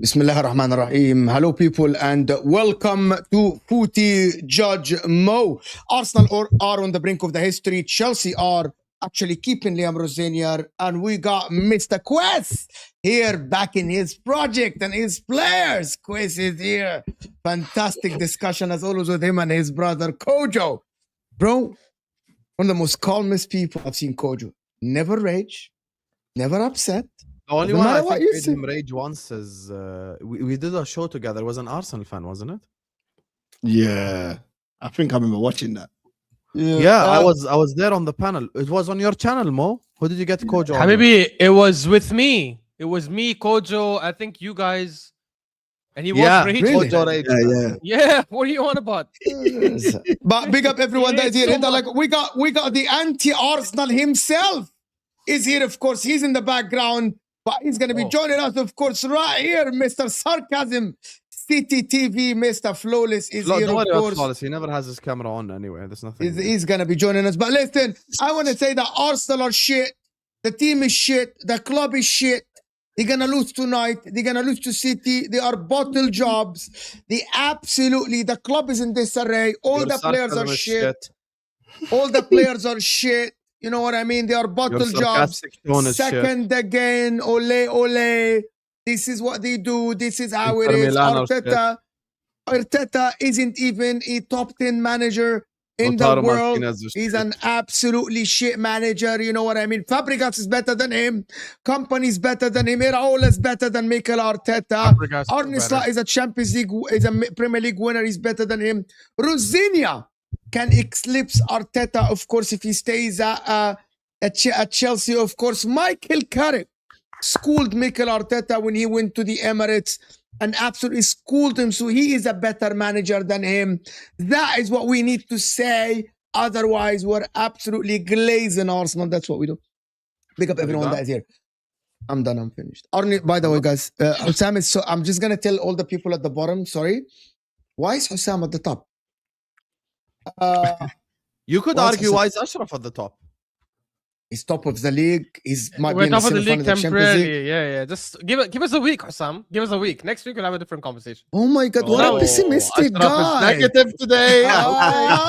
Bismillah ar-Rahman ar-Rahim. Hello people and welcome to Footy Judge Mo. Arsenal are on the brink of the history. Chelsea are actually keeping Liam Rosenior, and we got Mr. Quest here back in his project and his players. Quest is here. Fantastic discussion as always with him and his brother Kojo. Bro, one of the most calmest people I've seen. Kojo. Never rage, never upset. The only one I think made him rage once is we did a show together. It was an Arsenal fan, wasn't it? Yeah, I think I remember watching that. Yeah, I was there on the panel. It was on your channel, Mo. Who did you get Kojo? Habibi, it was with me. It was me, Kojo. I think you guys, and he was raging. Really? Kojo rage. Yeah. What are you on about? But big up everyone that is here. Like we got the anti-Arsenal himself is here. Of course, he's in the background. But he's going to be joining us, of course, right here. Mr. Sarcasm, City TV, Mr. Flawless is here, of course. Flawless. He never has his camera on anyway. There's nothing. He's going to be joining us. But listen, I want to say that Arsenal are shit. The team is shit. The club is shit. They're going to lose tonight. They're going to lose to City. They are bottle jobs. The club is in disarray. All the players are shit. All the players are shit. You know what I mean? They are bottle jobs. Second again, ole. This is what they do. This is how it is. Arteta isn't even a top 10 manager in the world. He's an absolutely shit manager. You know what I mean? Fabregas is better than him. Company's better than him. Iraola is better than Mikel Arteta. Arne Slot is a Champions League, is a Premier League winner. He's better than him. Risenior can eclipse Arteta, of course, if he stays at Chelsea, of course. Michael Carrick schooled Mikel Arteta when he went to the Emirates and absolutely schooled him. So he is a better manager than him. That is what we need to say. Otherwise, we're absolutely glazing Arsenal. That's what we do. Big up everyone that is here. I'm done. I'm finished. Arne, by the way, guys, Hussam is so. I'm just going to tell all the people at the bottom, sorry. Why is Hussam at the top? You could argue why is Ashraf at the top? He's top of the league. Might We're be in top the of the league temporarily. League. Yeah. Just give us a week, Hussam. Give us a week. Next week we'll have a different conversation. Oh my God, what a pessimistic guy! Negative today. Oh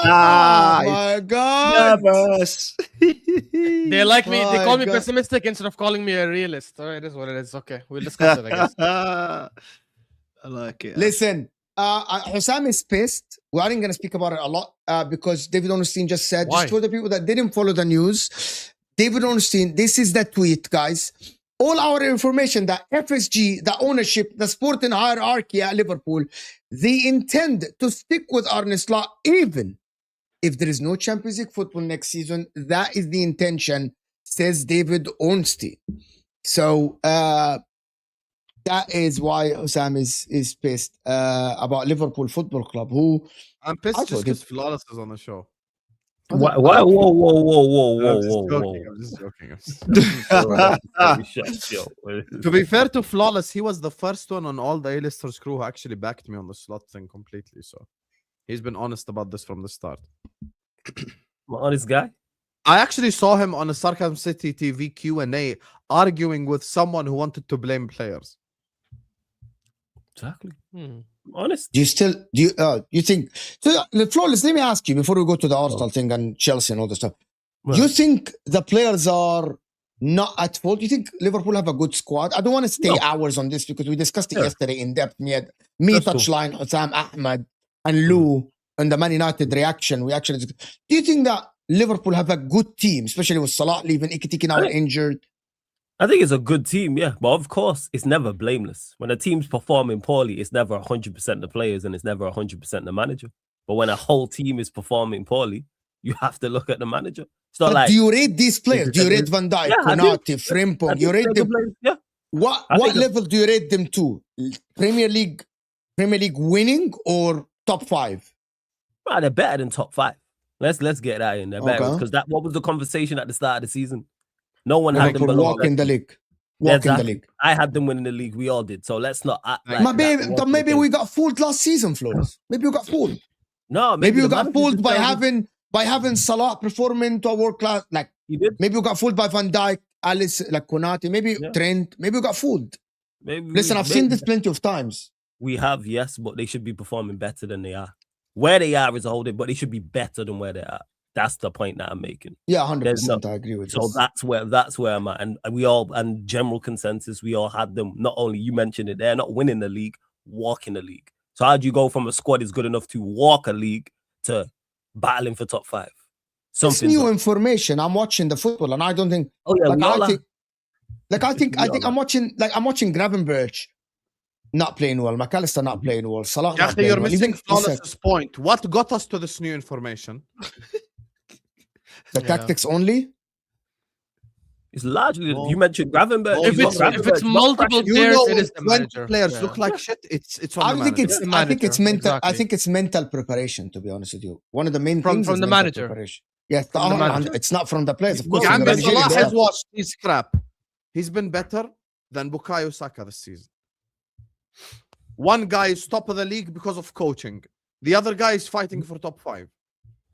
my God! Nervous. They like me. They call me pessimistic instead of calling me a realist. Oh, it is what it is. Okay, we'll discuss it. I guess. I like it. Listen, Hussam is pissed. We aren't going to speak about it a lot because David Ornstein just said, just for the people that didn't follow the news, David Ornstein, this is the tweet, guys. all our information that FSG, the ownership, the sporting hierarchy at Liverpool, they intend to stick with Arne Slot even if there is no Champions League football next season. That is the intention, says David Ornstein. So that is why Osam is pissed about Liverpool Football Club, who I'm pissed just because Flawless is on the show. Why? Whoa! I'm just joking. To be fair to Flawless, he was the first one on all the A-listers crew who actually backed me on the slot thing completely. So he's been honest about this from the start. Honest guy. I actually saw him on a Sarcasm City TV Q&A arguing with someone who wanted to blame players. Exactly. Honest. You think so? Flawless, let me ask you before we go to the Arsenal thing and Chelsea and all this stuff. Right. You think the players are not at fault? You think Liverpool have a good squad? I don't want to stay hours on this because we discussed it yesterday in depth. Me, Touchline, Osam, Ahmed, and Lou, and the Man United reaction. We actually do you think that Liverpool have a good team, especially with Salah leaving, Ikitiki now injured? I think it's a good team, yeah. But of course, it's never blameless. When a team's performing poorly, it's never 100% the players and it's never 100% the manager. But when a whole team is performing poorly, you have to look at the manager. It's not like, do you rate these players? Do you rate Van Dijk, Konate, Frimpong? You rate them? Yeah. What level do you rate them to? Premier League winning or top 5? Well, they're better than top 5. Let's get that in there. Because what was the conversation at the start of the season? No one had them below. Walk in the league. I had them winning the league. We all did. So let's not act like maybe we got fooled last season, Flores. Maybe we got fooled. No, maybe we got fooled by having Salah performing to a world class. Like he did. Maybe we got fooled by Van Dijk, Alice, like Konate. Maybe Trent. Maybe we got fooled. Listen, I've seen this plenty of times. We have, yes, but they should be performing better than they are. Where they are is a whole day, but they should be better than where they are. That's the point that I'm making. Yeah, 100%. I agree with you. So that's where I'm at. And we all, and general consensus, we all had them. Not only you mentioned it, they're not winning the league, walking the league. So how do you go from a squad is good enough to walk a league to battling for top 5? It's new information. I'm watching the football, and I don't think. Oh yeah, I think I'm watching Gravenberch not playing well, McAllister not playing well, Salah not playing you're well. missing Flawless's point. What got us to this new information? The tactics only? It's largely, you mentioned Gravenberch. If it's multiple players, it is the manager. Players look like shit. It's on the manager. I think it's mental. Exactly. I think it's mental preparation. To be honest with you, one of the main things from is the manager. Preparation. Yes, it's not from the players. Of course, Salah has watched his crap. He's been better than Bukayo Saka this season. One guy is top of the league because of coaching. The other guy is fighting for top 5.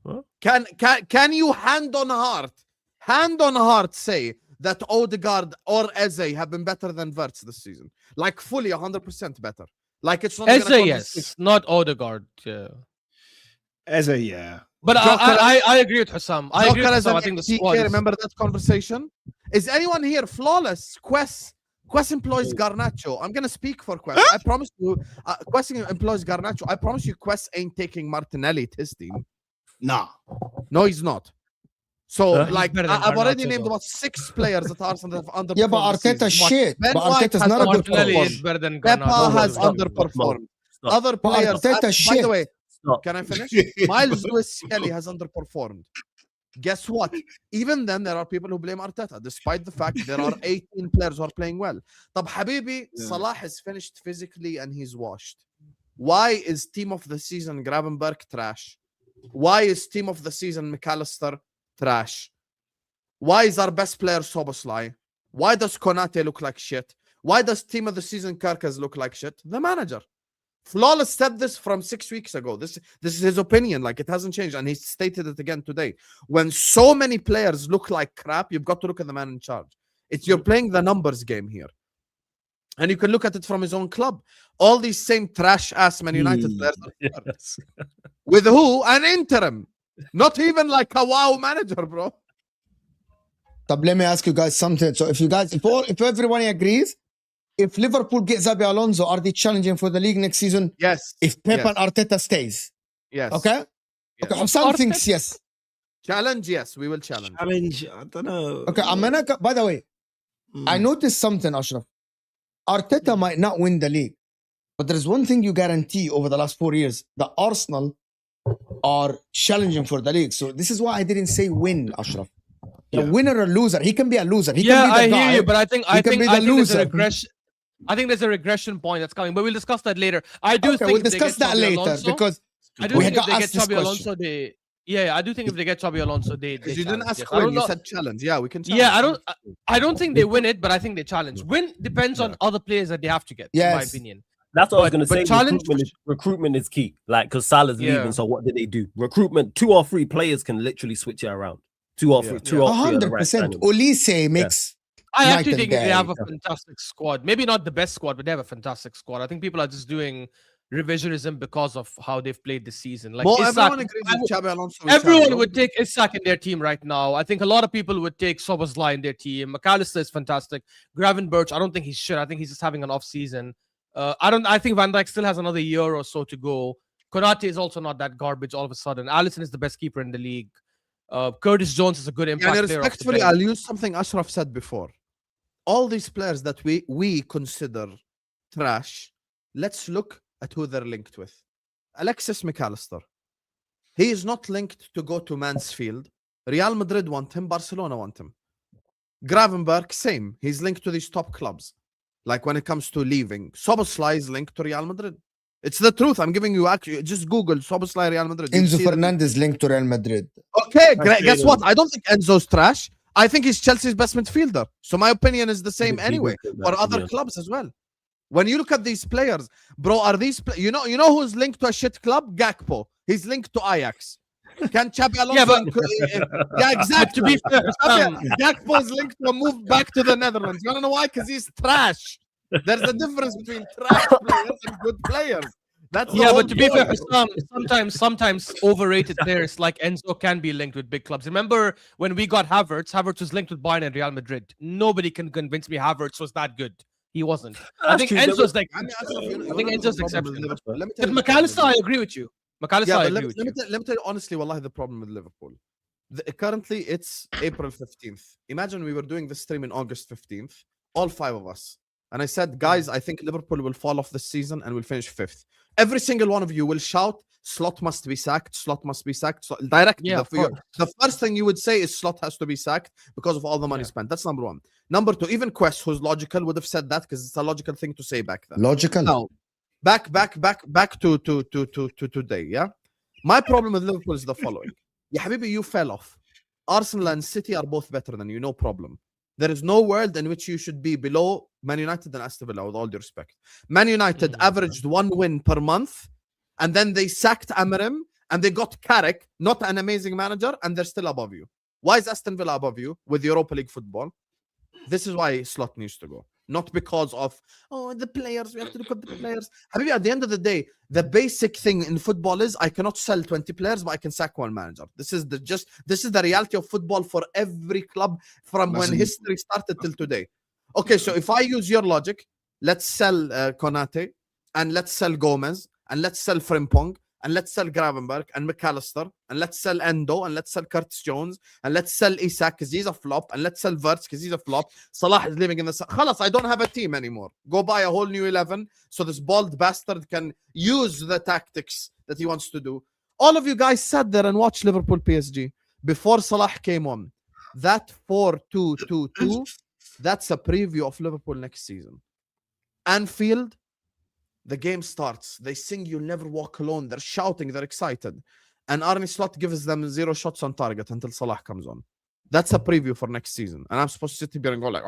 Huh? Can you hand on heart say that Odegaard or Eze have been better than Verge this season? Like fully 100% better. Like it's not Eze, yes. It's not Odegaard. Yeah. Eze, yeah. But I agree with Hussam. I agree with Hussam. I think the squad remember that conversation? Is anyone here Flawless? Quest employs Garnacho. I'm gonna speak for Quest. I promise you. Quest employs Garnacho. I promise you, Quest ain't taking Martinelli to his team. Nah. No, he's not. So, I've already named about 6 players that Arsenal have underperformed. Yeah, but Arteta shit. But Arteta's not a good coach. Pepa has underperformed. Other players. By the way, can I finish? Miles Lewis-Skelly has underperformed. Guess what? Even then, there are people who blame Arteta, despite the fact there are 18 players who are playing well. Tab Habibi, Salah has finished physically and he's washed. Why is team of the season Gravenberch trash? Why is team of the season McAllister trash? Why is our best player Szoboszlai? Why does Konate look like shit? Why does team of the season Kerkez look like shit? The manager. Flawless said this from 6 weeks ago. This is his opinion. Like, it hasn't changed. And he stated it again today. When so many players look like crap, you've got to look at the man in charge. You're playing the numbers game here. And you can look at it from his own club. All these same trash-ass Man United players. With who? An interim. Not even like a wow manager, bro. But let me ask you guys something. So if everyone agrees, if Liverpool gets Xabi Alonso, are they challenging for the league next season? Yes. If Pep and Arteta stays? Yes. Okay? Yes. Okay, some thinks yes. Challenge, yes, we will challenge. Challenge, I don't know. Okay, by the way, I noticed something, Ashraf. Arteta might not win the league, but there's one thing you guarantee over the last 4 years: the Arsenal are challenging for the league. So this is why I didn't say win, Ashraf. A winner or loser. He can be a loser. He can be the I guy. hear you, but I think there's a loser. regression. I think there's a regression point that's coming, but we'll discuss that later. I do think we'll discuss that later Alonso, because I do think if they get asked this Xabi question. Alonso, I do think if they get Xabi Alonso, they Because you didn't challenge. ask Yes. when you said challenge. Yeah, we can challenge. Yeah, I don't think they win it, but I think they challenge. Win depends on other players that they have to get, in my opinion. That's what I was going to say. Challenge, recruitment is key. Like, because Salah's leaving, so what did they do? Recruitment, 2 or 3 players can literally switch it around. 2 or 3. 100%. Olise makes. I actually think they have a fantastic squad. Maybe not the best squad, but they have a fantastic squad. I think people are just doing revisionism because of how they've played this season. Like, everyone agrees with Xabi Alonso. Everyone would take Isak in their team right now. I think a lot of people would take Szoboszlai in their team. McAllister is fantastic. Gravenberch, I don't think he's shit. I think he's just having an off season. I think Van Dijk still has another year or so to go. Konate is also not that garbage all of a sudden. Alisson is the best keeper in the league. Curtis Jones is a good impact player. Respectfully, I'll use something Ashraf said before. All these players that we consider trash, let's look at who they're linked with. Alexis McAllister. He is not linked to go to Mansfield. Real Madrid want him. Barcelona want him. Gravenberch, same. He's linked to these top clubs. Like when it comes to leaving. Szoboszlai is linked to Real Madrid. It's the truth. I'm giving you actually. Just Google Szoboszlai Real Madrid. Enzo Fernandez linked to Real Madrid. Okay, great. Guess what? I don't think Enzo's trash. I think he's Chelsea's best midfielder. So my opinion is the same anyway for other clubs as well. When you look at these players, bro, are these you know who's linked to a shit club? Gakpo. He's linked to Ajax. Can Xabi Alonso? Yeah, exactly. To be fair, Gakpo is linked to a move back to the Netherlands. You wanna know why? Because he's trash. There's a difference between trash players and good players. That's but to be fair, sometimes overrated players like Enzo can be linked with big clubs. Remember when we got Havertz? Havertz was linked with Bayern and Real Madrid. Nobody can convince me Havertz was that good. He wasn't. I think Enzo's like. I think Enzo's exceptional. But McAllister, I agree with you. McAllister, I agree with you. Let me tell you honestly, wallahi, the problem with Liverpool. Currently, it's April 15th. Imagine we were doing this stream in August 15th, all 5 of us. And I said, guys, I think Liverpool will fall off this season and will finish 5th. Every single one of you will shout, Slot must be sacked, Slot must be sacked. Directly. The first thing you would say is Slot has to be sacked because of all the money spent. That's number 1. Number 2, even Quest, who's logical, would have said that because it's a logical thing to say back then. Logical? Now, back to today, yeah? My problem with Liverpool is the following. Ya Habibi, you fell off. Arsenal and City are both better than you, no problem. There is no world in which you should be below Man United and Aston Villa, with all due respect. Man United averaged 1 win per month, and then they sacked Amarim, and they got Carrick, not an amazing manager, and they're still above you. Why is Aston Villa above you with Europa League football? This is why Slot needs to go. Not because of, the players, we have to look at the players. Habibi, at the end of the day, the basic thing in football is I cannot sell 20 players, but I can sack 1 manager. This is the reality of football for every club from when history started till today. Okay, so if I use your logic, let's sell Konate, and let's sell Gomez, and let's sell Frimpong, and let's sell Gravenberch and McAllister, and let's sell Endo, and let's sell Curtis Jones, and let's sell Isak because he's a flop, and let's sell Verge because he's a flop. Salah is living in the Khalas, I don't have a team anymore. Go buy a whole new 11 so this bald bastard can use the tactics that he wants to do. All of you guys sat there and watched Liverpool PSG before Salah came on. That 4-2-2-2, that's a preview of Liverpool next season. Anfield, the game starts. They sing You'll Never Walk Alone. They're shouting. They're excited. And Arne Slot gives them 0 shots on target until Salah comes on. That's a preview for next season. And I'm supposed to sit here and go like,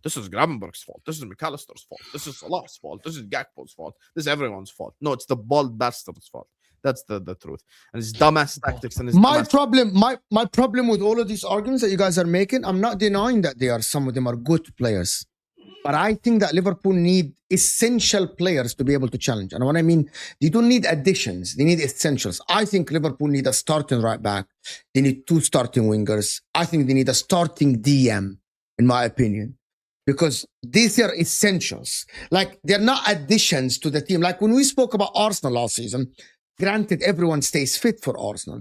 this is Gravenberch's fault. This is McAllister's fault. This is Salah's fault. This is Gakpo's fault. This is everyone's fault. No, it's the bald bastard's fault. That's the truth. And it's dumbass tactics. And it's my problem with all of these arguments that you guys are making, I'm not denying that some of them are good players. But I think that Liverpool need essential players to be able to challenge. And what I mean, they don't need additions. They need essentials. I think Liverpool need a starting right back. They need 2 starting wingers. I think they need a starting DM, in my opinion, because these are essentials. Like, they're not additions to the team. Like when we spoke about Arsenal last season, granted, everyone stays fit for Arsenal.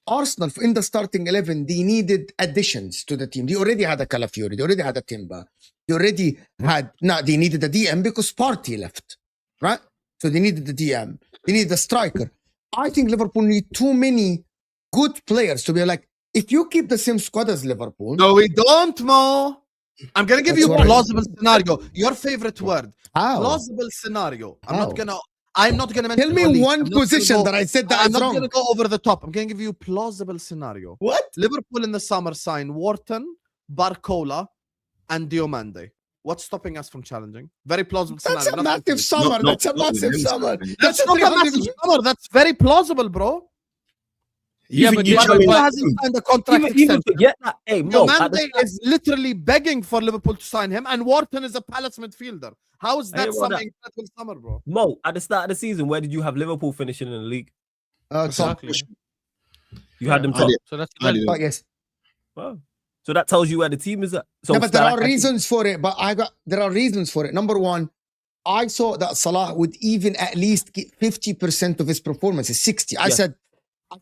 Arsenal, in the starting 11, they needed additions to the team. They already had a Calafiori. They already had a Timber. They already had, they needed a DM because Partey left, right? So they needed the DM. They needed the striker. I think Liverpool need too many good players to be like, if you keep the same squad as Liverpool. No, we don't, Mo. I'm going to give you a plausible scenario. Your favorite word. How? Plausible scenario. I'm not going to mention. Tell me one position that I said that I'm is not wrong. going to go over the top. I'm going to give you a plausible scenario. What? Liverpool in the summer sign Wharton, Barcola, and Diomande. What's stopping us from challenging? Very plausible scenario. That's a massive summer. That's a massive summer. That's not a massive summer. That's very plausible, bro. Yeah, but Liverpool hasn't signed the contract extension. Hey, Mo, Diomande is literally begging for Liverpool to sign him, and Wharton is a Palace midfielder. How is that something incredible summer, bro? Mo, at the start of the season, where did you have Liverpool finishing in the league? Exactly. You had them top. So that's yes. Wow. So that tells you where the team is at. So yeah, but there are reasons for it. There are reasons for it. Number one, I saw that Salah would even at least get 50% of his performances, 60. I said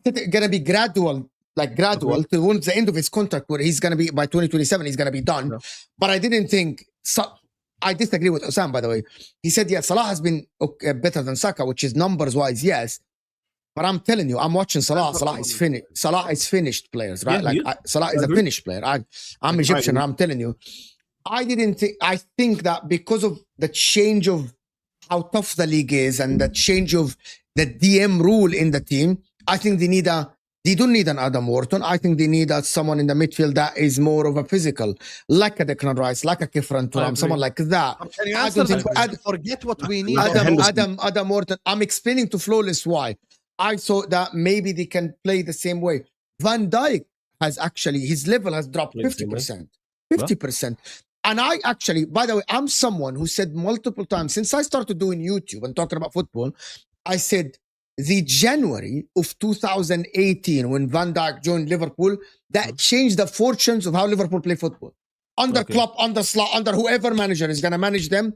it's gonna be gradual towards the end of his contract, where he's gonna be by 2027, he's gonna be done. Yeah. But I didn't think. I disagree with Osam, by the way. He said, Salah has been better than Saka, which is numbers wise, yes. But I'm telling you, I'm watching Salah. Salah is finished. Salah is finished players, right? Salah is a finished player. I'm Egyptian. I'm telling you, I think that because of the change of how tough the league is and the change of the DM rule in the team, I think they don't need an Adam Wharton. I think they need someone in the midfield that is more of a physical, like a Declan Rice, like a Kifran Thuram, someone like that. Forget what we need. Adam Wharton. I'm explaining to Flawless why. I thought that maybe they can play the same way. Van Dijk has actually, his level has dropped 50%. 50%. And I actually, by the way, I'm someone who said multiple times, since I started doing YouTube and talking about football, I said the January of 2018, when Van Dijk joined Liverpool, that changed the fortunes of how Liverpool play football. Under Klopp, under Slot, under whoever manager is going to manage them.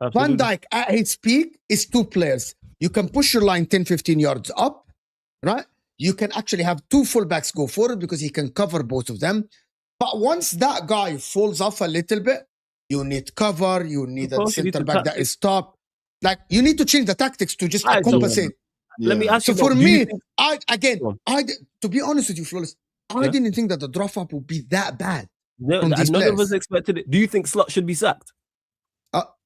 Absolutely. Van Dijk at his peak is two players. You can push your line 10, 15 yards up, right? You can actually have two fullbacks go forward because he can cover both of them. But once that guy falls off a little bit, you need cover, you need a center back that is top. Like, you need to change the tactics to just compensate. Let me ask you. So for me, to be honest with you, Flawless, I didn't think that the drop-off would be that bad. No, none of us expected it. Do you think Slot should be sacked?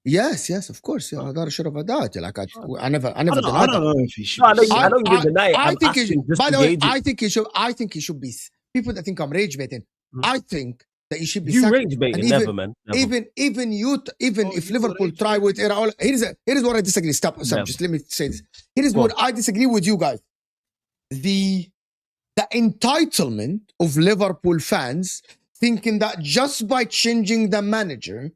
Yes, of course. Yeah, I got a shot of a doubt. Like I never denied that. I don't know if he should. I know you didn't deny it. I think he should. By the way, I think he should be. People that think I'm rage baiting, I think that he should be. You sacked. rage baiting, never, man. Never. Even if Liverpool try with Iraola, here's what I disagree. Stop. Just let me say this. Here's what I disagree with you guys. The entitlement of Liverpool fans thinking that just by changing the manager,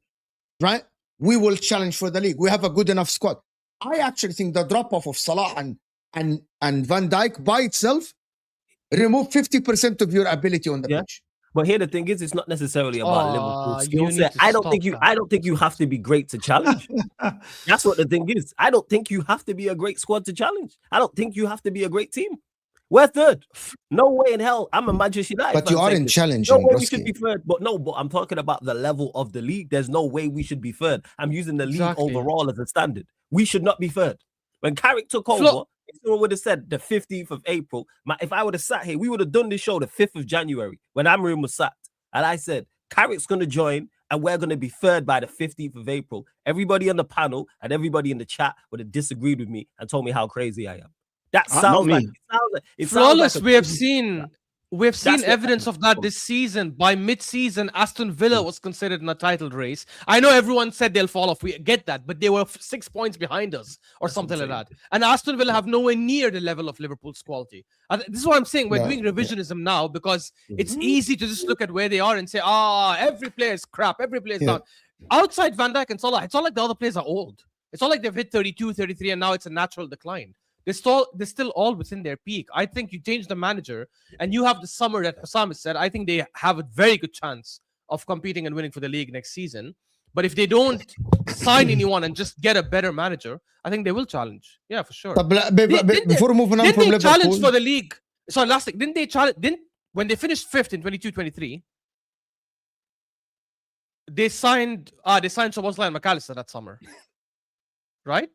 right, we will challenge for the league. We have a good enough squad. I actually think the drop-off of Salah and Van Dijk by itself remove 50% of your ability on the pitch. But here the thing is, it's not necessarily about Liverpool's skill set. I don't think you have to be great to challenge. That's what the thing is. I don't think you have to be a great squad to challenge. I don't think you have to be a great team. We're third. No way in hell. I'm a Manchester United. But you aren't challenging. No way we should be third. But I'm talking about the level of the league. There's no way we should be third. I'm using the league overall as a standard. We should not be third. When Carrick took over, if someone would have said the 15th of April, if I would have sat here, we would have done this show the 5th of January when Amram was sacked. And I said, Carrick's going to join and we're going to be third by the 15th of April. Everybody on the panel and everybody in the chat would have disagreed with me and told me how crazy I am. That sounds like Flawless. We have seen evidence of that this season. By mid-season, Aston Villa was considered in a title race. I know everyone said they'll fall off. We get that, but they were 6 points behind us or something like that. And Aston Villa have nowhere near the level of Liverpool's quality. This is what I'm saying. We're doing revisionism now because it's easy to just look at where they are and say, every player is crap. Every player is down. Outside Van Dijk and Salah, it's not like the other players are old. It's not like they've hit 32, 33, and now it's a natural decline. They're still all within their peak. I think you change the manager and you have the summer that Hassam has said. I think they have a very good chance of competing and winning for the league next season. But if they don't sign anyone and just get a better manager, I think they will challenge. Yeah, for sure. Before moving on from Liverpool, challenge for the league? Sorry, last thing. Didn't they challenge? When they finished 5th in 22-23, they signed Szoboszlai and McAllister that summer, right?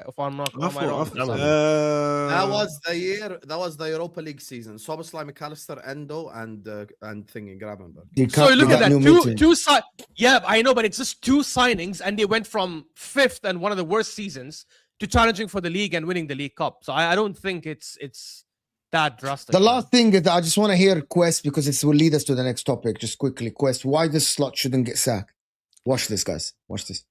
If I'm not, am I wrong? That was the year. That was the Europa League season. Szoboszlai, McAllister, Endo, and thingy Gravenberch. So look at that. Yeah, I know, but it's just 2 signings, and they went from 5th and one of the worst seasons to challenging for the league and winning the League Cup. So I don't think it's that drastic. The last thing is I just want to hear Quest, because it will lead us to the next topic. Just quickly, Quest, why this Slot shouldn't get sacked? Watch this, guys. Watch this.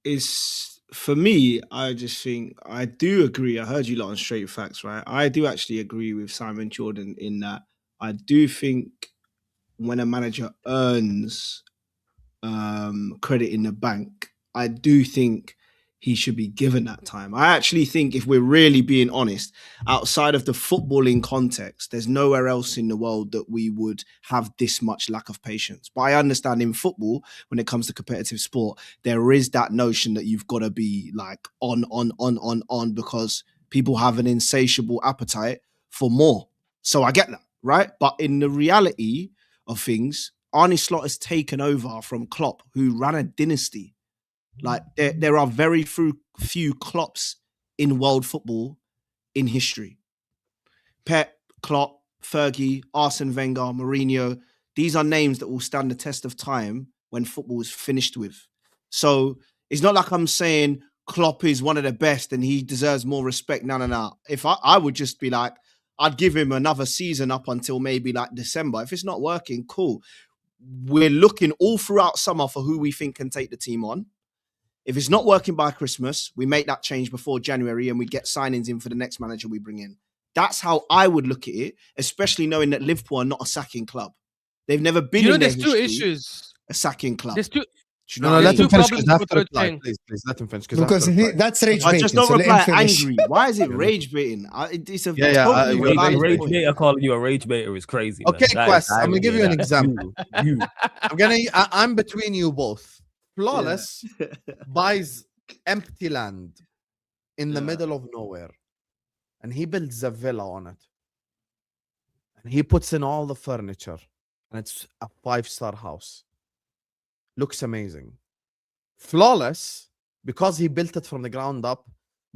It's for me. I just think I do agree. I heard you lot on Straight Facts, right? I do actually agree with Simon Jordan in that I do think when a manager earns credit in the bank, I do think he should be given that time. I actually think, if we're really being honest, outside of the footballing context, there's nowhere else in the world that we would have this much lack of patience. But I understand in football, when it comes to competitive sport, there is that notion that you've got to be like on, because people have an insatiable appetite for more. So I get that, right? But in the reality of things, Arne Slot has taken over from Klopp, who ran a dynasty. Like there are very few Klopps in world football in history. Pep, Klopp, Fergie, Arsene Wenger, Mourinho. These are names that will stand the test of time when football is finished with. So it's not like I'm saying Klopp is one of the best and he deserves more respect. No. If I would just be like, I'd give him another season up until maybe like December. If it's not working, cool. We're looking all throughout summer for who we think can take the team on. If it's not working by Christmas, we make that change before January and we get signings in for the next manager we bring in. That's how I would look at it, especially knowing that Liverpool are not a sacking club. They've never been in their history, 2 issues. A sacking club. There's 2. Let him finish. Please, let him finish. Because that's rage baiting. I just don't reply angry. Why is it rage baiting? It's a rage baiter. Calling you a rage baiter is crazy. Okay, Quest. I'm gonna give you an example. I'm between you both. Flawless buys empty land in the middle of nowhere, and he builds a villa on it, and he puts in all the furniture, and it's a 5-star house. Looks amazing. Flawless, because he built it from the ground up,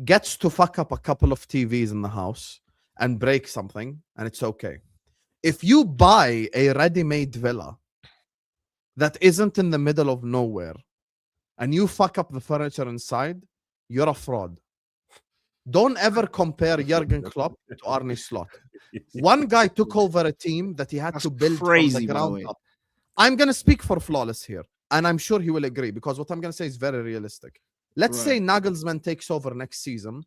gets to fuck up a couple of TVs in the house and break something, and it's okay. If you buy a ready-made villa that isn't in the middle of nowhere and you fuck up the furniture inside, you're a fraud. Don't ever compare Jurgen Klopp to Arne Slot. One guy took over a team that he had to build from the ground up. I'm going to speak for Flawless here, and I'm sure he will agree, because what I'm going to say is very realistic. Let's say Nagelsmann takes over next season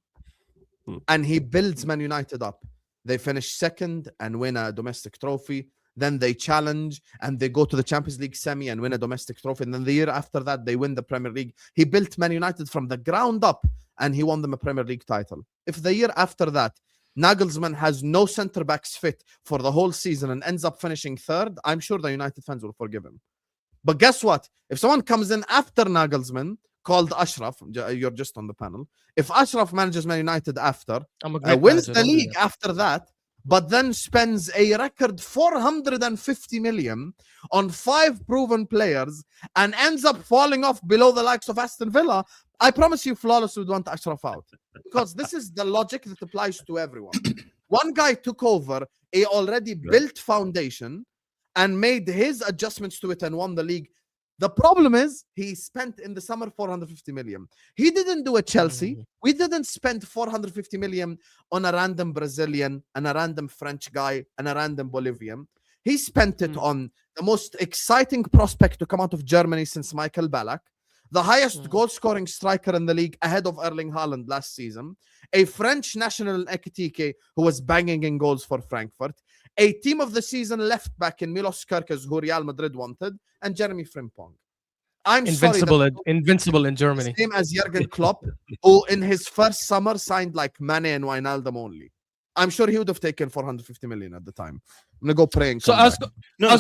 and he builds Man United up. They finish 2nd and win a domestic trophy. Then they challenge and they go to the Champions League semi and win a domestic trophy. And then the year after that, they win the Premier League. He built Man United from the ground up and he won them a Premier League title. If the year after that, Nagelsmann has no centre-backs fit for the whole season and ends up finishing 3rd, I'm sure the United fans will forgive him. But guess what? If someone comes in after Nagelsmann, called Ashraf, you're just on the panel. If Ashraf manages Man United after, wins the league after that, but then spends a record 450 million on 5 proven players and ends up falling off below the likes of Aston Villa, I promise you Flawless would want Ashraf out. Because this is the logic that applies to everyone. One guy took over a already built foundation and made his adjustments to it and won the league. The problem is he spent in the summer 450 million. He didn't do a Chelsea. We didn't spend 450 million on a random Brazilian and a random French guy and a random Bolivian. He spent it on the most exciting prospect to come out of Germany since Michael Ballack, the highest goal-scoring striker in the league ahead of Erling Haaland last season, a French national Ekitike who was banging in goals for Frankfurt, a team of the season left back in Milos Kerkez who Real Madrid wanted, and Jeremy Frimpong. I'm invincible in Germany. Same as Jurgen Klopp, who in his first summer signed like Mane and Wijnaldum only. I'm sure he would have taken 450 million at the time. I'm gonna go praying. So I was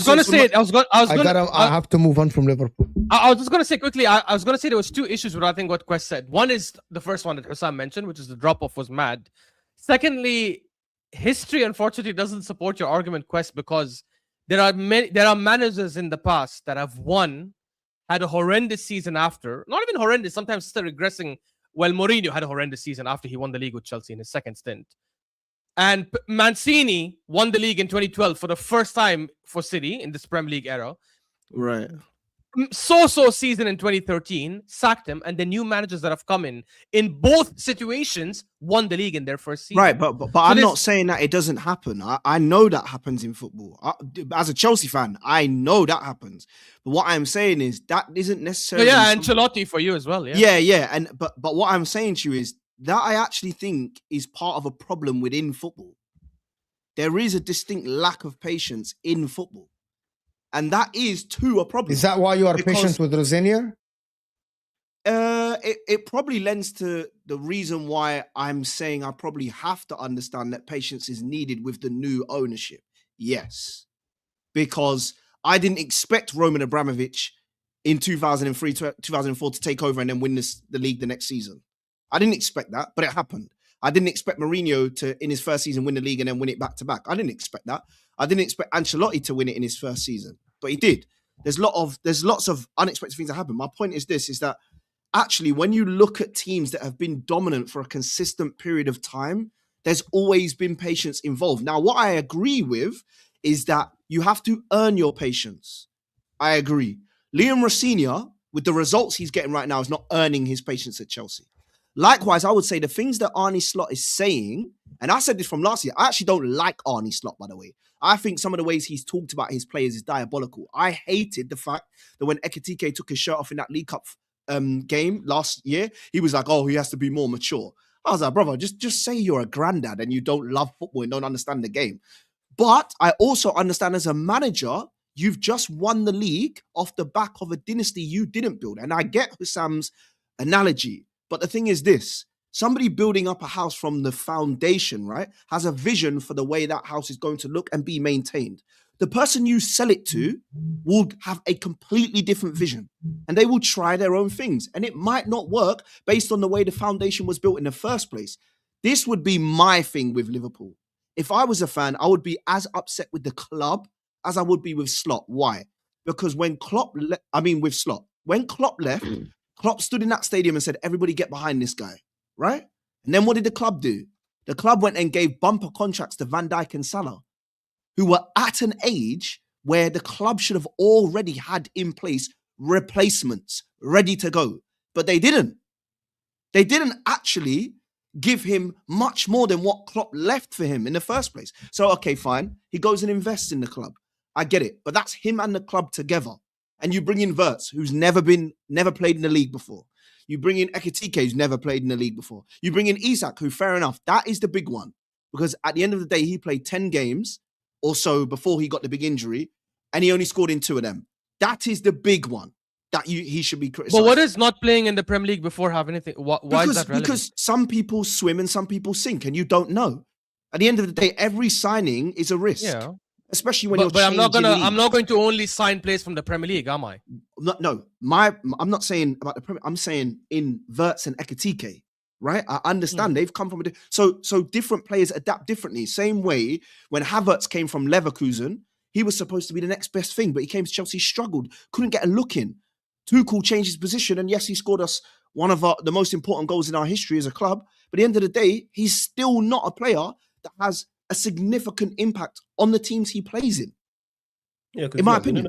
gonna say I have to move on from Liverpool. I was just gonna say quickly. I was gonna say there was 2 issues with I think what Quest said. One is the first one that Hussam mentioned, which is the drop off was mad. Secondly, history unfortunately doesn't support your argument, Quest, because There are managers in the past that have won, had a horrendous season after. Not even horrendous, sometimes still regressing. Well, Mourinho had a horrendous season after he won the league with Chelsea in his second stint. And Mancini won the league in 2012 for the first time for City in this Premier League era. Right. So season in 2013, sacked him, and the new managers that have come in both situations won the league in their first season. Right, but I'm not saying that it doesn't happen. I know that happens in football. As a Chelsea fan, I know that happens. But what I'm saying is that isn't necessarily... Yeah, Ancelotti for you as well. Yeah. But what I'm saying to you is that I actually think is part of a problem within football. There is a distinct lack of patience in football. And that is, too, a problem. Is that why you are patient with Risenior? It probably lends to the reason why I'm saying I probably have to understand that patience is needed with the new ownership. Yes. Because I didn't expect Roman Abramovich in 2003, 2004 to take over and then win the league the next season. I didn't expect that, but it happened. I didn't expect Mourinho to, in his first season, win the league and then win it back to back. I didn't expect that. I didn't expect Ancelotti to win it in his first season, but he did. There's lots of unexpected things that happen. My point is this, is that actually when you look at teams that have been dominant for a consistent period of time, there's always been patience involved. Now, what I agree with is that you have to earn your patience. I agree. Liam Rosenior, with the results he's getting right now, is not earning his patience at Chelsea. Likewise, I would say the things that Arne Slot is saying, and I said this from last year, I actually don't like Arne Slot, by the way. I think some of the ways he's talked about his players is diabolical. I hated the fact that when Ekitike took his shirt off in that League Cup game last year, he was like, oh, he has to be more mature. I was like, brother, just say you're a granddad and you don't love football and don't understand the game. But I also understand as a manager, you've just won the league off the back of a dynasty you didn't build. And I get Husam's analogy. But the thing is this, somebody building up a house from the foundation, right, has a vision for the way that house is going to look and be maintained. The person you sell it to will have a completely different vision and they will try their own things. And it might not work based on the way the foundation was built in the first place. This would be my thing with Liverpool. If I was a fan, I would be as upset with the club as I would be with Slot. Why? Because when Klopp when Klopp left, Klopp stood in that stadium and said, everybody get behind this guy, right? And then what did the club do? The club went and gave bumper contracts to Van Dijk and Salah, who were at an age where the club should have already had in place replacements ready to go. But they didn't. They didn't actually give him much more than what Klopp left for him in the first place. So, okay, fine. He goes and invests in the club. I get it. But that's him and the club together. And you bring in Verts, who's never played in the league before. You bring in Ekitike, who's never played in the league before. You bring in Isak, who, fair enough, that is the big one. Because at the end of the day, he played 10 games or so before he got the big injury, and he only scored in 2 of them. That is the big one that he should be criticized. But what does not playing in the Premier League before have anything? Why is that relevant? Because some people swim and some people sink, and you don't know. At the end of the day, every signing is a risk. Yeah. Especially when you're changing But I'm not going to only sign players from the Premier League, am I? No. I'm not saying about the Premier. I'm saying in Verts and Ekitike, right? I understand they've come from so different players adapt differently. Same way when Havertz came from Leverkusen, he was supposed to be the next best thing, but he came to Chelsea, struggled, couldn't get a look in. Tuchel changed his position, and yes, he scored us one of the most important goals in our history as a club. But at the end of the day, he's still not a player that has a significant impact on the teams he plays in. Yeah, in my opinion.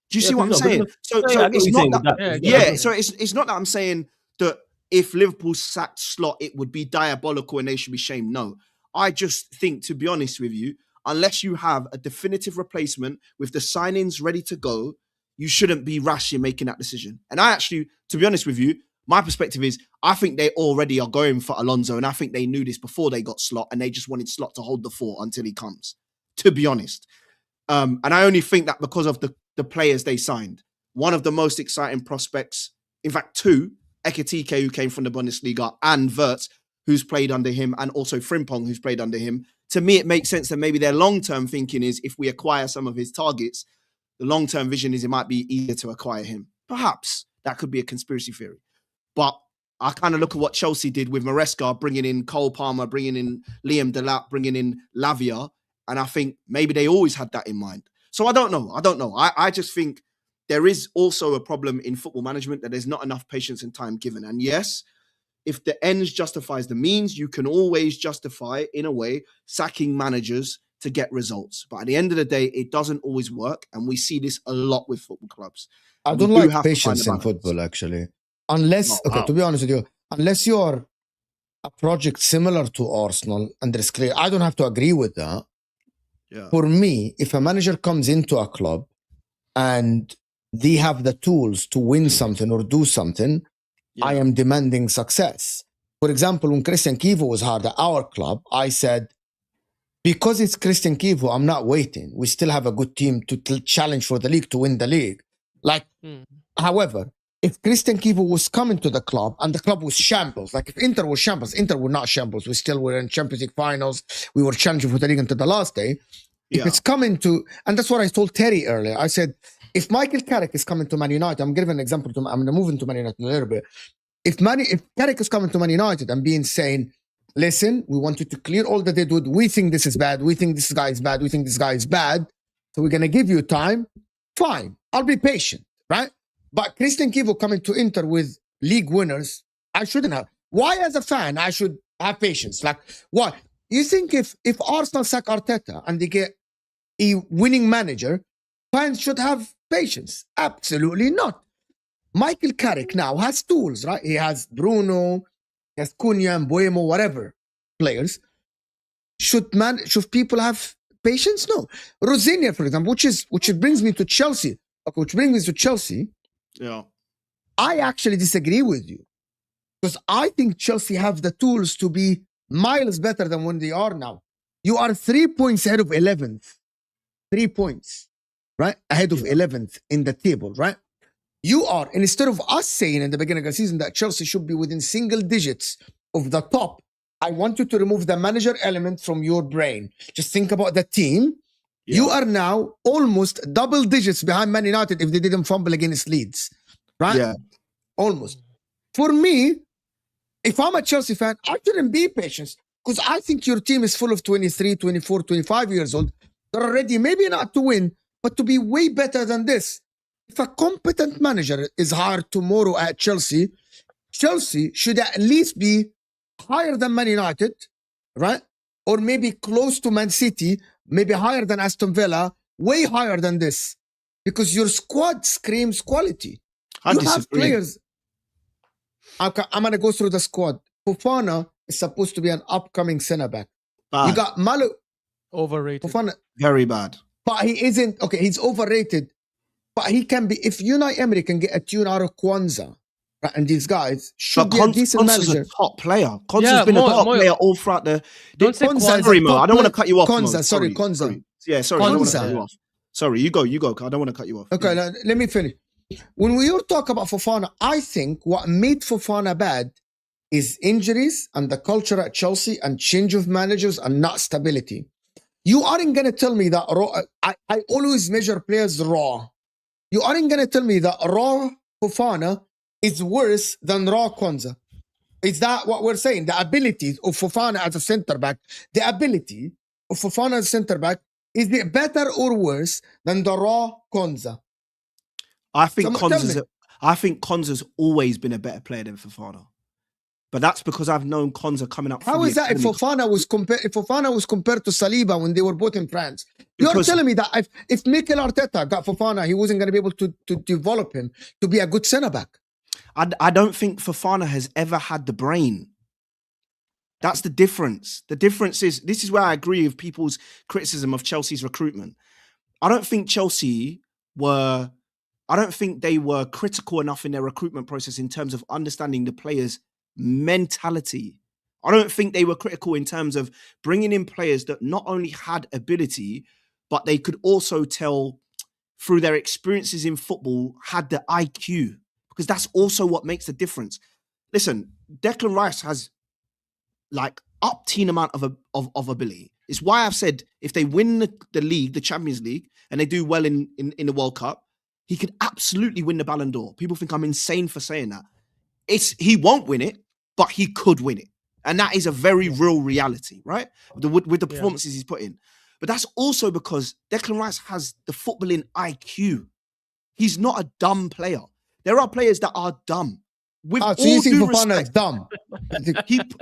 Do you see what I'm saying? So it's not that. So it's not that I'm saying that if Liverpool sacked Slot, it would be diabolical and they should be shamed. No, I just think, to be honest with you, unless you have a definitive replacement with the signings ready to go, you shouldn't be rash in making that decision. And I actually, to be honest with you, my perspective is I think they already are going for Alonso, and I think they knew this before they got Slot, and they just wanted Slot to hold the fort until he comes, to be honest. And I only think that because of the players they signed. One of the most exciting prospects, in fact, 2, Ekitike, who came from the Bundesliga, and Verts, who's played under him, and also Frimpong, who's played under him. To me, it makes sense that maybe their long-term thinking is if we acquire some of his targets, the long-term vision is it might be easier to acquire him. Perhaps that could be a conspiracy theory. But I kind of look at what Chelsea did with Maresca, bringing in Cole Palmer, bringing in Liam Delap, bringing in Lavia. And I think maybe they always had that in mind. So I don't know. I just think there is also a problem in football management that there's not enough patience and time given. And yes, if the ends justifies the means, you can always justify, in a way, sacking managers to get results. But at the end of the day, it doesn't always work. And we see this a lot with football clubs. I don't like patience in football, actually. Unless, to be honest with you, unless you're a project similar to Arsenal, and there's clear, I don't have to agree with that. Yeah. For me, if a manager comes into a club and they have the tools to win something or do something, I am demanding success. For example, when Christian Kivu was hired at our club, I said, because it's Christian Kivu, I'm not waiting. We still have a good team to challenge for the league, to win the league. However, if Christian Kivu was coming to the club and the club was shambles, like if Inter was shambles, Inter were not shambles. We still were in Champions League finals. We were challenging for the league until the last day. If it's coming to, and that's what I told Terry earlier. I said, if Mikel Carrick is coming to Man United, I'm giving an example. I'm moving to Man United a little bit. If Carrick is coming to Man United and being saying, listen, we want you to clear all the deadwood. We think this is bad. We think this guy is bad. We think this guy is bad. So we're going to give you time. Fine. I'll be patient, right? But Christian Kivu coming to Inter with league winners, I shouldn't have. Why, as a fan, I should have patience? Like, why? You think if Arsenal sack Arteta and they get a winning manager, fans should have patience? Absolutely not. Mikel Carrick now has tools, right? He has Bruno, he has Cunha, Mbuemo, whatever players. Should people have patience? No. Risenior, for example, which brings me to Chelsea. Yeah. I actually disagree with you because I think Chelsea have the tools to be miles better than when they are now. You are 3 points ahead of 11th. 3 points, right? Ahead of 11th in the table, right? You are, and instead of us saying in the beginning of the season that Chelsea should be within single digits of the top, I want you to remove the manager element from your brain. Just think about the team. Yeah. You are now almost double digits behind Man United if they didn't fumble against Leeds, right? Yeah. Almost. For me, if I'm a Chelsea fan, I shouldn't be patient because I think your team is full of 23, 24, 25 years old. They're already, maybe not to win, but to be way better than this. If a competent manager is hired tomorrow at Chelsea, Chelsea should at least be higher than Man United, right? Or maybe close to Man City, maybe higher than Aston Villa, way higher than this. Because your squad screams quality. I disagree. Have players. I'm going to go through the squad. Fofana is supposed to be an upcoming centre-back. You got Malo. Overrated. Fofana. Very bad. But he isn't, okay, he's overrated. But he can be, if Unai Emery can get a tune out of Kwanzaa, right, and these guys should be a decent manager. A top player. Kwanzaa's been a top player all throughout the... Don't say Kwanzaa. Sorry, Mo, I don't want to cut you off. Kwanzaa, sorry. Yeah, sorry, I don't want to cut you off. Sorry, you go. I don't want to cut you off. Okay, now, let me finish. When we all talk about Fofana, I think what made Fofana bad is injuries and the culture at Chelsea and change of managers and not stability. You aren't going to tell me that raw... I always measure players raw. You aren't going to tell me that raw Fofana is worse than raw Kwanzaa. Is that what we're saying? The ability of Fofana as a centre-back, is it better or worse than the raw Kwanzaa? I think Kwanzaa's always been a better player than Fofana. But that's because I've known Kwanzaa coming up. How is that if Fofana was compared to Saliba when they were both in France? You're telling me that if Mikel Arteta got Fofana, he wasn't going to be able to develop him to be a good centre-back. I don't think Fofana has ever had the brain. That's the difference. The difference is, this is where I agree with people's criticism of Chelsea's recruitment. I don't think they were critical enough in their recruitment process in terms of understanding the players' mentality. I don't think they were critical in terms of bringing in players that not only had ability, but they could also tell through their experiences in football had the IQ, because that's also what makes the difference. Listen, Declan Rice has like up-teen amount of ability. It's why I've said if they win the league, the Champions League, and they do well in the World Cup, he could absolutely win the Ballon d'Or. People think I'm insane for saying that. He won't win it, but he could win it. And that is a very real reality, right? With the performances he's put in. But that's also because Declan Rice has the footballing IQ. He's not a dumb player. There are players that are dumb. With so all you think due Fofana is respect, dumb?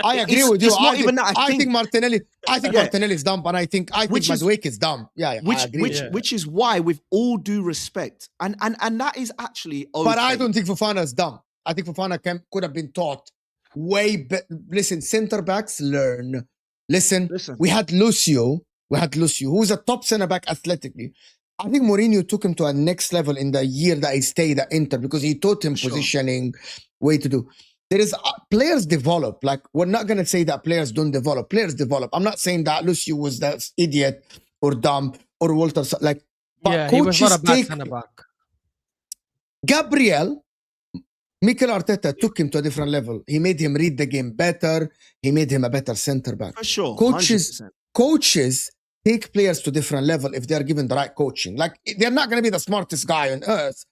I agree with you. It's not even that. I think Martinelli. I think Martinelli is dumb, and I think Madueke is dumb. Yeah, I agree. Which is why, with all due respect, and that is actually okay. But I don't think Fofana is dumb. I think Fofana could have been taught way better. Listen, center backs learn. Listen, we had Lucio, who's a top center back athletically. I think Mourinho took him to a next level in the year that he stayed at Inter because he taught him positioning, way to do. There is players develop. Like, we're not going to say that players don't develop. Players develop. I'm not saying that Lucio was that idiot or dumb or Walter. Like, but he was not a bad center back. Gabriel, Mikel Arteta took him to a different level. He made him read the game better. He made him a better center back. For sure. Coaches take players to different level if they're given the right coaching. Like, they're not going to be the smartest guy on earth,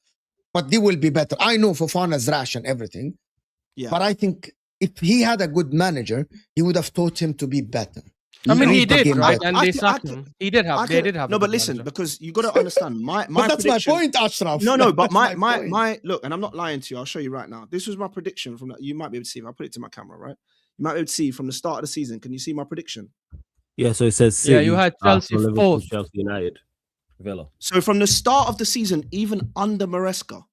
but they will be better. I know Fofana's rash and everything, but I think if he had a good manager, he would have taught him to be better. I mean, he did, right? And they sacked him. They did have. No, but listen, because you got to understand my but that's prediction, my point, Ashraf. No, but my look, and I'm not lying to you. I'll show you right now. This was my prediction from that. You might be able to see if I put it to my camera, right? You might be able to see from the start of the season. Can you see my prediction? Yeah, so it says City, you had Chelsea Liverpool, fourth. Chelsea United, Villa. So from the start of the season, even under Maresca,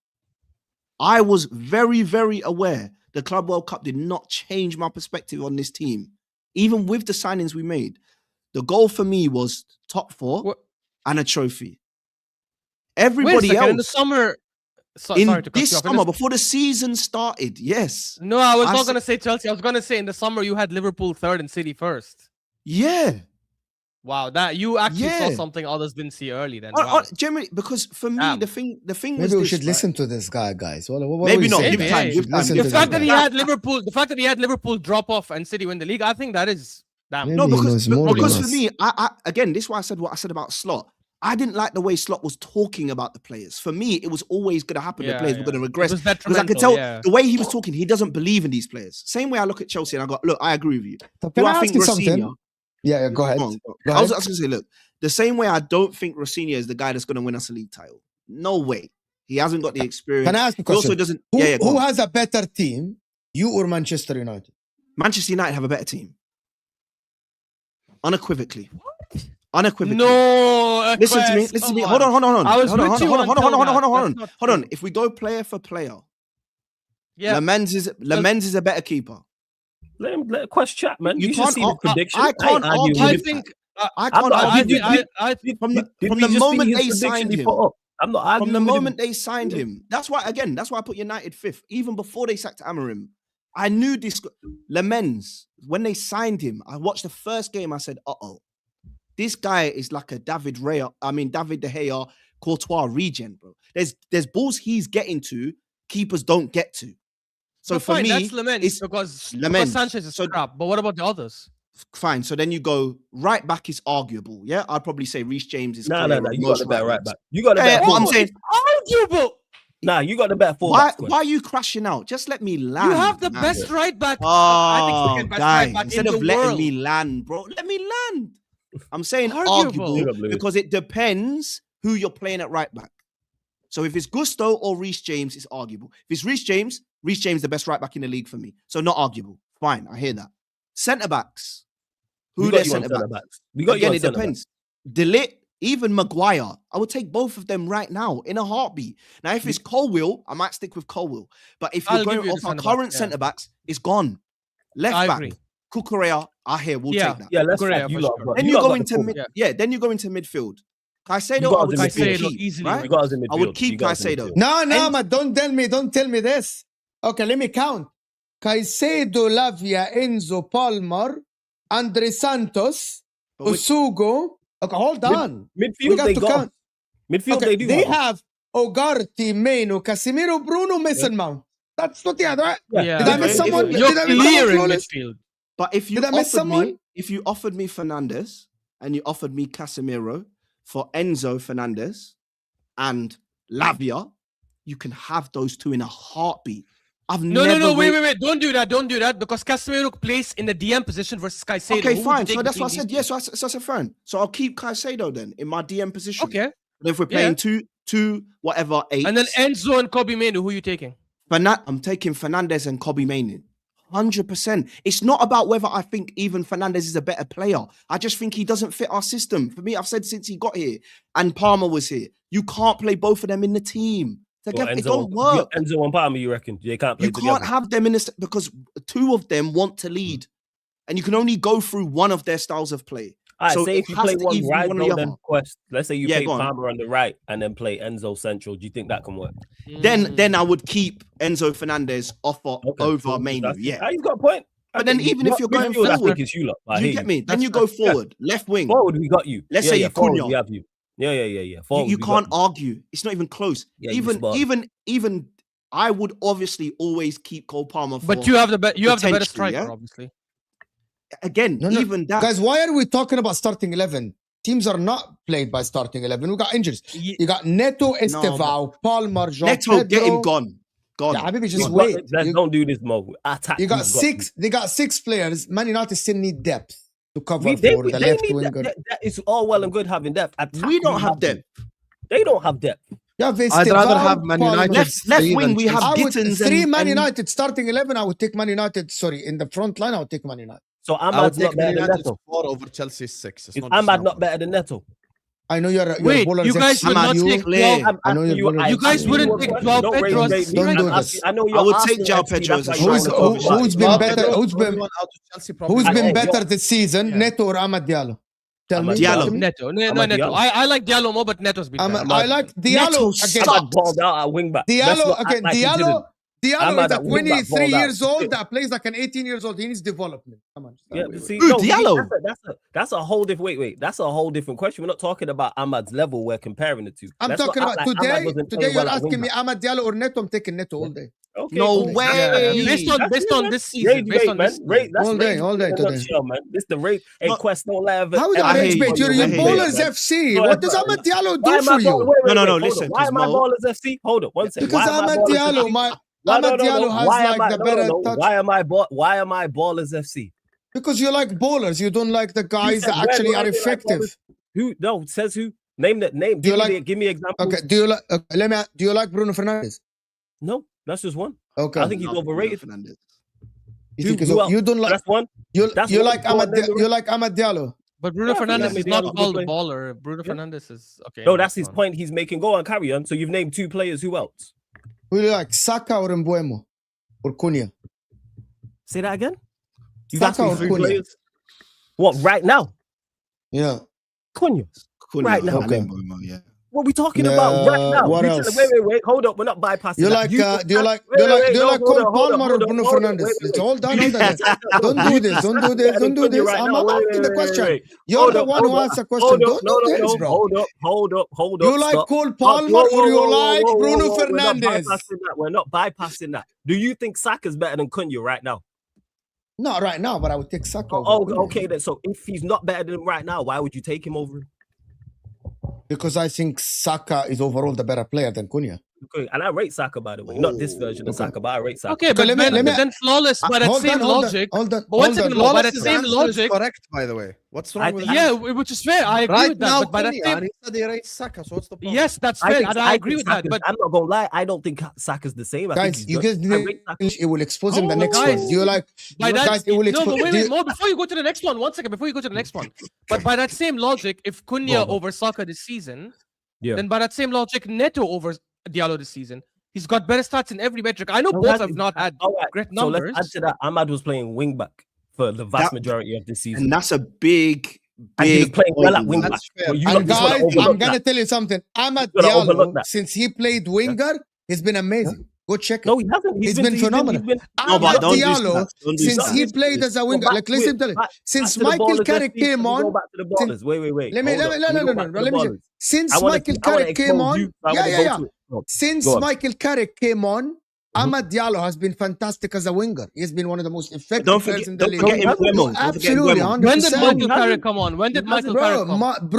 I was very, very aware the Club World Cup did not change my perspective on this team. Even with the signings we made, the goal for me was top 4 and a trophy. Everybody else in the summer. Summer, before the season started, yes. No, I was not going to say Chelsea. I was going to say in the summer you had Liverpool 3rd and City 1st. Yeah. Wow, that you actually saw something others didn't see early then. Wow. Generally, because for me, the thing maybe we should listen to this guy, guys. What maybe not. Give time. The fact that he had Liverpool drop off and City win the league, I think that is damn. No, because for me, I again, this is why I said what I said about Slot. I didn't like the way Slot was talking about the players. For me, it was always going to happen. The players were going to regress. Because I could tell the way he was talking, he doesn't believe in these players. Same way I look at Chelsea and I go, look, I agree with you. Can I ask you something? Yeah, go ahead. I was going to say, look, the same way I don't think Risenior is the guy that's going to win us a league title. No way. He hasn't got the experience. Can I ask you a question? He also doesn't. Who has a better team, you or Manchester United? Manchester United have a better team. Unequivocally. No. Listen to me. Hold on. Hold on. If we go player for player, Lamens is a better keeper. Let Quest chat, man. You can't should see the prediction. I can't argue. I think from the moment they signed him. I'm not arguing. From the moment they signed him. That's why I put United 5th. Even before they sacked Amorim, I knew this. Lamens, when they signed him, I watched the first game. I said, this guy is like a David De Gea, Courtois regen, bro. There's balls he's getting to, keepers don't get to. So for me, that's Lamens because Sanchez is crap. But what about the others? Fine. So then you go right back is arguable. Yeah, I'd probably say Reece James is. No. You got the better right back. You got the better. What I'm saying, arguable. Nah, you got the better fullback. Why are you crashing out? Just let me land. You have the best right back. I think right back instead of letting me land, bro, let me land. I'm saying arguable because it depends who you're playing at right back. So if it's Gusto or Reece James, it's arguable. If it's Reece James is the best right back in the league for me. So not arguable. Fine, I hear that. Centre backs. Who their centre backs? Again, it depends. De Ligt, even Maguire. I would take both of them right now in a heartbeat. Now, if it's Colwill, I might stick with Colwill. But if you're going off our current centre backs, it's gone. Left back, Cucurella, we'll take that. Yeah, let's Then you go into then you go into midfield. Caicedo, I would keep, right? I would keep Caicedo. No, but don't tell me this. Okay, let me count. Caicedo, Lavia, Enzo, Palmer, Andre Santos, Usugo. Okay, hold on. Midfield, they got. Midfield, okay, they have Ugarte, Meno, Casemiro, Bruno, Mason Mount. That's not the other, right? Yeah. Did I miss someone? You're clear in midfield. But if you offered me Fernandes and you offered me Casemiro for Enzo Fernandez and Lavia, you can have those two in a heartbeat. No, wait. Don't do that because Casemiro plays in the DM position versus Caicedo. Okay, fine. So that's what I said. Yes, so I said fine. So I'll keep Caicedo then in my DM position. Okay. And if we're playing two, whatever, 8. And then Enzo and Kobe Mainoo, who are you taking? I'm taking Fernandes and Kobe Mainoo. 100%. It's not about whether I think even Fernandes is a better player. I just think he doesn't fit our system. For me, I've said since he got here and Palmer was here, you can't play both of them in the team. It don't work. Enzo and Palmer, you reckon? They can't play together? You can't have them in this because 2 of them want to lead. And you can only go through one of their styles of play. All right, so say if you play one right, then Quest. Let's say you play go Palmer on the right and then play Enzo central. Do you think that can work? Then I would keep Enzo Fernandes over Mainoo. Yeah, you've got a point. But then even if you're going forward, you get me? Then you go forward, left wing. Forward, we got you. Let's say Cunha. We have you. Yeah. Forward, you can't argue. It's not even close. Yeah, even I would obviously always keep Cole Palmer. But you have the better striker, obviously. Again, even that. Guys, why are we talking about starting 11? Teams are not played by starting 11. We got injuries. You got Neto, Estevao, Palmer, Jean Neto, Pedro. get him gone. Yeah, Habibi, just wait. Don't do this, Mo. You got 6. They got 6 players. Man United still need depth to cover for the left winger. It's all well and good having depth. We don't have depth. They don't have depth. I'd rather have Man United. Left wing, we have Gittins. 3 Man United starting 11. I would take Man United. Sorry, in the front line, I would take Man United. So Ahmad's not better than Neto. 4 over Chelsea's 6. Is Ahmad not better than Neto? I know you're wait, you guys would not take you guys wouldn't take Joao Pedro. Don't do this. I know I would take Joao Pedro. Who's been better? Who's been better this season? Neto or Amad Diallo? Tell me. Diallo. Neto. Neto. I like Diallo more, but Neto's been better. I like Diallo. Ahmad balled out at wing back. Diallo is a 23 years old that plays like an 18 years old. He needs development. Come on. Diallo. That's a whole different. Wait. That's a whole different question. We're not talking about Ahmad's level. We're comparing it to. I'm talking about today. Today you're asking me Amad Diallo or Neto. I'm taking Neto all day. Okay, no way. Based on this season. All day today. Man. This the rate. Hey, Quest don't let ever. How is that rage bait? You're Ballers FC. What does Amad Diallo do for you? No. Listen. Why am I Ballers FC? Hold on one second. Because Amad Diallo, Amad Diallo has like the better touch. Why am I Ballers FC? Because you like ballers. You don't like the guys that actually are effective. Who? No, says who? Name that name. Give me examples. Okay. Do you like Bruno Fernandes? No, that's just one. Okay. I think he's overrated. You don't like. That's one. You like Amad Diallo. But Bruno Fernandes is not called baller. Bruno Fernandes is okay. No, that's his point. He's making. Go on, carry on. So you've named 2 players. Who else? Who do you like, Saka or Mbuemo or Cunha? Say that again. You Saka or 3 Cunha? Players? What, right now? Yeah. Cunha. Right now. Okay. What are we talking about right now? What else? Wait. Hold up. We're not bypassing. Do you like Cole Palmer or Bruno Fernandes? Hold on. Don't do this. I'm asking the question. You're the one who asked the question. Don't do this, bro. Hold up. You like Cole Palmer or you like Bruno Fernandes? We're not bypassing that. Do you think Saka's better than Cunha right now? Not right now, but I would take Saka. Okay then. So if he's not better than him right now, why would you take him over him? Because I think Saka is overall the better player than Cunha. Okay, and I rate Saka, by the way. Not this version of Saka, but I rate Saka. Okay, but then flawless by that same logic. Hold on. By that same logic. Correct, by the way. What's wrong with that? Yeah, which is fair. I agree with that. Now, but by that same... he said he rates Saka, so what's the problem? Yes, that's fair. I agree with that. But I'm not going to lie. I don't think Saka's the same. Guys, you guys, it will expose him the next one. Do you like... Guys, it will expose... No, but wait, more before you go to the next one. 1 second, before you go to the next one. But by that same logic, if Cunha over Saka this season, then by that same logic, Neto over Diallo this season, he's got better stats in every metric. I know both have not had great numbers. So let's add to that. Ahmad was playing wing back for the vast majority of this season. And that's a big and he was playing well at wing back. And guys, I'm going to tell you something. Ahmad Diallo, since he played winger, he's been amazing. Go check it. No, he hasn't. He's been phenomenal. Ahmad Diallo, since he played as a winger, like listen to it. Since Michael Carrick came on, wait. Let me. Since Michael Carrick came on, Since Michael Carrick came on, Amad Diallo has been fantastic as a winger. He's been one of the most effective Don't players forget, in the don't league. forget Mbeumo. Absolutely, 100%. When did Michael Carrick come on? When did Michael Carrick come? Amad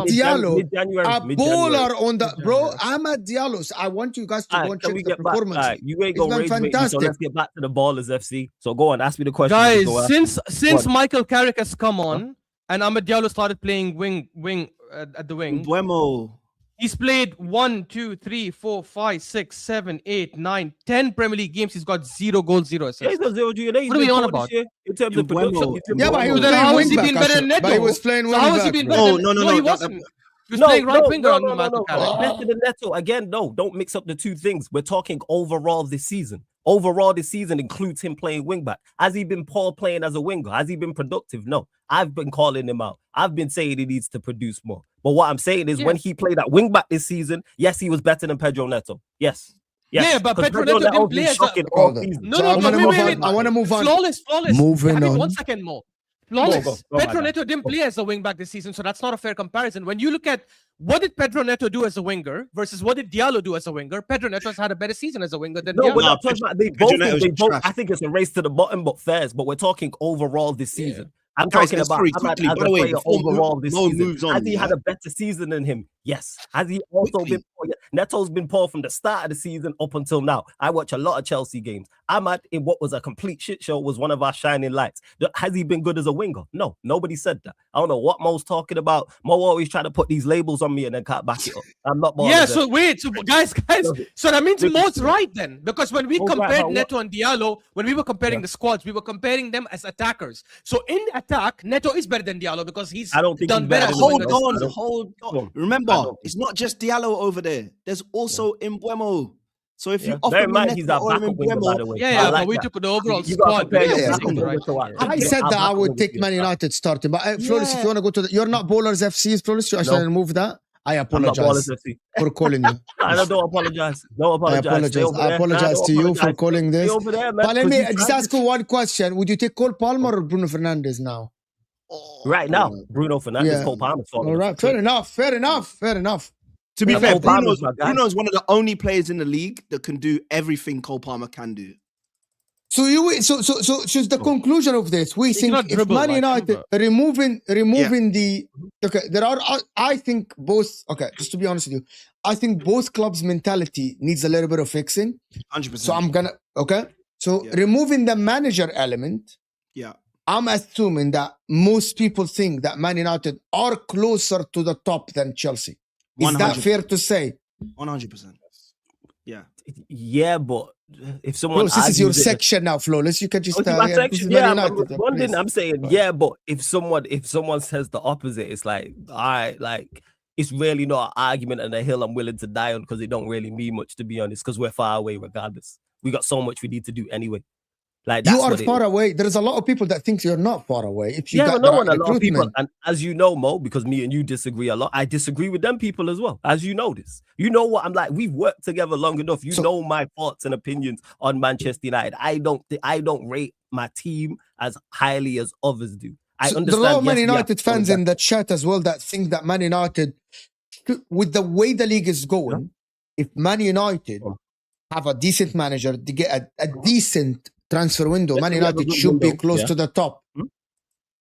Diallo, a bowler on the bro. Mid-January. Amad Diallo. I want you guys to go and check the performance. You ain't gonna rage me, so let's get back to the Ballers FC. So go on, ask me the question. Guys, since Michael Carrick has come on and Amad Diallo started playing wing at the wing, Mbeumo. he's played 1, 2, 3, 4, 5, 6, 7, 8, 9, 10 Premier League games. He's got 0 goals, 0 assists. Yeah, he's got 0 GNA. What are we on about? In terms of production, Yeah, but he was Then how has he playing been better than wing back. Neto? But he was playing So how has he wing been back. better No, than no, he no, wasn't. He was playing right winger on Michael Carrick. Better than Neto. Again, no, don't mix up the two things. We're talking overall this season. Overall this season includes him playing wing back. Has he been poor playing as a winger? Has he been productive? No. I've been calling him out. I've been saying he needs to produce more. But what I'm saying is when he played at wing back this season, yes, he was better than Pedro Neto. Yes. Yeah, but Pedro Neto didn't play as a... No, I want to move on. Flawless. Moving on. 1 second more. Flawless. Pedro Neto didn't play as a wing back this season, so that's not a fair comparison. When you look at what did Pedro Neto do as a winger versus what did Diallo do as a winger, Pedro Neto has had a better season as a winger than Diallo. We're not talking about they both. I think it's a race to the bottom, but fairs. But we're talking overall this season. I'm talking about quickly. By the way, overall this season. On, has he had a better season than him? Yes. Has he also been poor? Yeah. Neto's been poor from the start of the season up until now. I watch a lot of Chelsea games. Ahmad, in what was a complete shit show, was one of our shining lights. Has he been good as a winger? No, nobody said that. I don't know what Mo's talking about. Mo always trying to put these labels on me and then can't back it up. I'm not. Yeah. So wait. So guys. So that means Mo's right then, because when we compared Neto and Diallo, when we were comparing the squads, we were comparing them as attackers. So in attack, Neto is better than Diallo because he's done better. Hold on. Remember, it's not just Diallo over there. There's also Mbeumo. So if you offer me Neto he's our or backup winger, by the way. But we took the overall squad. I said that I would take Man United starting, but Flawless, if you want to go to you're not Bowlers FC, Flawless, I should remove that. I apologize for calling you. I don't apologize. Don't apologize. I apologize to you for calling this. There, but let me just ask you one question. Would you take Cole Palmer or Bruno Fernandes now? Right now, Bruno Fernandes, Cole Palmer. All right, fair enough. To be fair, Bruno's one of the only players in the league that can do everything Cole Palmer can do. So just the conclusion of this, we think if Man United removing the there are I think both just to be honest with you, I think both clubs' mentality needs a little bit of fixing. 100%. So I'm gonna removing the manager element. Yeah. I'm assuming that most people think that Man United are closer to the top than Chelsea. Is 100%. That fair to say? 100%. Yeah. Yeah, but if someone this is your section now, Flawless. You can just I'm saying but if someone says the opposite, it's like it's really not an argument and a hill I'm willing to die on, because it don't really mean much, to be honest, because we're far away regardless. We got so much we need to do anyway. Like you are far away. There's a lot of people that think you're not far away. If you a lot of people, and as you know, Mo, because me and you disagree a lot, I disagree with them people as well. As you know this, you know what I'm like. We've worked together long enough. You know my thoughts and opinions on Manchester United. I don't rate my team as highly as others do. I understand. There are a lot of Man United fans in the chat as well that think that Man United, with the way the league is going, if Man United have a decent manager, to get a decent transfer window, Man United should be close to the top.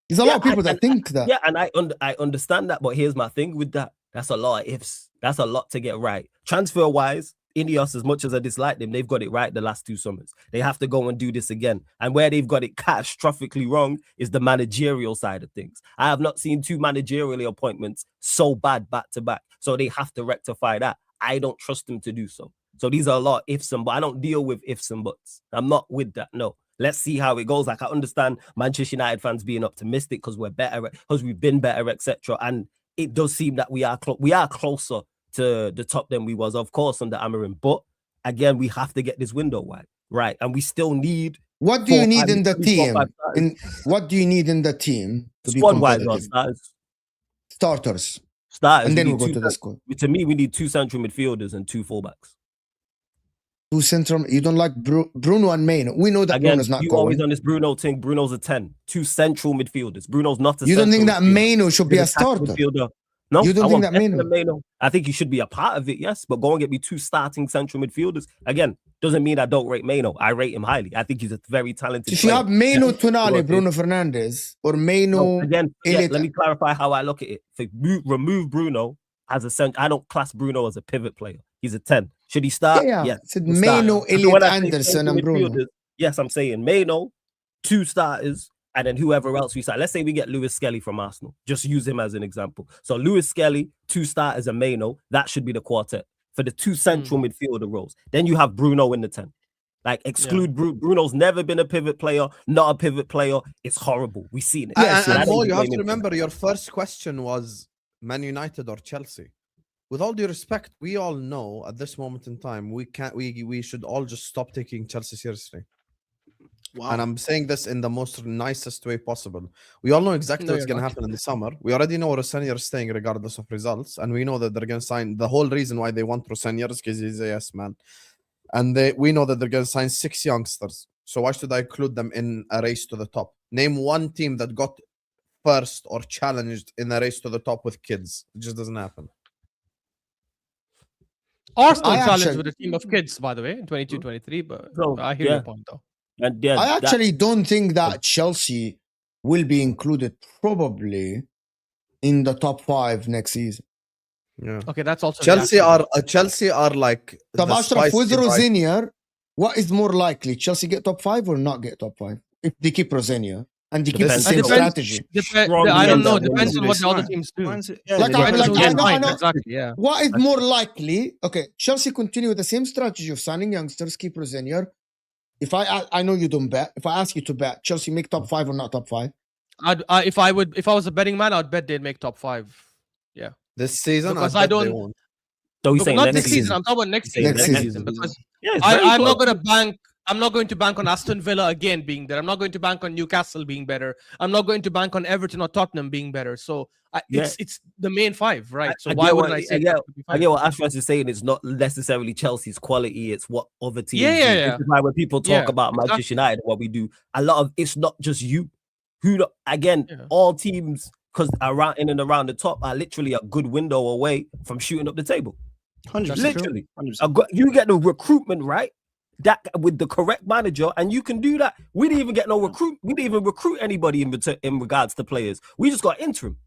There's a lot of people that think that. Yeah, and I understand that, but here's my thing with that. That's a lot of ifs. That's a lot to get right. Transfer-wise, Ineos, as much as I dislike them, they've got it right the last 2 summers. They have to go and do this again. And where they've got it catastrophically wrong is the managerial side of things. I have not seen 2 managerial appointments so bad back to back. So they have to rectify that. I don't trust them to do so. So these are a lot of ifs and buts. I don't deal with ifs and buts. I'm not with that. No. Let's see how it goes. Like, I understand Manchester United fans being optimistic because we're better, because we've been better, etc. And it does seem that we are closer to the top than we was, of course, under Amorim. But again, we have to get this window wide, right? And we still need. What do you need in the team? What do you need in the team to be competitive? Starters. And then we'll go to the squad. To me, we need 2 central midfielders and 2 fullbacks. 2 central. You don't like Bruno and Maino. We know that again, Bruno's not you going. Always on this Bruno thing. Bruno's a 10. 2 central midfielders. Bruno's not a. You don't think that Maino should be a starter? Midfielder. No, You don't I think want that better than Maino. I think he should be a part of it, yes, but go and get me 2 starting central midfielders. Again, doesn't mean I don't rate Maino. I rate him highly. I think he's a very talented So you player. have Maino, Tonali, Bruno Fernandes, or Maino. Again, let me clarify how I look at it. If remove Bruno as a center, I don't class Bruno as a pivot player. He's a 10. Should he start? Yeah. Yes. Said Maino, Elliot Anderson, and Bruno. Yes, I'm saying Maino, 2 starters, and then whoever else we start. Let's say we get Lewis Skelly from Arsenal. Just use him as an example. So Lewis Skelly, 2 starters, and Maino. That should be the quartet for the 2 central midfielder roles. Then you have Bruno in the 10. Like, exclude Bruno's never been a pivot player, not a pivot player. It's horrible. We've seen it. And Mo, you have to remember your first question was Man United or Chelsea. With all due respect, we all know at this moment in time we should all just stop taking Chelsea seriously. Wow. And I'm saying this in the most nicest way possible. We all know exactly what's going to happen in the summer. We already know Risenior is staying regardless of results, and we know that they're going to sign. The whole reason why they want Risenior is because he's a yes man, and we know that they're going to sign 6 youngsters. So why should I include them in a race to the top? Name one team that got first or challenged in a race to the top with kids. It just doesn't happen. Arsenal challenged with a team of kids, by the way, in 22-23, but I hear your point, though. I actually don't think that Chelsea will be included probably in the top 5 next season. Yeah. Okay, that's also Chelsea are like with Rosenior. What is more likely, Chelsea get top 5 or not get top 5? If they keep Rosenior and they keep the same strategy. I don't know. Depends on what the other teams do. Exactly. Yeah. What is more likely? Okay, Chelsea continue with the same strategy of signing youngsters, keep Rosenior. If I know you don't bet. If I ask you to bet, Chelsea make top 5 or not top 5? If I was a betting man, I'd bet they'd make top 5. Yeah. This season, because I don't. So not this season. I'm talking about next season. Because I'm not going to bank. I'm not going to bank on Aston Villa again being there. I'm not going to bank on Newcastle being better. I'm not going to bank on Everton or Tottenham being better. So it's the main 5, right? So why wouldn't I say that? I get what Ashras is saying. It's not necessarily Chelsea's quality. It's what other teams do. Yeah. This is why when people talk about Manchester United, what we do, a lot of it's not just you. All teams, because around in and around the top are literally a good window away from shooting up the table. 100%. Literally. 100%. You get the recruitment right. That with the correct manager, and you can do that. We didn't even get no recruit. We didn't even recruit anybody in regards to players. We just got interim,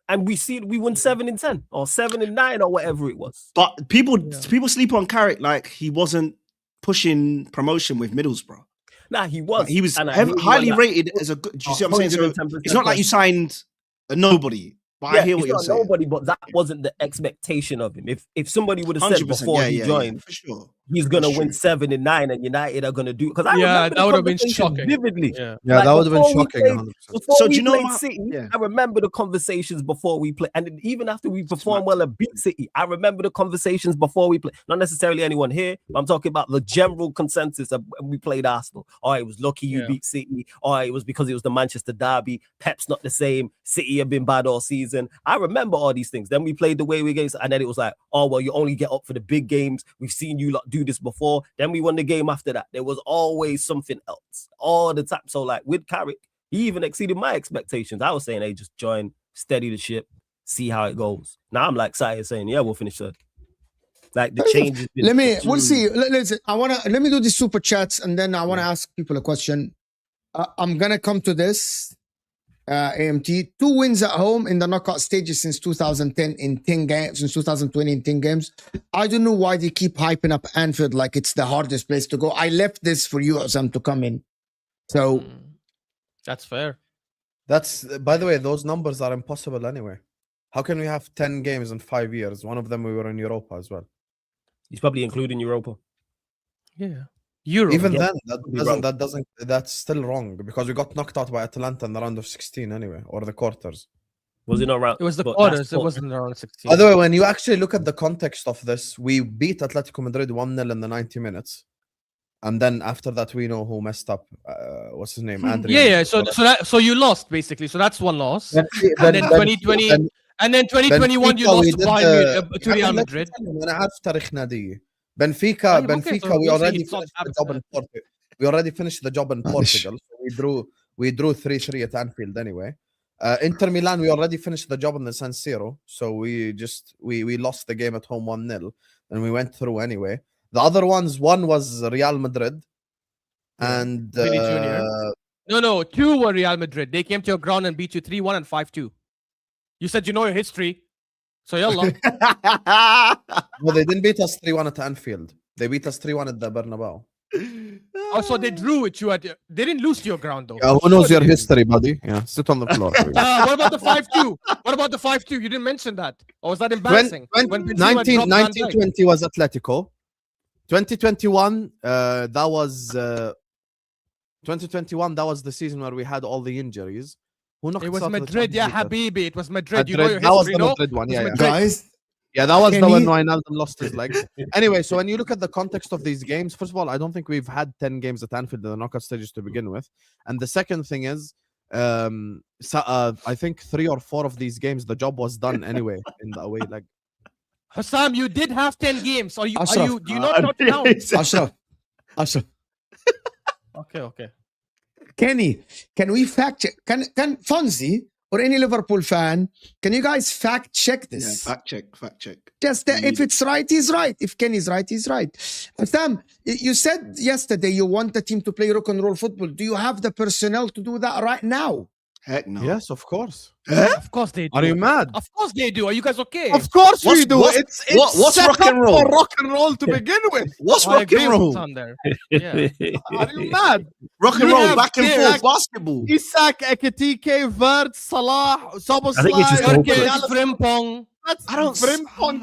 and we won 7 in 10 or 7 in 9 or whatever it was. But people sleep on Carrick like he wasn't pushing promotion with Middlesbrough. Nah, he was. Like, he was highly rated as a good. Do you see what I'm saying? So it's not like you signed a nobody. But I hear what you're saying. Nobody, but that wasn't the expectation of him. If somebody would have said before he joined, for sure. He's gonna win 7 in 9, and United are gonna do. Because that would have been shocking. Vividly, that would have been shocking. So do you know City? I remember the conversations before we play, and even after we perform well and beat City, I remember the conversations before we play. Not necessarily anyone here, but I'm talking about the general consensus of when we played Arsenal. Oh, it was lucky you beat City. Oh, it was because it was the Manchester derby. Pep's not the same. City have been bad all season. I remember all these things. Then we played the way we gave, and then it was like, oh well, you only get up for the big games. We've seen you lot do this before. Then we won the game after that. There was always something else all the time. So like with Carrick, he even exceeded my expectations. I was saying, hey, just join, steady the ship, see how it goes. Now I'm like Sai saying, yeah, we'll finish third. Like the changes. We'll see. Listen, let me do the super chats, and then I want to ask people a question. I'm gonna come to this. AMT 2 wins at home in the knockout stages since 2010 in 10 games, since 2020 in 10 games. I don't know why they keep hyping up Anfield like it's the hardest place to go. I left this for you, Azam, to come in. So that's fair. That's, by the way, those numbers are impossible anyway. How can we have 10 games in 5 years? One of them we were in Europa as well. He's probably including Europa. Yeah. Europe. Even then, that's still wrong because we got knocked out by Atalanta in the round of 16 anyway, or the quarters. Was it not round? It was the quarters. It wasn't the round of 16. By the way, when you actually look at the context of this, we beat Atletico Madrid 1-0 in the 90 minutes. And then after that, we know who messed up. What's his name? Adrian. So you lost basically. So that's one loss. And then 2020, and then 2021, you lost to Real Madrid. Benfica, we already finished the job in Portugal. We already finished the job in Portugal. So we drew 3-3 at Anfield anyway. Inter Milan, we already finished the job on the San Siro, so we lost the game at home 1-0, and we went through anyway. The other ones, one was Real Madrid, and Vinny Jr. No, 2 were Real Madrid. They came to your ground and beat you 3-1 and 5-2. You said you know your history, so yalla. No, they didn't beat us 3-1 at Anfield. They beat us 3-1 at the Bernabeu. Oh, so they drew with you at. They didn't lose to your ground though. Who knows your history, buddy? Yeah, sit on the floor. What about the 5-2? What about the 5-2? You didn't mention that. Or was that embarrassing? 1920 was Atletico. 2021, that was 2021. That was the season where we had all the injuries. It was Madrid, yeah, Habibi. It was Madrid. You know your that was history, the no? Madrid one, yeah. Guys, Yeah, that was the one Wijnaldum lost his leg. Anyway, so when you look at the context of these games, first of all, I don't think we've had 10 games at Anfield in the knockout stages to begin with. And the second thing is, I think 3 or 4 of these games, the job was done anyway in the away leg. Hassam, you did have 10 games. Do you not count? Ashraf. Okay. Kenny, can we fact check? Can Fonzie or any Liverpool fan, can you guys fact check this? Yeah, fact check. Just if it's right, he's right. If Kenny's right, he's right. Sam, you said yesterday you want the team to play rock and roll football. Do you have the personnel to do that right now? Heck no. Yes, of course. Of course they do. Are you mad? Of course they do. Are you guys okay? Of course we do. What's rock and roll? For rock and roll to begin with. What's rock and roll? There. Yeah. Are you mad? Rock and roll, back and forth basketball. Isak, Ekitike, Vert, Salah, Soboslai, I think it's just Frimpong. I don't. Frimpong,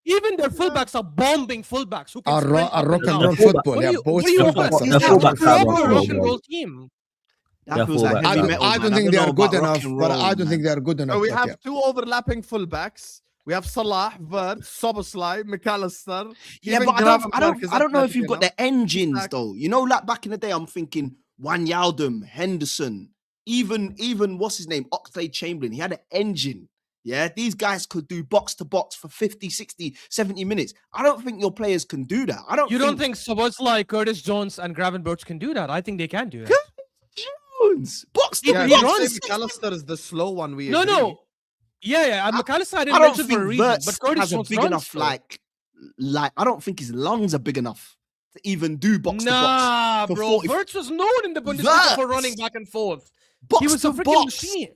Even their fullbacks are bombing fullbacks who can sprint rock and down. roll football. Yeah, both Fullbacks fullbacks. are a proper rock and roll team. That feels like heavy metal, I don't man. think they are good know about enough, rock and but roll, I don't man. think they are good enough. So we but have yeah. 2 overlapping fullbacks. We have Salah, Vert, Soboslai, McAllister. Yeah, even but I don't know if you've got enough. the engines though. You know, like back in the day, I'm thinking Wijnaldum, Henderson, even what's his name, Oxlade-Chamberlain. He had an engine. Yeah, these guys could do box to box for 50, 60, 70 minutes. I don't think your players can do that. You don't think Soboslai, Curtis Jones, and Gravenberch can do that? I think they can do it. Box to Yeah, box. McAllister is the slow one. No. Yeah. McAllister I didn't I don't mention think for a reason, Verts but Curtis has a Jones big runs enough still. like I don't think his lungs are big enough to even do box to Nah, box. for bro. 40 Verts was known in the Bundesliga for Verts. running back and forth. box He was to a freaking box. machine.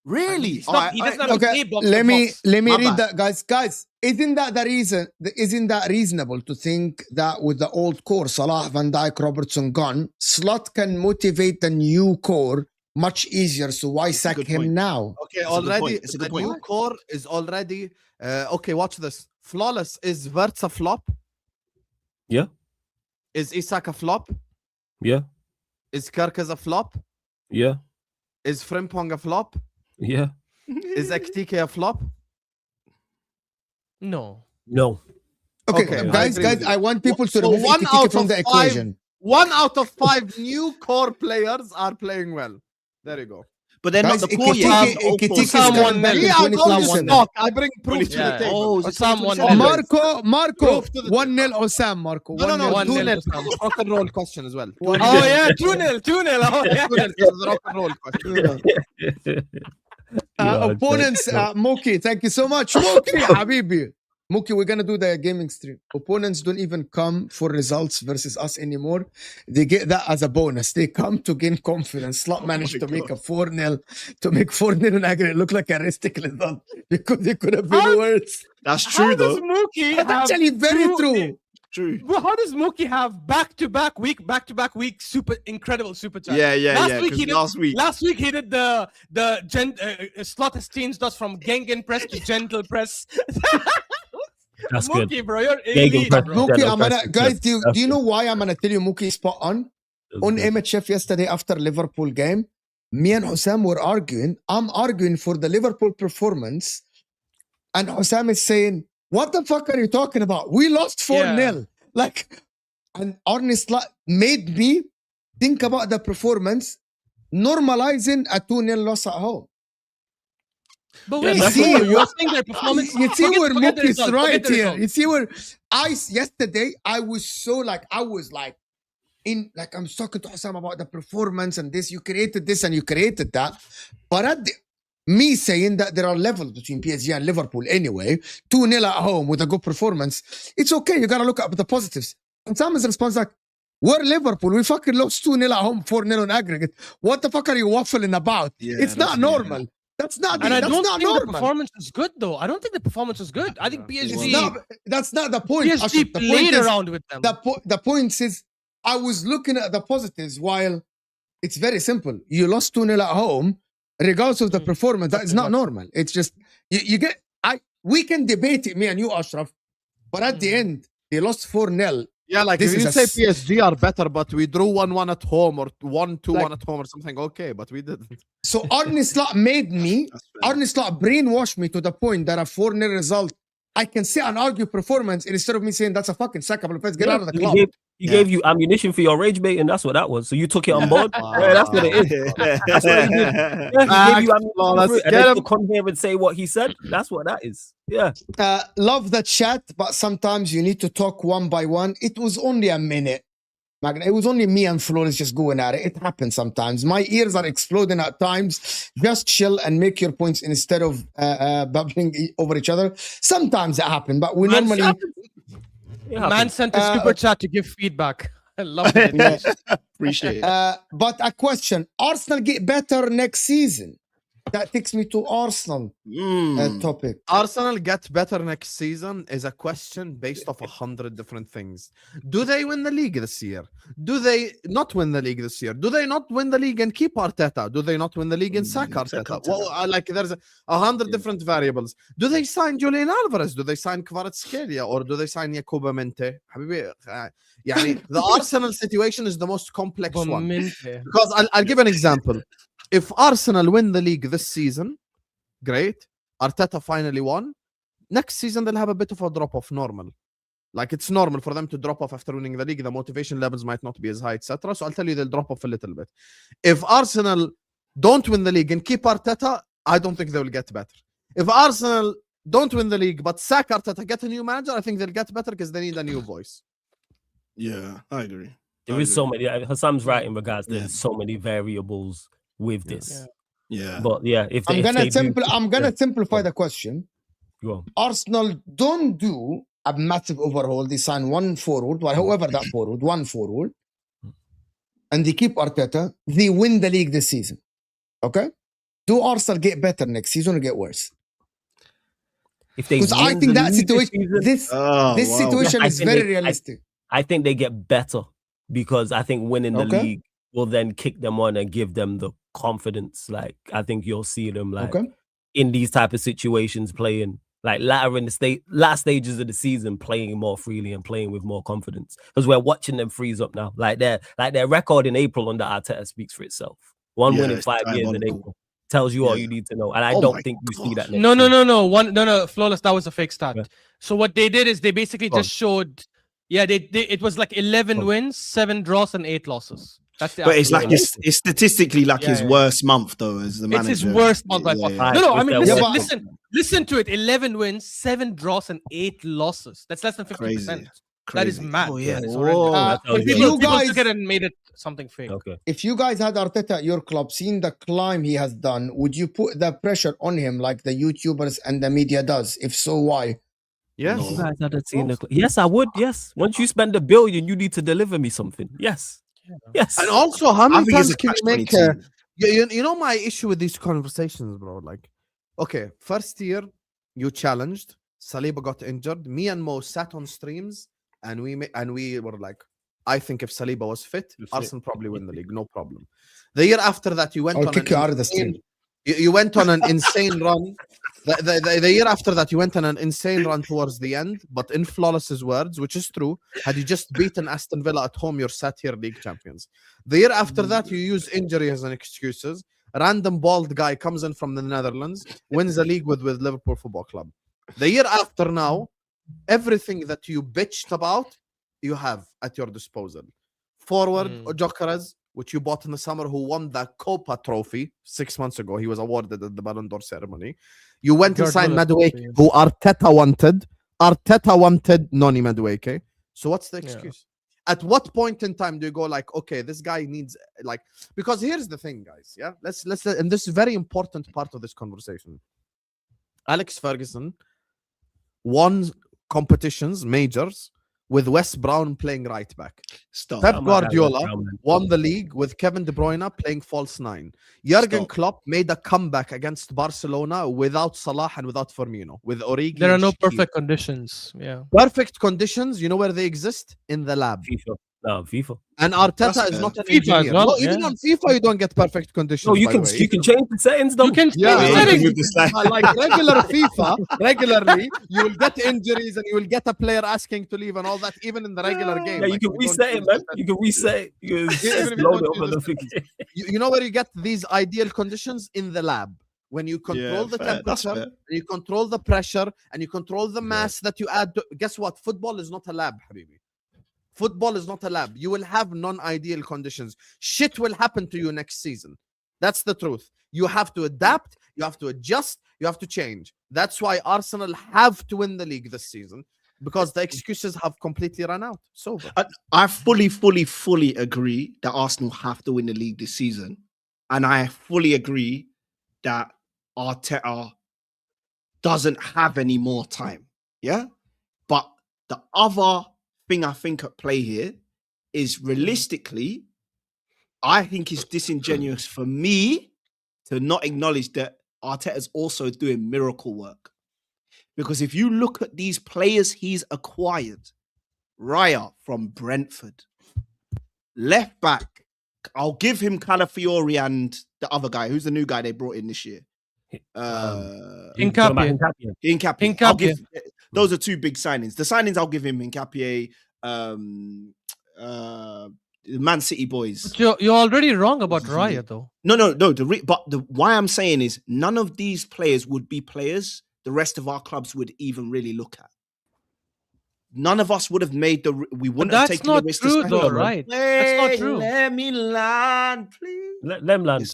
Really? He doesn't have to Okay, play box let to me box. let me My read bad. that, guys. Isn't that the reason? Isn't that reasonable to think that with the old core, Salah, Van Dijk, Robertson gone, Slot can motivate the new core much easier? So why It's a sack good him point. now? Okay, It's a good already point. It's a the good point. new core is already okay. Watch this. Flawless. Is Verts a flop? Yeah. Is Isak a flop? Yeah. Is Kerkez a flop? Yeah. Is Frimpong a flop? Yeah. Is Ekitike a flop? No. No. Okay, Okay, I guys, agree with you. I want people to So remove one Ekitike out from of the five- equation. 1 out of 5 new core players are playing well. There you go. But they're Guys, not the core yet. Ekitike is Someone coming back in Yeah, I'm going to 2027. stock. I bring proof to Yeah. the table. Oh, is it Someone 2027? Marco, Proof to the 1-0 Osam, Marco. No, 1-0 2-0. Osama. Rock and roll question as well. Oh yeah, 2-0. Oh yeah. 2-0 for the rock and roll question. Opponents, Mookie, thank you so much. Mookie, Habibi. Mookie, we're going to do the gaming stream. Opponents don't even come for results versus us anymore. They get that as a bonus. They come to gain confidence. Slot managed to make a 4-0, to make 4-0 in aggregate look like a ridiculous result because it could have been worse. That's true How does though. Mookie That's have actually very two- true. True. Well, how does Mookie have back-to-back week incredible super chat? Yeah. Last week 'cause he did- last week. Last week he did the Slot has changed us from Gengen press to gentle press. That's good. Mookie, bro, you're Gengen elite, press. bro. Mookie, Yeah, I'm gonna, that's- guys, do that's you know good. why I'm going to tell you Mookie is spot on? On MHF yesterday after Liverpool game, me and Hussam were arguing. I'm arguing for the Liverpool performance. And Hussam is saying, what the fuck are you talking about? We lost 4-0. Like, and Arne Slot made me think about the performance, normalizing a 2-0 loss at home. But Yeah, wait, that's what you're we're- saying their performance. You see where forget the Mookie's result, right forget the here. result. You see where yesterday I was so like, I was like like I was talking to Hassan about the performance and this, you created this and you created that. But me saying that there are levels between PSG and Liverpool anyway, 2-0 at home with a good performance, it's okay. You got to look at the positives. And Simon's response like, we're Liverpool. We fucking lost 2-0 at home, 4-0 on aggregate. What the fuck are you waffling about? Yeah, it's not normal. That's not. And I that's don't not think normal. the performance is good, though. I don't think the performance is good. I think PSG. That's not the point. PSG played around with them. The point is, I was looking at the positives. While it's very simple, you lost 2-0 at home, regardless of the performance. That is not normal. It's just you get. We can debate it, me and you, Ashraf, but at the end, they lost 4-0. Yeah, like if you say PSG are better, but we drew 1-1 at home or 1-2-1 at home or something, okay, but we didn't. So Arne Slot made me, Arne Slot brainwashed me to the point that a 4-0 result, I can sit and argue performance instead of me saying that's a fucking sackable offense. Get out of the club. He gave you ammunition for your rage bait, and that's what that was. So you took it on board. Yeah, that's what it is. That's what he did. Yeah, he gave you ammunition and then come here and say what he said. That's what that is. Yeah. Love the chat, but sometimes you need to talk one by one. It was only a minute. It was only me and Flawless just going at it. It happens sometimes. My ears are exploding at times. Just chill and make your points instead of bubbling over each other. Sometimes it happens, but we normally... Man sent a super chat to give feedback. I love it. Appreciate it. But a question. Arsenal get better next season. That takes me to Arsenal topic. Arsenal get better next season is a question based off 100 different things. Do they win the league this year? Do they not win the league this year? Do they not win the league and keep Arteta? Do they not win the league and sack Arteta? Well, like there's 100 different variables. Do they sign Julian Alvarez? Do they sign Kvaratskhelia? Or do they sign Yakuba Mente? The Arsenal situation is the most complex one. Because I'll give an example. If Arsenal win the league this season, great. Arteta finally won. Next season, they'll have a bit of a drop-off normal. Like, it's normal for them to drop off after winning the league. The motivation levels might not be as high, etc. So I'll tell you, they'll drop off a little bit. If Arsenal don't win the league and keep Arteta, I don't think they will get better. If Arsenal don't win the league but sack Arteta, get a new manager, I think they'll get better because they need a new voice. Yeah, I agree. There is so many. Hassan's right in regards. There's so many variables with this. Yeah. But yeah, if they, I'm gonna simplify the question. Go on. Arsenal don't do a massive overhaul. They sign one forward, however that forward, one forward, and they keep Arteta. They win the league this season. Okay? Do Arsenal get better next season or get worse? Because I think that situation, this situation is very realistic. I think they get better because I think winning the league will then kick them on and give them the confidence. Like, I think you'll see them like in these type of situations playing like later in the last stages of the season, playing more freely and playing with more confidence because we're watching them freeze up now. Like their record in April under Arteta speaks for itself. One win in 5 years in April tells you all you need to know. And I don't think you see that. No, Flawless, that was a fake stat. Yeah. So what they did is they basically just showed, it was like 11 wins, 7 draws, and 8 losses. That's the but it's like it's statistically like his worst month though as the manager. It's his worst month by far. No, I mean listen to it. 11 wins, 7 draws, and 8 losses. That's less than 50%. That is mad. Oh, yeah. People took it and made it something fake. Okay. If you guys had Arteta at your club, seeing the climb he has done, would you put the pressure on him like the YouTubers and the media does? If so, why? Yes. You guys hadn't seen yes, I would. Yes. Once you spend $1 billion, you need to deliver me something. Yes. Yes. And also, how many times can you make you know my issue with these conversations, bro? Like, okay, first year you challenged, Saliba got injured. Me and Mo sat on streams and we were like, I think if Saliba was fit, Arsenal probably win the league, no problem. The year after that, you went you went on an insane run. The year after that, you went on an insane run towards the end, but in Flawless's words, which is true, had you just beaten Aston Villa at home, you're sat here league champions. The year after that, you use injury as an excuses. A random bald guy comes in from the Netherlands, wins the league with Liverpool Football Club. The year after now, everything that you bitched about, you have at your disposal. Forward, Gyökeres, which you bought in the summer, who won the Copa trophy 6 months ago. He was awarded at the Ballon d'Or ceremony. You went and signed Madueke, who Arteta wanted. Arteta wanted Noni Madueke. So what's the excuse? At what point in time do you go like, okay, this guy needs like, because here's the thing, guys. Yeah, let's and this is very important part of this conversation. Alex Ferguson won competitions, majors, with Wes Brown playing right back. Pep Guardiola won the league with Kevin De Bruyne playing false 9. Jurgen Klopp made a comeback against Barcelona without Salah and without Firmino, with Origi. There are no perfect conditions. Yeah, perfect conditions. You know where they exist? In the lab. FIFA. And Arteta is not an engineer. Well, even on FIFA, you don't get perfect conditions. No, you can change the settings though. You can change the settings. Like regular FIFA, regularly you will get injuries and you will get a player asking to leave and all that, even in the regular game. Yeah, you can reset it, man. You can reset it. You know where you get these ideal conditions? In the lab. When you control the temperature, and you control the pressure, and you control the mass that you add. Guess what? Football is not a lab, Habibi. Football is not a lab. You will have non-ideal conditions. Shit will happen to you next season. That's the truth. You have to adapt. You have to adjust. You have to change. That's why Arsenal have to win the league this season, because the excuses have completely run out. So I fully agree that Arsenal have to win the league this season. And I fully agree that Arteta doesn't have any more time. Yeah? But the other thing I think at play here is, realistically, I think it's disingenuous for me to not acknowledge that Arteta's also doing miracle work. Because if you look at these players he's acquired, Raya from Brentford, left back, I'll give him Calafiori and the other guy, who's the new guy they brought in this year. Hincapié. Those are two big signings. The signings I'll give him Hincapié, Man City boys. But you're already wrong about Raya, though. No. Why I'm saying is, none of these players would be players the rest of our clubs would even really look at. None of us would have made the. We wouldn't have taken the risk. That's not true, though, right? That's not true. Let me land, please. Let them land.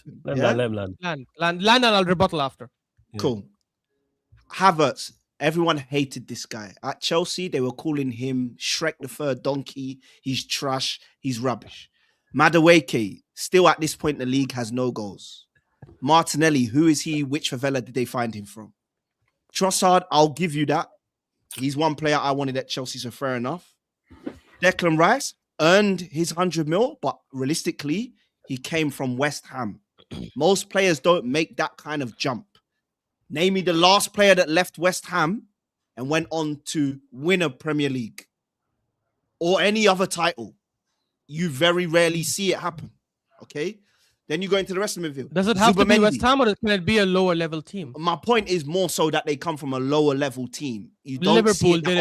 Land, and I'll rebuttal after. Yeah. Cool. Havertz. Everyone hated this guy. At Chelsea, they were calling him Shrek the Third Donkey. He's trash. He's rubbish. Madueke, still at this point in the league, has no goals. Martinelli, who is he? Which favela did they find him from? Trossard, I'll give you that. He's one player I wanted at Chelsea, so fair enough. Declan Rice earned his 100 mil, but realistically, he came from West Ham. Most players don't make that kind of jump. Name me the last player that left West Ham and went on to win a Premier League or any other title. You very rarely see it happen. Okay? Then you go into the rest of the midfield. Does it have to be West Ham, or can it be a lower level team? My point is more so that they come from a lower level team. You don't Liverpool did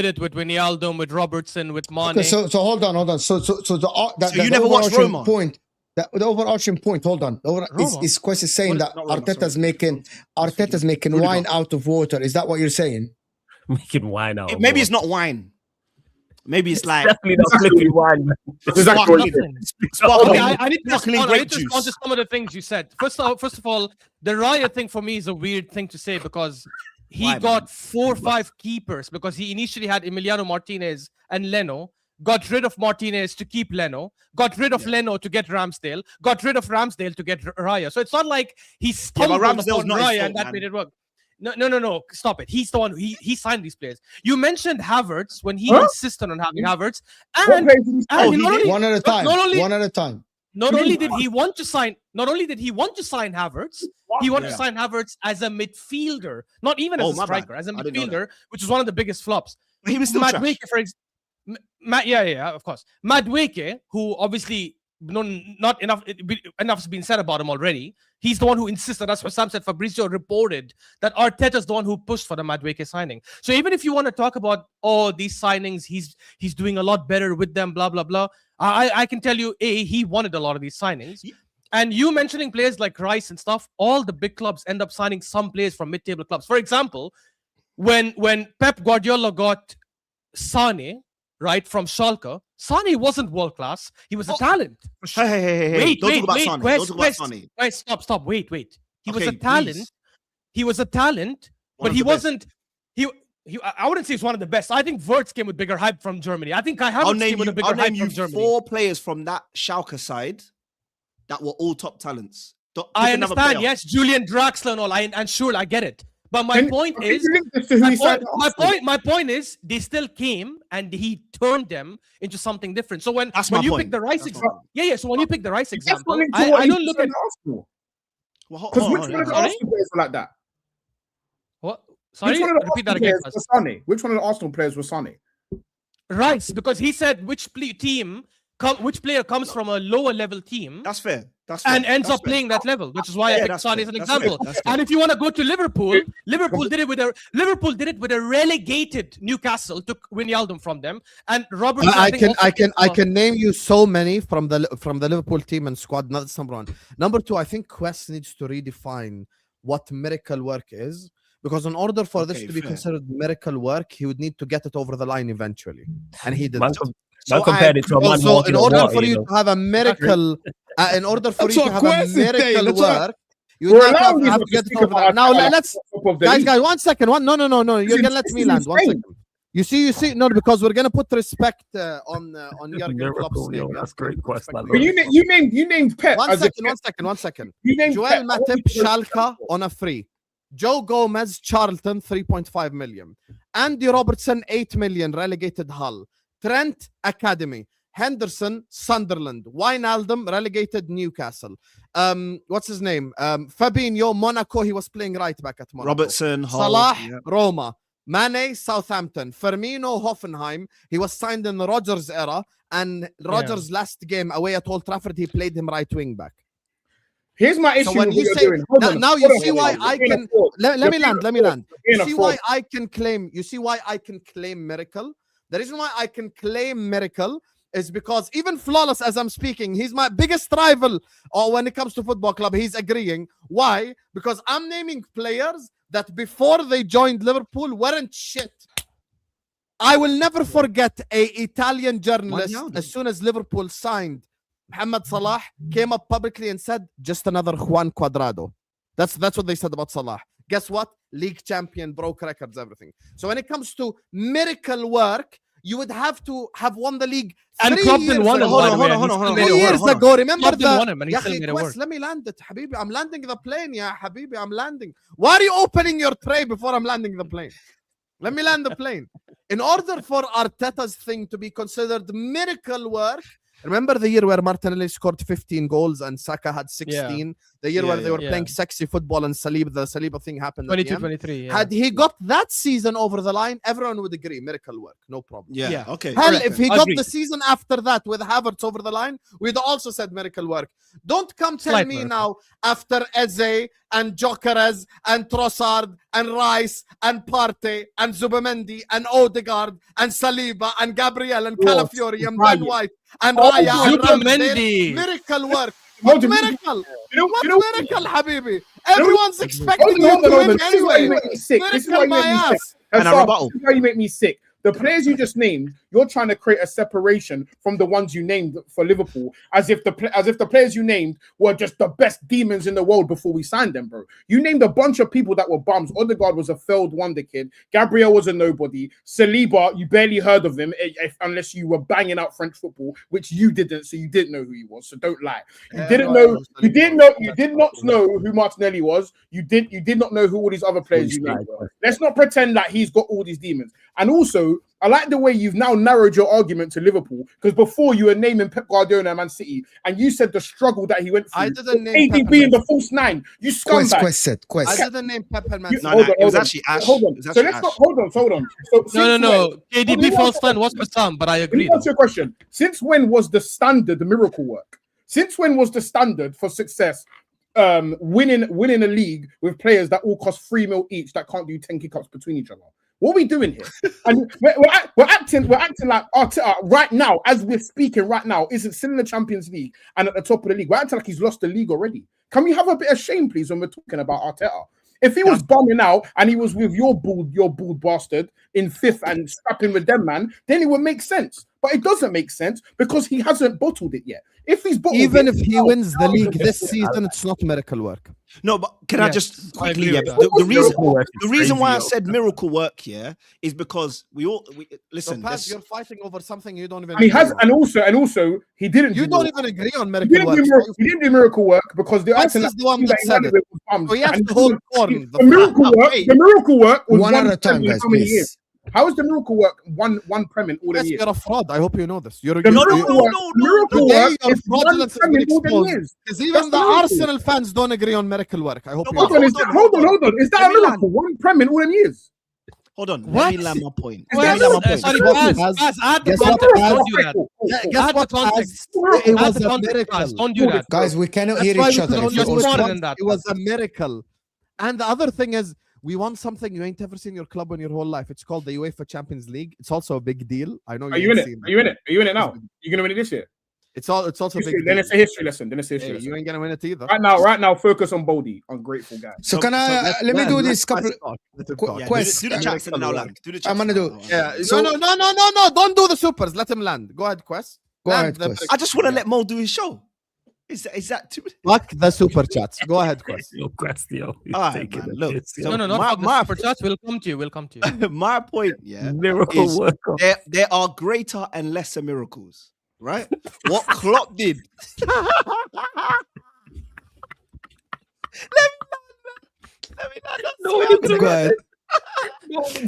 it with Wijnaldum, with Robertson, with Mane. Okay, so hold on. So you never watched Roma? The overarching point, hold on. Is Quest is saying that Arteta's making wine out of water. Is that what you're saying? Making wine out. Maybe it's not wine. Maybe it's like definitely not flipping wine, man. I need to respond to some of the things you said. First of all, the Raya thing for me is a weird thing to say, because he got 4 or 5 keepers, because he initially had Emiliano Martinez and Leno, got rid of Martinez to keep Leno, got rid of Leno to get Ramsdale, got rid of Ramsdale to get Raya. So it's not like he stumbled upon Raya and that made it work. No, stop it. He's the one who he signed these players. You mentioned Havertz when he insisted on having Havertz, and one at a time. Not only did he want to sign Havertz, he wanted to sign Havertz as a midfielder, not even as a striker, as a midfielder, which is one of the biggest flops. But he was still trash. Of course. Madueke, who obviously not enough's been said about him already. He's the one who insisted. That's what Sam said. Fabrizio reported that Arteta's the one who pushed for the Madueke signing. So even if you want to talk about these signings, he's doing a lot better with them, blah blah blah. I can tell you, he wanted a lot of these signings. And you mentioning players like Rice and stuff, all the big clubs end up signing some players from mid-table clubs. For example, when Pep Guardiola got Sane, right, from Schalke, Sane wasn't world class. He was a talent. Hey. Don't talk about Sane. Wait, stop. Wait. He was a talent. Please. He was a talent, but he wasn't. I wouldn't say he's one of the best. I think Verge came with bigger hype from Germany. I think Kai Havertz came with a bigger hype from Germany. 4 players from that Schalke side that were all top talents. I understand. Yes, Julian Draxler and all. And sure, I get it. But my point is, they still came and he turned them into something different. So when you pick the Rice example, So when you pick the Rice example, I don't look at Arsenal. Because which one of the Arsenal players were like that? What? Sorry, repeat that again. Which one of the Arsenal players was Sonny? Rice, because he said which player comes from a lower level team. That's fair. And ends up playing that level, which is why I picked Sonny as an example. And if you want to go to Liverpool, Liverpool did it with a relegated Newcastle, took Wijnaldum from them, and Robertson. I can name you so many from the Liverpool team and squad. That's number 1. Number 2, I think Quest needs to redefine what miracle work is, because in order for this to be considered miracle work, he would need to get it over the line eventually, and he didn't. So compared it to a man in order for you to have a miracle, in order for you to have a miracle work, you have to get it over the line. Now let's, guys, 1 second. No. You're gonna let me land. 1 second. You see, no, because we're gonna put respect on Jurgen Klopp's name. That's great question. You named Pep. 1 second. You named Joel Matip, Schalke on a free. Joe Gomez, Charlton, 3.5 million. Andy Robertson, 8 million, relegated Hull. Trent, Academy. Henderson, Sunderland. Wijnaldum, relegated Newcastle. What's his name? Fabinho, Monaco. He was playing right back at Monaco. Robertson, Hull, Salah, Roma. Mane, Southampton. Firmino, Hoffenheim. He was signed in the Rodgers era. And Rodgers' last game away at Old Trafford, he played him right wing back. Here's my issue. So when you say now, you see why I can. Let me land. You see why I can claim. You see why I can claim miracle. The reason why I can claim miracle is because even Flawless, as I'm speaking, he's my biggest rival. Or when it comes to football club, he's agreeing. Why? Because I'm naming players that before they joined Liverpool weren't shit. I will never forget a Italian journalist as soon as Liverpool signed Mohamed Salah, came up publicly and said, just another Juan Cuadrado. That's what they said about Salah. Guess what? League champion, broke records, everything. So when it comes to miracle work, you would have to have won the league. And Klopp didn't won him. Hold on. 3 years ago, remember that? Let me land it, Habibi. I'm landing the plane, yeah, Habibi. I'm landing. Why are you opening your tray before I'm landing the plane? Let me land the plane. In order for Arteta's thing to be considered miracle work, remember the year where Martinelli scored 15 goals and Saka had 16? Yeah. The year where they were playing sexy football and the Saliba thing happened. 22-23. Yeah. Had he got that season over the line, everyone would agree. Miracle work. No problem. Yeah. Okay. Hell, if he got the season after that with Havertz over the line, we'd also said miracle work. Don't come tell me now, after Eze and Gyökeres and Trossard and Rice and Partey and Zubimendi and Odegaard and Saliba and Gabriel and Calafiori and Ben White and Raya and Ramsdale. Miracle work. What miracle? What miracle, Habibi? Everyone's expecting you to win anyway. Miracle my ass. This is why you make me sick. The players you just named, you're trying to create a separation from the ones you named for Liverpool, as if the players you named were just the best demons in the world before we signed them, bro. You named a bunch of people that were bums. Odegaard was a failed wonder kid. Gabriel was a nobody. Saliba, you barely heard of him unless you were banging out French football, which you didn't, so you didn't know who he was. So don't lie. You did not know who Martinelli was. You did not know who all these other players you named were. Let's not pretend that he's got all these demons. And also, I like the way you've now narrowed your argument to Liverpool, because before you were naming Pep Guardiola and Man City, and you said the struggle that he went through. I didn't name AD being the false 9. You scumbag. I didn't name Pep and Man City. It was actually Ash. Hold on. So let's not. Hold on. No. KDB false 9 was for some, but I agree. That's your question. Since when was the standard the miracle work? Since when was the standard for success winning a league with players that all cost 3 mil each that can't do 10 kick-ups between each other? What are we doing here? And we're acting like Arteta right now, as we're speaking right now, isn't still in the Champions League and at the top of the league. We're acting like he's lost the league already. Can we have a bit of shame, please, when we're talking about Arteta? If he was bumming out and he was with your bald bastard in 5th and scrapping with them, man, then it would make sense. But it doesn't make sense because he hasn't bottled it yet. If he's bottled even it, if he wins the league this season, it's not miracle work. No, but can I just quickly? agree Yeah, with the reason why I said miracle work here is because we listen. You're fighting over something you don't even. And he has, and also he didn't. You do don't miracle. even agree on He miracle didn't, work. he didn't do miracle work because the This is the one that said it. So he has to hold corn. The miracle work was One at a time, guys, how many please. years? How is the miracle work one prem in all the Yes, years? you're a fraud. I hope you know this. You're The miracle Today work your is one fraudulence has prem been in all the exposed. years. Because even That's the the miracle. Arsenal fans don't agree on miracle work. I hope you Hold know. on, hold on. Is that a miracle? One prem in all them years. Hold on, What? let me land my point. Is Let that me land my miracle? point. Sorry, Guess Baz, add the guess what, context. Baz? Don't do that. Guess Add what? the context. It Add was the a context, miracle. Baz. Don't do that. Guys, we cannot That's hear why each we other. could If only you just all do smarter stop. than that. it was a miracle. And the other thing is, we won something you ain't ever seen in your club in your whole life. It's called the UEFA Champions League. It's also a big deal. I know Are you in ain't it? seen Are you in it? Are you in it now? You gonna win it this year? It's also a big Then deal. it's a history lesson. Then it's a history Hey, lesson. you ain't gonna win it either. Right now, focus on Bodie, ungrateful guy. So can I let me do this couple Yeah, Quest. do the chats and then I'll land. Do the chats. I'm gonna do. Yeah. So- No. Don't do the supers. Let him land. Go ahead, Quest. Go Land ahead, the Quest. I just want to let Mo do his show. Is that too? Fuck the super chats. Go ahead, Quest. Yo, Quest, yo. You're All right, taking man, a look. piss, yo. So No, not my- for the my- super chats. We'll come to you. We'll come to you. My point, yeah, Miracle is worker. there are greater and lesser miracles, right? What Klopp did. Let me land. No, you Go ahead.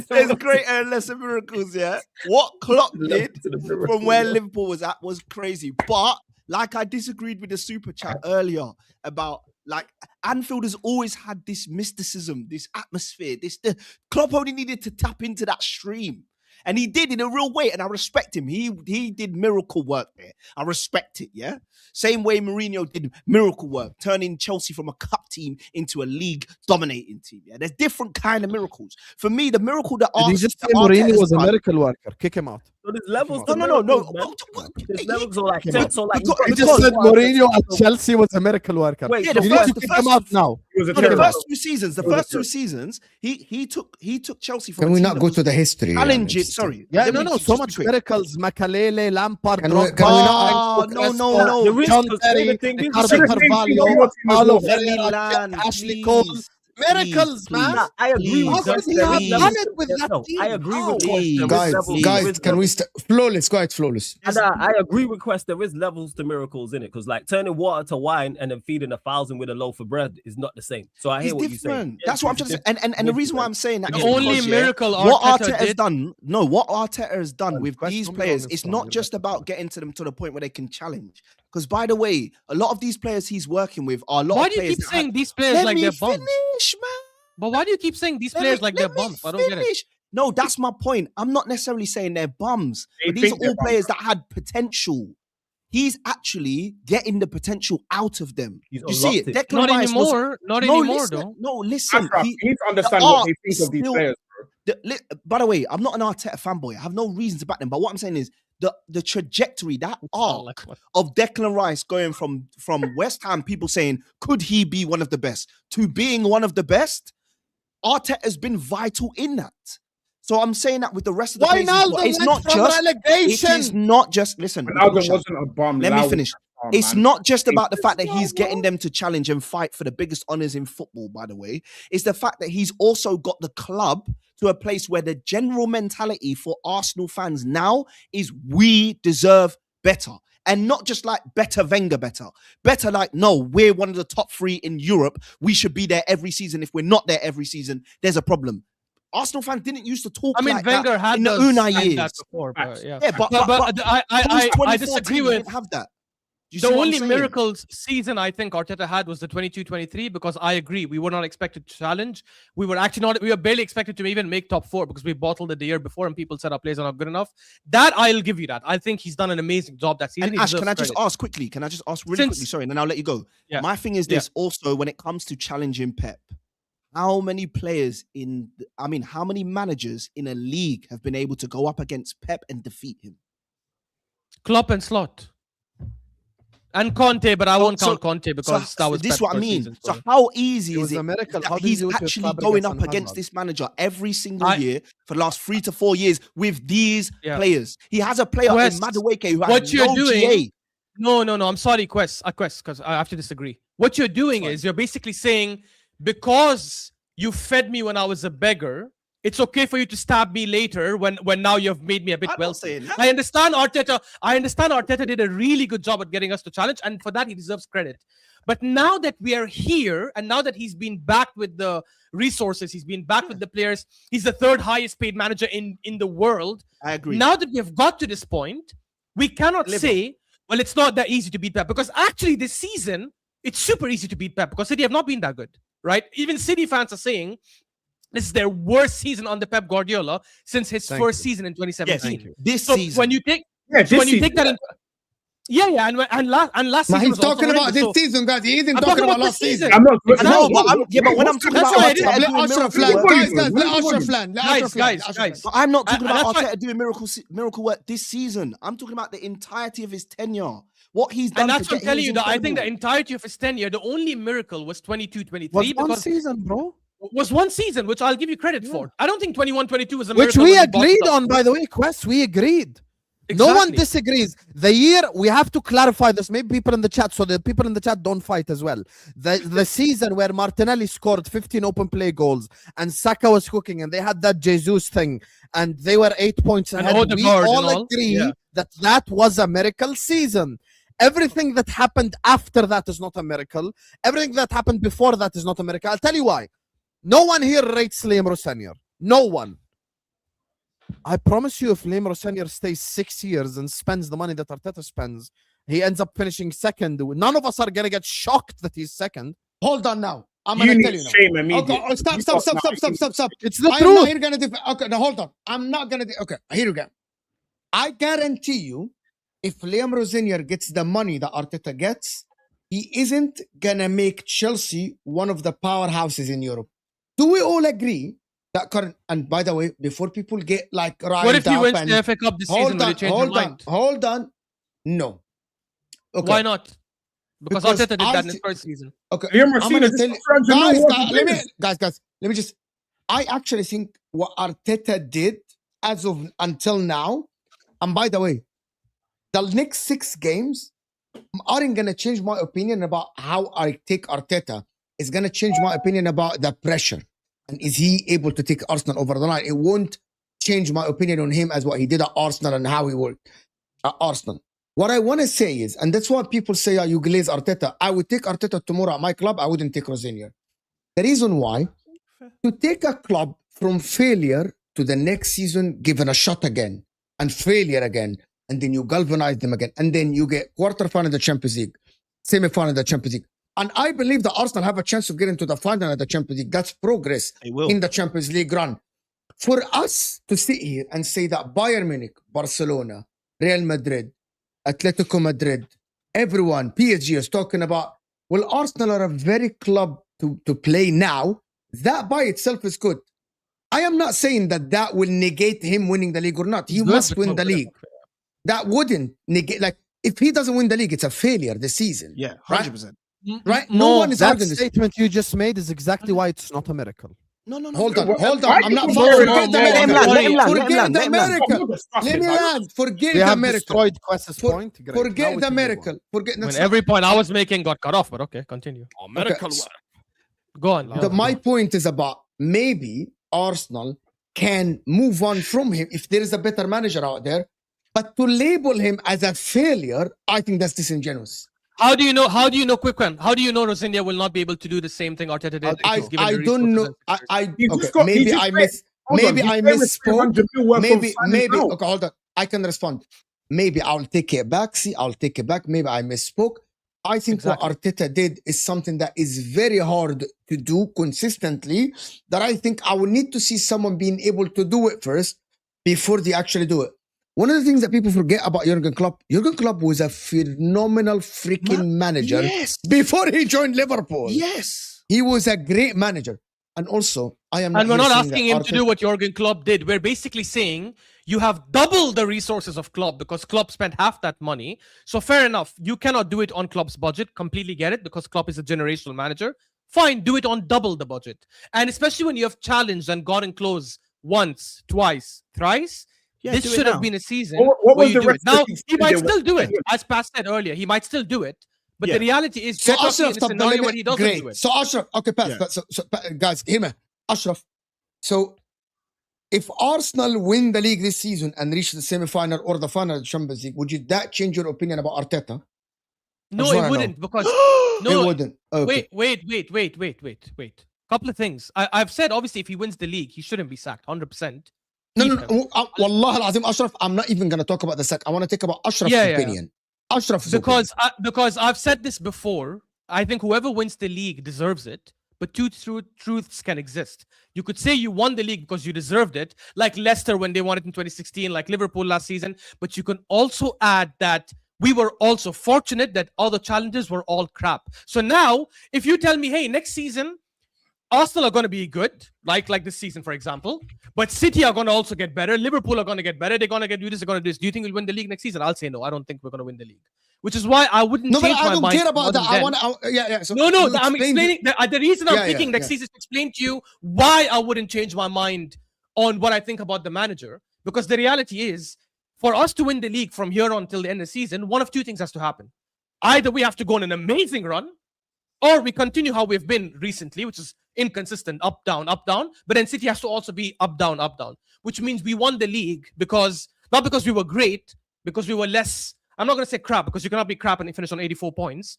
There's greater and lesser miracles, yeah. What Klopp did from where Liverpool was at was crazy. But like I disagreed with the super chat earlier about like Anfield has always had this mysticism, this atmosphere, the Klopp only needed to tap into that stream. And he did in a real way, and I respect him. He did miracle work there. I respect it, yeah? Same way Mourinho did miracle work, turning Chelsea from a cup team into a league-dominating team, yeah? There's different kind of miracles. For me, the miracle that Did you just say Arteta's Mourinho was a done- miracle worker? Kick him out. So there's levels. No. to miracles, man. What? There's levels of like, Because- so like because- You Because- just said Mourinho at Chelsea was a miracle worker. Wait, Yeah, so the You need first- to kick him out now. He was a No, the terrorist. first two seasons, he took Chelsea from Can a we team not that go was to the history? challenging. Sorry, Yeah, let no, me no, just so be much quick. miracles. Makalele, Lampard, Can we Drogba, not- No. The John reason- Terry, the thing is- Ricardo Same thing Carvalho, with your team as Paulo well. Let me Ferreira, land, Ashley please. Cole. Miracles, Please, man. Nah, I agree with How that. could he There have is done levels. it with that No, team? I agree How? with Quest. There is Guys, levels. There guys, is can we flawless? Go ahead, flawless. And I agree with Quest. There is levels to miracles in it, because like turning water to wine and then feeding 1,000 with a loaf of bread is not the same. So I hear It's what you're saying. different. Yeah, That's what I'm it's trying to say. And the reason why I'm saying that The is only because, miracle what Arteta Arteta has did- done. No, what Arteta has done Well, with Quest these don't be on players, this it's one, not you're just right. about getting to them to the point where they can challenge. Because by the way, a lot of these players he's working with are a lot Why of do you players. keep that saying these players Let like me they're bums? finish, man. But why do you keep saying these Let players me- like they're let me bums? I don't get it. finish. No, that's my point. I'm not necessarily saying they're bums, They but these are think they're all bums. players that had potential. He's actually getting the potential out of them. He's You see it? unlocked it. Declan Not Rice was- anymore. Not no, anymore, listen, though. no, listen. Ashraf, he- you need to understand the what art they think is of these still- players, bro. By the way, I'm not an Arteta fanboy. I have no reason to back them. But what I'm saying is the trajectory, that arc of Declan Rice going from West Ham, people saying, could he be one of the best, to being one of the best, Arteta has been vital in that. So I'm saying that with the rest of the players. Wijnaldum It's went not from just. It relegation. is not just. Listen, Ronaldo Usha, wasn't a bum. let me Lau was finish. a bum, It's man. not just about the It's- fact that he's getting them to challenge and fight for the biggest honors in football, by the way. It's the fact that he's also got the club to a place where the general mentality for Arsenal fans now is we deserve better. And not just like better Wenger better. Better like, no, we're one of the top 3 in Europe. We should be there every season. If we're not there every season, there's a problem. Arsenal fans didn't used to talk I mean, like Wenger that had in the those Unai signs years. that before, but yeah. Yeah, But I disagree we with didn't have that. You the see what I'm only saying? miracles season I think Arteta had was the 22-23, because I agree we were not expected to challenge. We were barely expected to even make top 4 because we bottled it the year before and people said our players are not good enough. That I'll give you that. I think he's done an amazing job that season. And He Ash, deserves can I just credit. ask quickly? Can I just ask really quickly? Sorry, and then I'll let you go. Yeah. My thing is this also when it comes to challenging Pep. How many players how many managers in a league have been able to go up against Pep and defeat him? Klopp and Slot. And Conte, but I won't count Conte because that was this. Pep's What I first mean. season, So how easy is a it? miracle. That How did he's you do it with actually going Fabregas up and against Hazard? this manager every single year for the last 3 to 4 years with these Yeah. players. He has a player Quest, in Madueke who has what you're no doing, GA. No, I'm sorry, Quest, because I have to disagree. What you're doing is you're basically saying, because you fed me when I was a beggar, it's okay for you to stab me later when now you've made me a bit wealthy. I understand Arteta did a really good job at getting us to challenge, and for that he deserves credit. But now that we are here, and now that he's been backed with the resources, he's been backed with the players, he's the third highest paid manager in the world. I agree. Now that we have got to this point, we cannot say, well, it's not that easy to beat Pep, because actually this season, it's super easy to beat Pep because City have not been that good, right? Even City fans are saying this is their worst season under Pep Guardiola since his first season in 2017. Yes, this so season. when you take, Yeah, so when you take that in, and last season he's was also talking about horrendous, this season, guys. He isn't I'm talking about this last season. I'm not. No, but when I'm talking That's about why I Arteta didn't- doing Let Ashraf miracle land. work, Guys, let Ashraf land. Let Ashraf land. guys. but I'm not talking And about that's why- Arteta doing miracle work this season. I'm talking about the entirety of his tenure. What he's done. And that's to what I'm get telling here you, is that I think the incredible. entirety of his tenure, the only miracle was 22-23 Was one because season, bro. was one season, which I'll give you credit for. I don't think 21-22 was a Which miracle. we when he bought agreed the- on, by the way, Quest. We agreed. No one Exactly. disagrees. The year, we have to clarify this. Maybe people in the chat, so the people in the chat don't fight as well. The season where Martinelli scored 15 open play goals and Saka was cooking and they had that Jesus thing and they were 8 points And ahead. We Odegaard and all all. agree Yeah. that was a miracle season. Everything that happened after that is not a miracle. Everything that happened before that is not a miracle. I'll tell you why. No one here rates Liam Rosenior. No one. I promise you, if Liam Rosenior stays 6 years and spends the money that Arteta spends, he ends up finishing second. None of us are going to get shocked that he's second. Hold on now. I'm You going to need tell you now. shame immediately. Okay, stop. It's the I'm truth. not here going to okay, now hold on. I'm not going to okay, here we go. I guarantee you, if Liam Rosenior gets the money that Arteta gets, he isn't going to make Chelsea one of the powerhouses in Europe. Do we all agree that current, and by the way, before people get like riled What if he up wins and the FA Cup this season? Will you change your mind? hold on. No. Okay. Why not? Because Arteta did that in his first season. Okay. Liam I'm gonna Rosenior tell you, guys, I actually think what Arteta did as of until now, and by the way, the next 6 games aren't gonna change my opinion about how I take Arteta. It's gonna change my opinion about the pressure. And is he able to take Arsenal over the line? It won't change my opinion on him as what he did at Arsenal and how he worked at Arsenal. What I want to say is, and that's why people say, oh, you glaze Arteta. I would take Arteta tomorrow at my club. I wouldn't take Risenior. The reason why, to take a club from failure to the next season, given a shot again, and failure again, and then you galvanize them again, and then you get quarterfinal of the Champions League, semi-final of the Champions League. And I believe that Arsenal have a chance of getting to the final of the Champions League. That's progress in the Champions League run. For us to sit here and say that Bayern Munich, Barcelona, Real Madrid, Atletico Madrid, everyone, PSG is talking about, well, Arsenal are a very club to play now. That by itself is good. I am not saying that will negate him winning the league or not. He must win the league. That wouldn't negate, like, if he doesn't win the league, it's a failure this season. Yeah, 100%. Right? No one is that arguing this. statement you just made is exactly why it's not a miracle. No. Hold on. Why I'm not you forget comparing the him? miracle. Let him land. Let me land. Forget We the have miracle. destroyed Quest's point. Great. Now Forget we the can move on. miracle. Forget. When every point I was making got cut off, but okay, continue. miracle. Go on. My point is about maybe Arsenal can move on from him if there is a better manager out there. But to label him as a failure, I think that's disingenuous. How do you know, quick one, how do you know Risenior will not be able to do the same thing Arteta did? I don't know. Maybe I misspoke. Maybe. Okay, hold on. I can respond. Maybe I'll take it back. Maybe I misspoke. I think what Arteta did is something that is very hard to do consistently, that I think I will need to see someone being able to do it first before they actually do it. One of the things that people forget about Jurgen Klopp was a phenomenal freaking manager before he joined Liverpool. Yes. He was a great manager. And also, I am And we're here not saying asking that him to do what Jurgen Klopp did. We're basically saying you have double the resources of Klopp because Klopp spent half that money. So fair enough. You cannot do it on Klopp's budget. Completely get it because Klopp is a generational manager. Fine, do it on double the budget. And especially when you have challenged and gotten close once, twice, thrice, this should have been a season What where was you the do it. rest of Now, the season he might they still were- do it. As Pat said earlier, he might still do it. But Yeah. the reality is, So get lucky Ashraf, in a stop the scenario limit. where he doesn't Great. do it. So Ashraf, okay, pass. Yeah. So, guys, hear me. Ashraf. So if Arsenal win the league this season and reach the semi-final or the final of the Champions League, would that change your opinion about Arteta? No, just it wanna wouldn't because It no. wouldn't. Okay. Wait. Couple of things. I've said obviously if he wins the league, he shouldn't be sacked 100%. No. Wallah al-Azim, Ashraf, I'm not even going to talk about the sack. I want to talk about Ashraf's opinion. Ashraf's opinion. Because I've said this before. I think whoever wins the league deserves it. But two truths can exist. You could say you won the league because you deserved it, like Leicester when they won it in 2016, like Liverpool last season. But you can also add that we were also fortunate that all the challenges were all crap. So now, if you tell me, hey, next season, Arsenal are going to be good, like this season, for example. But City are going to also get better. Liverpool are going to get better. They're going to do this, they're going to do this. Do you think we'll win the league next season? I'll say no. I don't think we're going to win the league. Which is why I wouldn't change my mind. No, but I don't care about that. I want to... Yeah. So no. I'm explaining... The reason I'm thinking next season is to explain to you why I wouldn't change my mind on what I think about the manager. Because the reality is, for us to win the league from here on till the end of the season, one of two things has to happen. Either we have to go on an amazing run, or we continue how we've been recently, which is inconsistent, up, down. But then City has to also be up, down, which means we won the league because, not because we were great, because we were less, I'm not going to say crap, because you cannot be crap and finish on 84 points.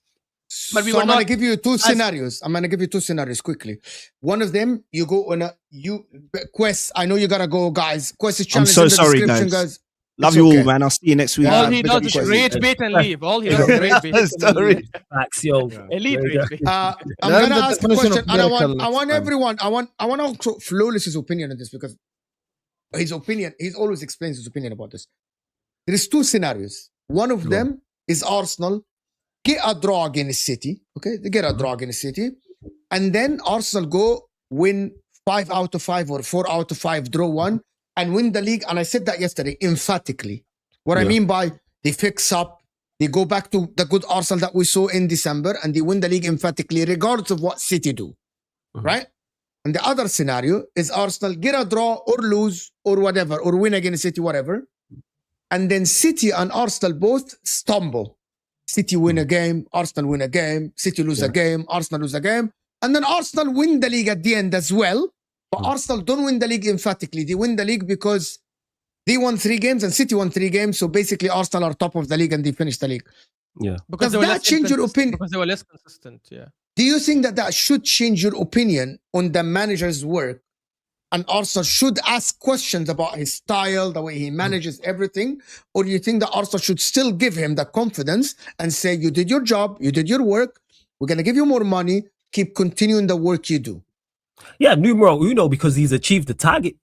But I'm going to give you two scenarios. I'm going to give you two scenarios quickly. One of them, you go on Quest. I know you got to go, guys. Quest is challenge I'm in so the sorry, description, guys. guys. Love you all, man. I'll see you next week. All he does is rage bait and leave. All he does is rage bait. Sorry. Facts, yo. Elite rage bait. I'm going to ask a question, and I want everyone, I want also Flawless's opinion on this, because his opinion, he always explains his opinion about this. There is two scenarios. One of them is Arsenal get a draw against City. Okay, they get a draw against City, and then Arsenal go win 5 out of 5 or 4 out of 5, draw 1, and win the league. And I said that yesterday emphatically. What I mean by they fix up, they go back to the good Arsenal that we saw in December, and they win the league emphatically, regardless of what City do. Right? And the other scenario is Arsenal get a draw or lose or whatever, or win against City, whatever. And then City and Arsenal both stumble. City win a game, Arsenal win a game, City lose a game, Arsenal lose a game. And then Arsenal win the league at the end as well. But Arsenal don't win the league emphatically. They win the league because they won 3 games and City won 3 games. So basically Arsenal are top of the league and they finish the league. Yeah. Because Does that change your opinion? Because they were less consistent, yeah. Do you think that should change your opinion on the manager's work? And Arsenal should ask questions about his style, the way he manages everything? Or do you think that Arsenal should still give him the confidence and say, you did your job, you did your work, we're going to give you more money, keep continuing the work you do? Yeah, numero uno, because he's achieved the target.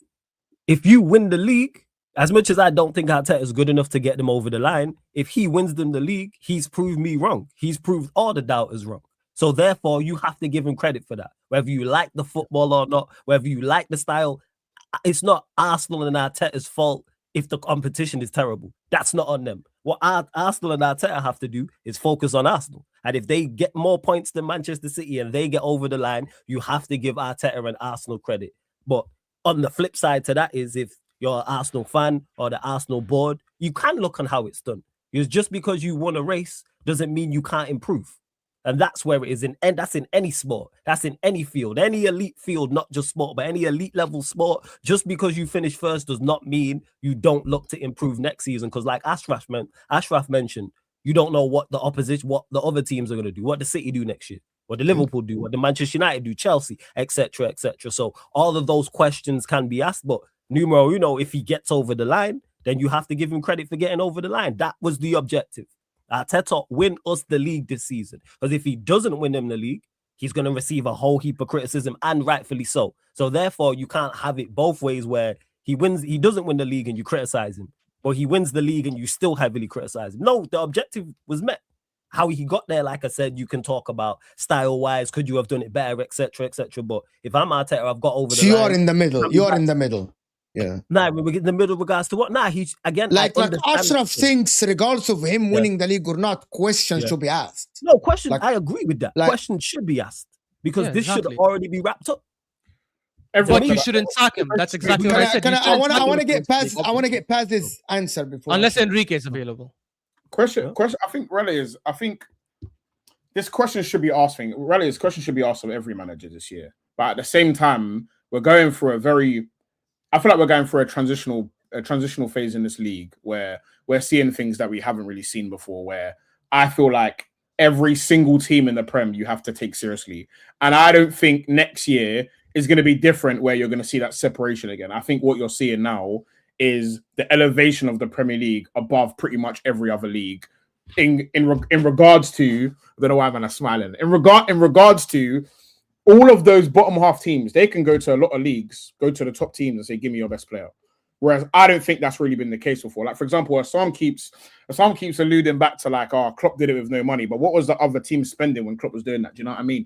If you win the league, as much as I don't think Arteta is good enough to get them over the line, if he wins them the league, he's proved me wrong. He's proved all the doubters wrong. So therefore, you have to give him credit for that. Whether you like the football or not, whether you like the style, it's not Arsenal and Arteta's fault if the competition is terrible. That's not on them. What Arsenal and Arteta have to do is focus on Arsenal. And if they get more points than Manchester City and they get over the line, you have to give Arteta and Arsenal credit. But on the flip side to that is if you're an Arsenal fan or the Arsenal board, you can look on how it's done. Because just because you won a race doesn't mean you can't improve. And that's where it is, and that's in any sport. That's in any field, any elite field, not just sport, but any elite level sport. Just because you finish first does not mean you don't look to improve next season. Because like Ashraf mentioned, you don't know what the opposition, what the other teams are going to do, what the City do next year, what the Liverpool do, what the Manchester United do, Chelsea, etc., etc. So all of those questions can be asked, but numero uno, if he gets over the line, then you have to give him credit for getting over the line. That was the objective. Arteta win us the league this season. Because if he doesn't win them the league, he's going to receive a whole heap of criticism, and rightfully so. So therefore, you can't have it both ways where he doesn't win the league and you criticize him, but he wins the league and you still heavily criticize him. No, the objective was met. how he got there, like I said, you can talk about style-wise, could you have done it better, etc., etc. But if I'm Arteta, I've got over the you line. are in the middle. You are in the middle. Yeah. Nah, we get in the middle regards to what? Nah, he's again like Ashraf thinks, regardless of him winning the league or not, questions should be asked. No question. Like, I agree with that. Questions should be asked because this should already be wrapped up. But you shouldn't sack him. That's exactly what I said. I want to get past. I want to get past this answer before. Unless Enrique is available. Question. I think I think this question should be asked. This question should be asked of every manager this year. But at the same time, we're going through I feel like we're going through a transitional phase in this league where we're seeing things that we haven't really seen before. Where I feel like every single team in the Prem you have to take seriously, and I don't think next year is going to be different where you're going to see that separation again. I think what you're seeing now is the elevation of the Premier League above pretty much every other league. In regards to, I don't know why I'm smiling. In regards to all of those bottom half teams, they can go to a lot of leagues, go to the top teams and say, "Give me your best player." Whereas I don't think that's really been the case before. Like, for example, Assam keeps alluding back to like, Klopp did it with no money. But what was the other team spending when Klopp was doing that? Do you know what I mean?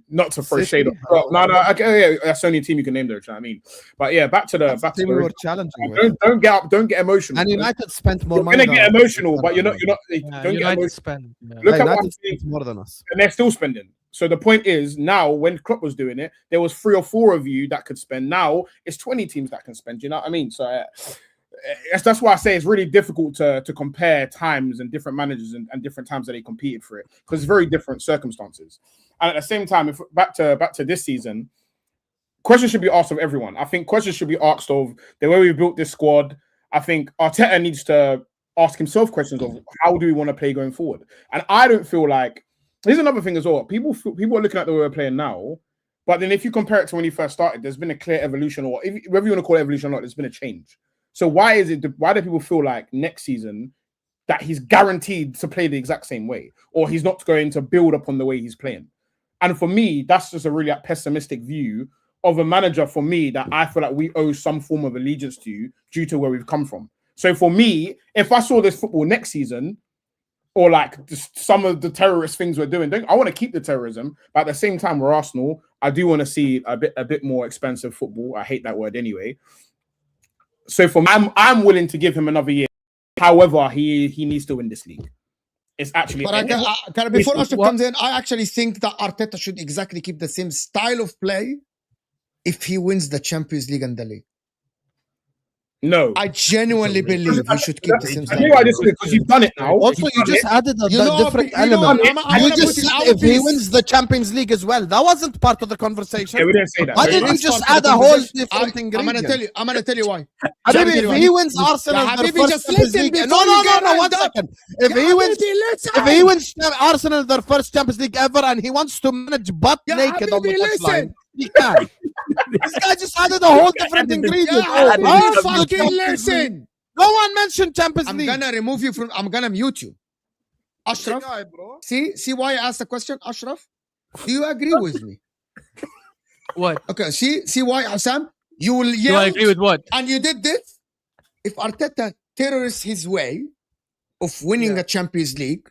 Not to throw shade on Klopp. No, okay, that's only a team you can name there. Do you know what I mean? But yeah, back to the team we were challenging. Don't get emotional. And United spent more money. You're gonna get emotional, but you're not. Don't get emotional. Look at what more than us, and they're still spending. So the point is, now when Klopp was doing it, there was 3 or 4 of you that could spend. Now it's 20 teams that can spend. You know what I mean? So that's why I say it's really difficult to compare times and different managers and different times that they competed for it, because it's very different circumstances. And at the same time, if back to this season, questions should be asked of everyone. I think questions should be asked of the way we built this squad. I think Arteta needs to ask himself questions of how do we want to play going forward. And I don't feel like. Here's another thing as well. People are looking at the way we're playing now, but then if you compare it to when he first started, there's been a clear evolution, or whether you want to call it evolution or not, there's been a change. So why do people feel like next season that he's guaranteed to play the exact same way, or he's not going to build upon the way he's playing? And for me, that's just a really pessimistic view of a manager, for me, that I feel like we owe some form of allegiance to due to where we've come from. So for me, if I saw this football next season, or like just some of the terrorist things we're doing, I want to keep the terrorism, but at the same time, we're Arsenal. I do want to see a bit more expensive football. I hate that word anyway. So for me, I'm willing to give him another year. However, he needs to win this league. It's actually. But before Ashraf comes in, I actually think that Arteta should exactly keep the same style of play if he wins the Champions League and the league. No, I genuinely believe we should keep the same. Because you've done it now. Also, you just added a different element. You just said if he wins the Champions League as well. That wasn't part of the conversation. Yeah, we didn't say that. Why didn't you just add a whole different ingredient? I'm gonna tell you why. If he wins Arsenal their first Champions League, no, 1 second. If he wins Arsenal their first Champions League ever, and he wants to manage butt naked on the touchline, he can. This guy just added a whole different ingredient. Fucking listen. No one mentioned Champions League. I'm gonna remove you from. I'm gonna mute you. Ashraf, see why I asked the question, Ashraf? Do you agree with me? What? Okay, see why, Assam? You will yell. Do I agree with what? And you did this. If Arteta terrorists his way of winning a Champions League,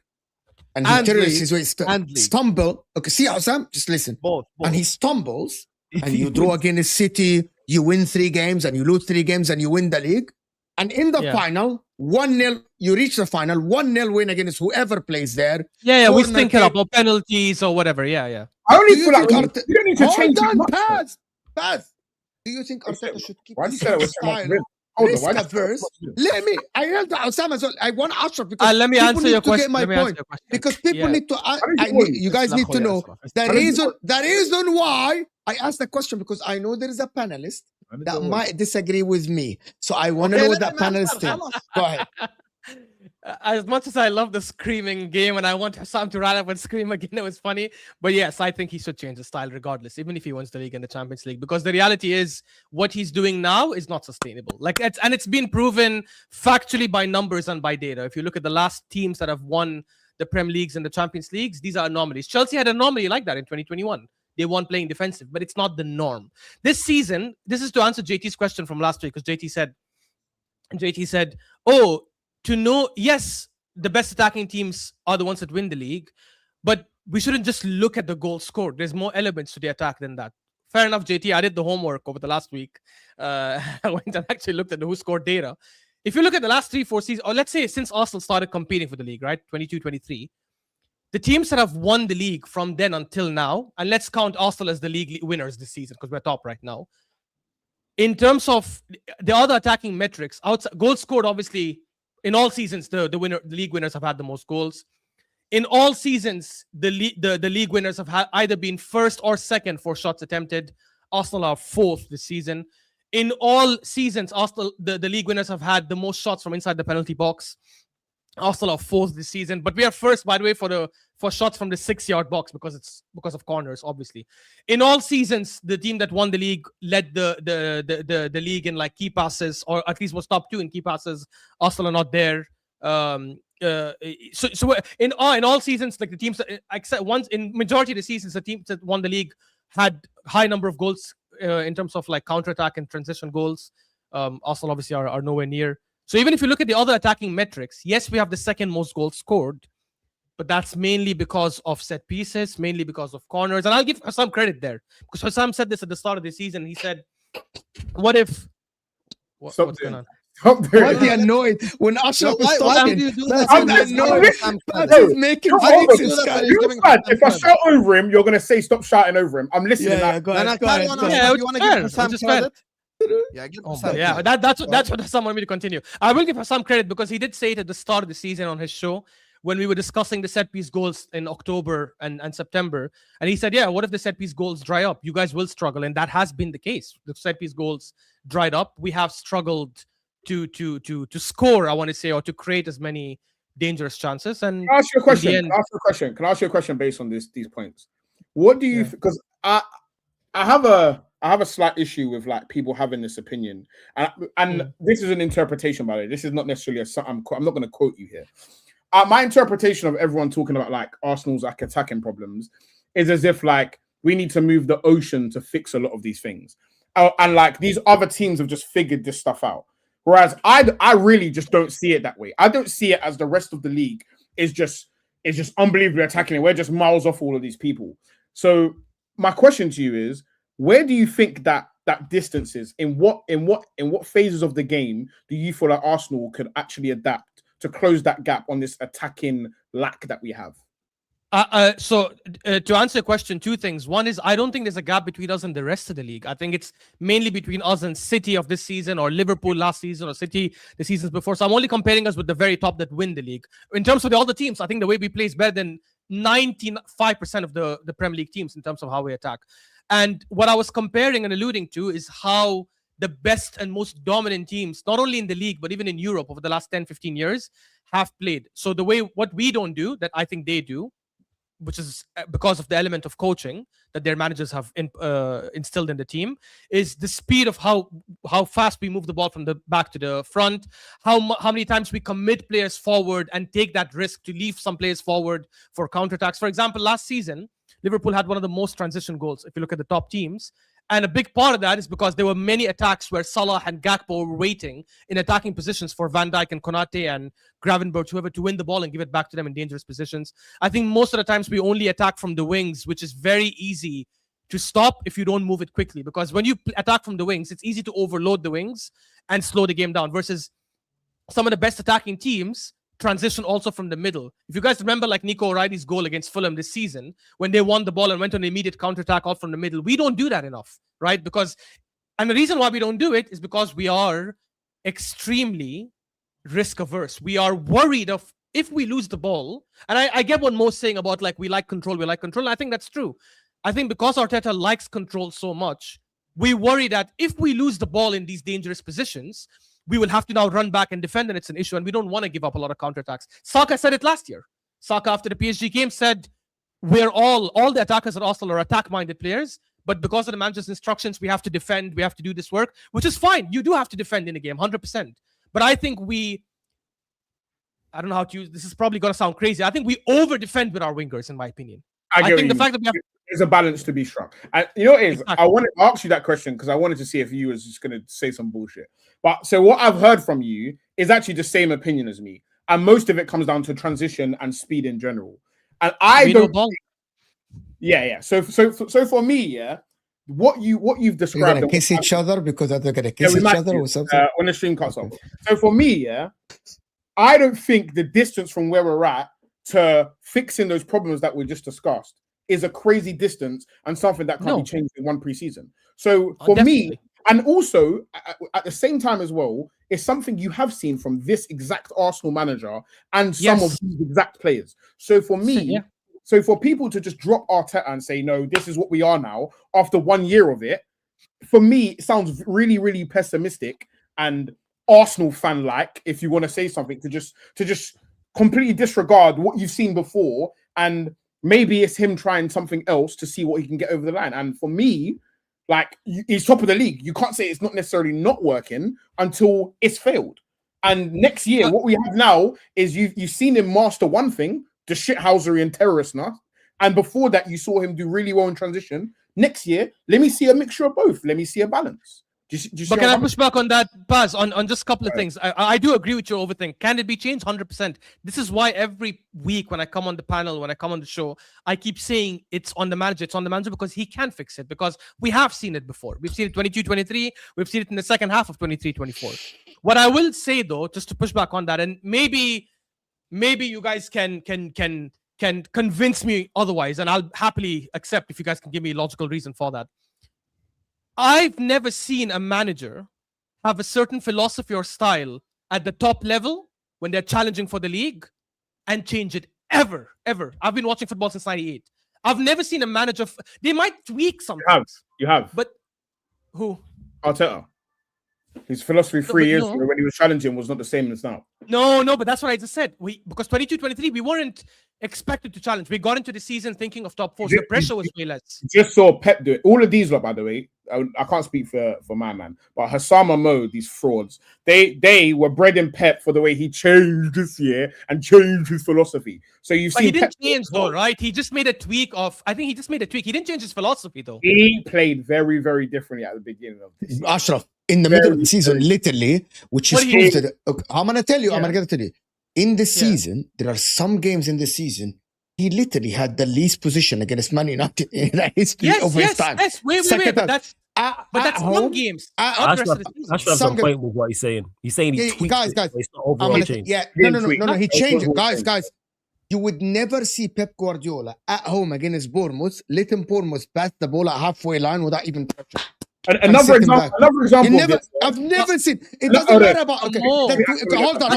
and he terrorists his way, stumble. Okay, see, Assam, just listen. Both. And he stumbles, and you draw against City, you win 3 games, and you lose 3 games, and you win the league. And in the final, 1-0, you reach the final, 1-0 win against whoever plays there. Yeah, we stink it up, or penalties, or whatever. Yeah. I only feel like you don't need to change it. Pass. Do you think Arteta should keep the same style? Risk averse. Let me. I heard Osama as well. I want Ashraf because let me answer your question. Get my point. Because people need to. You guys need to know the reason why I asked the question, because I know there is a panelist that might disagree with me. So I want to know what that panelist thinks. Go ahead. As much as I love the screaming game and I want Sam to run up and scream again, it was funny. But yes, I think he should change the style regardless, even if he wins the league and the Champions League, because the reality is what he's doing now is not sustainable. It's been proven factually by numbers and by data. If you look at the last teams that have won the Premier Leagues and the Champions Leagues, these are anomalies. Chelsea had an anomaly like that in 2021. They won playing defensive, but it's not the norm. This season, this is to answer JT's question from last week, because JT said, oh, to know, yes, the best attacking teams are the ones that win the league, but we shouldn't just look at the goals scored. There's more elements to the attack than that. Fair enough, JT. I did the homework over the last week. I went and actually looked at the who scored data. If you look at the last 3-4 seasons, or let's say since Arsenal started competing for the league, right, 22-23, the teams that have won the league from then until now, and let's count Arsenal as the league winners this season because we're top right now. In terms of the other attacking metrics, outside goals scored, obviously, in all seasons, the league winners have had the most goals. In all seasons, the league winners have either been first or second for shots attempted. Arsenal are fourth this season. In all seasons, Arsenal, the league winners have had the most shots from inside the penalty box. Arsenal are fourth this season, but we are first, by the way, for shots from the 6-yard box because of corners, obviously. In all seasons, the team that won the league led the league in like key passes, or at least was top 2 in key passes. Arsenal are not there. So in all seasons, like the teams, except once in majority of the seasons, the teams that won the league had high number of goals in terms of like counter-attack and transition goals. Arsenal obviously are nowhere near. So even if you look at the other attacking metrics, yes, we have the second most goals scored, but that's mainly because of set pieces, mainly because of corners. And I'll give Hassam credit there, because Hassam said this at the start of the season. He said, what if... what's going on? Why are you annoyed when Ashraf is talking? I'm annoyed. He's making faces. If I shout over him, you're going to say stop shouting over him. I'm listening. You want to give Hassam credit? Yeah, that's what Hassam wanted me to continue. I will give Hassam credit because he did say it at the start of the season on his show when we were discussing the set piece goals in October and September, and he said, "Yeah, what if the set piece goals dry up? You guys will struggle," and that has been the case. The set piece goals dried up. We have struggled to score, I want to say, or to create as many dangerous chances. And can I ask you a question? Can I ask you a question based on these points? What do you? Because I have a slight issue with like people having this opinion, and this is an interpretation, by the way. This is not necessarily I'm not going to quote you here. My interpretation of everyone talking about like Arsenal's like attacking problems is as if like we need to move the ocean to fix a lot of these things, and like these other teams have just figured this stuff out. Whereas I really just don't see it that way. I don't see it as the rest of the league is just unbelievably attacking it. We're just miles off all of these people. So my question to you is, where do you think that distance is? In what phases of the game do you feel like Arsenal could actually adapt to close that gap on this attacking lack that we have? So to answer your question, two things. One is, I don't think there's a gap between us and the rest of the league. I think it's mainly between us and City of this season, or Liverpool last season, or City the seasons before. So I'm only comparing us with the very top that win the league. In terms of the other teams, I think the way we play is better than 95% of the Premier League teams in terms of how we attack. And what I was comparing and alluding to is how the best and most dominant teams, not only in the league, but even in Europe over the last 10, 15 years, have played. So the way, what we don't do, that I think they do, which is because of the element of coaching that their managers have instilled in the team, is the speed of how fast we move the ball from the back to the front, how many times we commit players forward and take that risk to leave some players forward for counterattacks. For example, last season, Liverpool had one of the most transition goals, if you look at the top teams. And a big part of that is because there were many attacks where Salah and Gakpo were waiting in attacking positions for Van Dijk and Konate and Gravenberch, whoever, to win the ball and give it back to them in dangerous positions. I think most of the times we only attack from the wings, which is very easy to stop if you don't move it quickly. Because when you attack from the wings, it's easy to overload the wings and slow the game down. Versus some of the best attacking teams transition also from the middle. If you guys remember, like Nico O'Reilly's goal against Fulham this season, when they won the ball and went on an immediate counterattack out from the middle, we don't do that enough, right? And the reason why we don't do it is because we are extremely risk averse. We are worried of if we lose the ball, and I get what Mo's saying about like we like control, and I think that's true. I think because Arteta likes control so much, we worry that if we lose the ball in these dangerous positions, we will have to now run back and defend, and it's an issue, and we don't want to give up a lot of counterattacks. Saka said it last year. Saka, after the PSG game, said, we're all the attackers at Arsenal are attack-minded players, but because of the manager's instructions, we have to defend, we have to do this work, which is fine. You do have to defend in a game, 100%. But I think I don't know how to use, this is probably going to sound crazy. I think we over-defend with our wingers, in my opinion. I think the fact that we have... There's a balance to be struck. And you know what it is? Exactly. I wanted to ask you that question because I wanted to see if you was just going to say some bullshit. But so what I've heard from you is actually the same opinion as me. and most of it comes down to transition and speed in general. And I don't. Yeah. So for me, yeah, what you've described. You're gonna kiss each other because they're gonna kiss each other or something. When the stream cuts off. So for me, yeah, I don't think the distance from where we're at to fixing those problems that we just discussed is a crazy distance and something that can't be changed in one preseason. So for me, and also at the same time as well, it's something you have seen from this exact Arsenal manager and some of these exact players. So for me, so for people to just drop Arteta and say, no, this is what we are now after 1 year of it, for me, it sounds really, really pessimistic and Arsenal fan-like, if you want to say something, to just completely disregard what you've seen before, and maybe it's him trying something else to see what he can get over the line. And for me, like, he's top of the league. You can't say it's not necessarily not working until it's failed. And next year, what we have now is you've seen him master one thing, the shithousery and terroristness, and before that, you saw him do really well in transition. Next year, let me see a mixture of both. Let me see a balance. But can I push back on that, Baz, on just a couple of things? I do agree with your overthink. Can it be changed? 100%. This is why every week when I come on the panel, when I come on the show, I keep saying it's on the manager. It's on the manager because he can fix it, because we have seen it before. We've seen it 22-23. We've seen it in the second half of 23-24. What I will say, though, just to push back on that, and maybe you guys can convince me otherwise, and I'll happily accept if you guys can give me a logical reason for that. I've never seen a manager have a certain philosophy or style at the top level when they're challenging for the league and change it ever. I've been watching football since 98. I've never seen a manager. They might tweak something. You have. But who? Arteta. His philosophy 3 years ago when he was challenging was not the same as now. No, but that's what I just said. Because 22-23, we weren't expected to challenge. We got into the season thinking of top four. So the pressure was way less. Just saw Pep do it. All of these lot, by the way, I can't speak for my man, but Hassama Mo, these frauds, they were bred in Pep for the way he changed this year and changed his philosophy. So you've seen. He didn't change though, right? He just made a tweak of. I think he just made a tweak. He didn't change his philosophy though. He played very, very differently at the beginning of this season. Ashraf, in the middle of the season, literally, which is proved that. Okay, I'm gonna tell you. I'm gonna tell you. In the season, there are some games in the season. He literally had the least position against Man United in the history of his time. Wait, but that's some games. Ashraf's on point with what he's saying. He's saying he tweaked guys, it's not overall change. No, he changed it. Guys, you would never see Pep Guardiola at home against Bournemouth, letting Bournemouth pass the ball at halfway line without even touching. Another example. I've never seen. It doesn't matter about. Okay, hold on,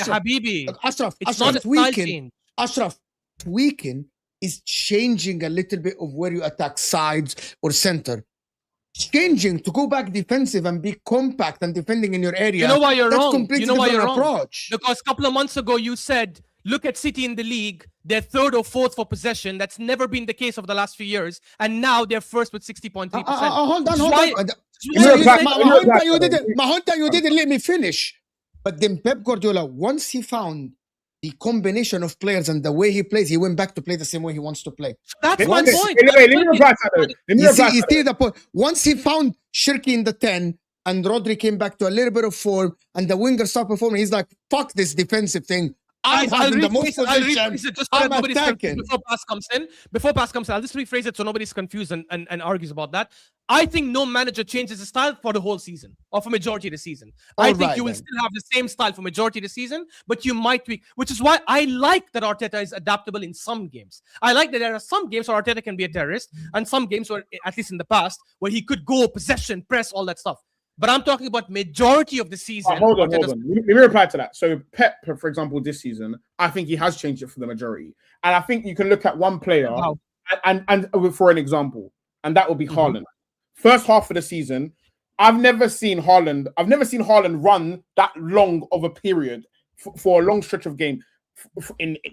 Habibi. Ashraf, tweaking is changing a little bit of where you attack, sides or center. Changing to go back defensive and be compact and defending in your area. You know why you're wrong? Completely different approach. Because a couple of months ago you said, look at City in the league. They're third or fourth for possession. That's never been the case over the last few years. And now they're first with 60.3%. Hold on. Mahonta, you didn't let me finish. But then Pep Guardiola, once he found the combination of players and the way he plays, he went back to play the same way he wants to play. That's my point. You see the point. Once he found Shirky in the 10 and Rodri came back to a little bit of form and the winger started performing, he's like, fuck this defensive thing. I'm having the most position. I'm attacking. Before Pass comes in, I'll just rephrase it so nobody's confused and argues about that. I think no manager changes his style for the whole season or for majority of the season. I think you will still have the same style for majority of the season, but you might tweak, which is why I like that Arteta is adaptable in some games. I like that there are some games where Arteta can be a terrorist and some games where, at least in the past, where he could go possession, press, all that stuff. But I'm talking about majority of the season. Hold on. Let me reply to that. So Pep, for example, this season, I think he has changed it for the majority. And I think you can look at one player and for an example, and that would be Haaland. First half of the season, I've never seen Haaland run that long of a period for a long stretch of game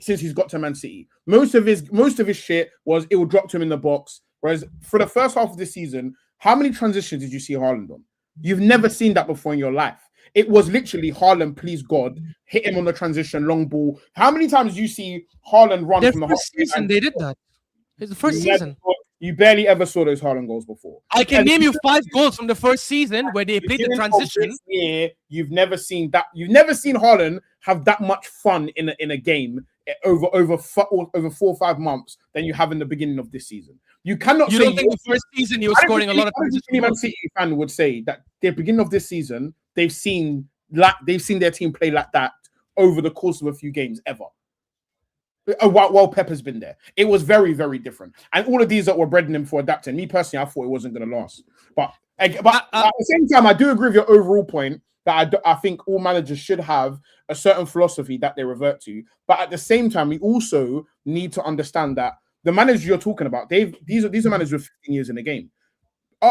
since he's got to Man City. Most of his shit was it will drop to him in the box. Whereas for the first half of the season, how many transitions did you see Haaland on? You've never seen that before in your life. It was literally Haaland, please God, hit him on the transition, long ball. How many times do you see Haaland run from the first season? They did that. It's the first season. You barely ever saw those Haaland goals before. I can name you 5 goals from the first season where they played the transition. This year, you've never seen that. You've never seen Haaland have that much fun in a game over 4 or 5 months than you have in the beginning of this season. You cannot. You don't think the first season he was scoring a lot of transition? Any Man City fan would say that the beginning of this season they've seen their team play like that over the course of a few games ever. While Pepper's been there, it was very, very different. And all of these that were breading him for adapting. Me personally, I thought it wasn't going to last. But at the same time, I do agree with your overall point that I think all managers should have a certain philosophy that they revert to. But at the same time, we also need to understand that the managers you're talking about, these are managers with 15 years in the game.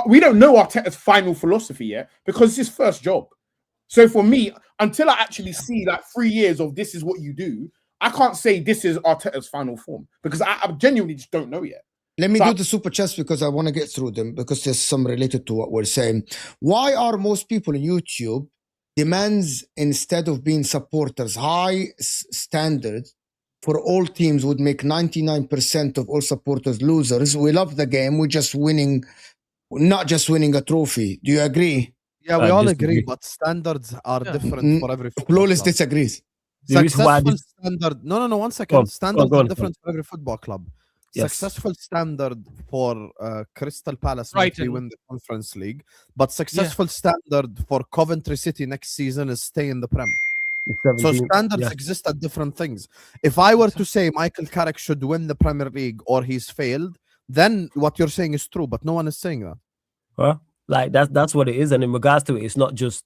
We don't know Arteta's final philosophy yet because it's his first job. So for me, until I actually see like 3 years of this is what you do, I can't say this is Arteta's final form because I genuinely just don't know yet. Let me do the super chats because I want to get through them because there's some related to what we're saying. Why are most people on YouTube demands instead of being supporters? High standards for all teams would make 99% of all supporters losers. We love the game. We're just winning, not just winning a trophy. Do you agree? Yeah, we all agree, but standards are different for every football Flawless club. disagrees. Successful standard. No. 1 second. Standards go are on. different for every football club. Yes. Successful standard for Crystal Palace might be win the Conference League, but successful standard for Coventry City next season is stay in the Prem. So standards exist at different things. If I were to say Michael Carrick should win the Premier League or he's failed, then what you're saying is true, but no one is saying that. Huh? Like that's what it is. And in regards to it, it's not just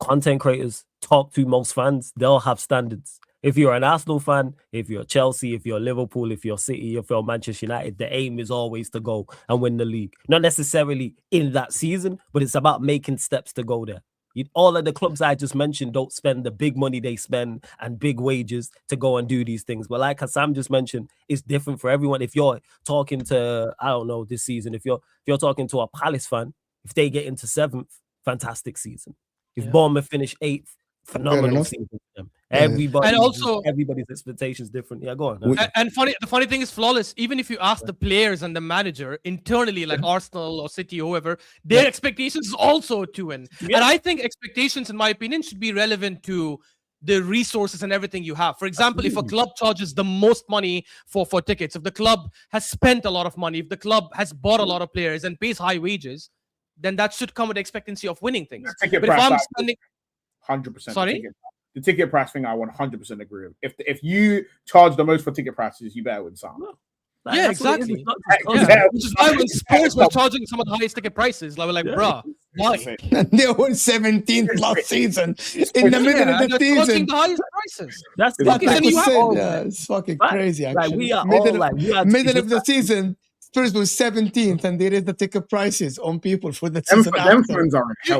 content creators talk to most fans. They'll have standards. If you're an Arsenal fan, if you're Chelsea, if you're Liverpool, if you're City, if you're Manchester United, the aim is always to go and win the league. Not necessarily in that season, but it's about making steps to go there. All of the clubs I just mentioned don't spend the big money they spend and big wages to go and do these things. But like Hassam just mentioned, it's different for everyone. If you're talking to, I don't know, this season, if you're talking to a Palace fan, if they get into 7th, fantastic season. If Bournemouth finish 8th, phenomenal season for them. Everybody's expectations different. Yeah, go on. And the funny thing is, Flawless, even if you ask the players and the manager internally, like Arsenal or City or whoever, their expectations is also to win. And I think expectations, in my opinion, should be relevant to the resources and everything you have. For example, if a club charges the most money for tickets, if the club has spent a lot of money, if the club has bought a lot of players and pays high wages, then that should come with the expectancy of winning things. But if I'm spending 100%. Sorry? The ticket price thing, I 100% agree with. If you charge the most for ticket prices, you better win some. Yeah, exactly. Which is why when Spurs were charging some of the highest ticket prices, we're like, bruh, why? And they won 17th last season in the middle of the season. The highest prices. That's it's fucking crazy. Actually, like we are middle of the season. Spurs was 17th, and they raised the ticket prices on people for the season.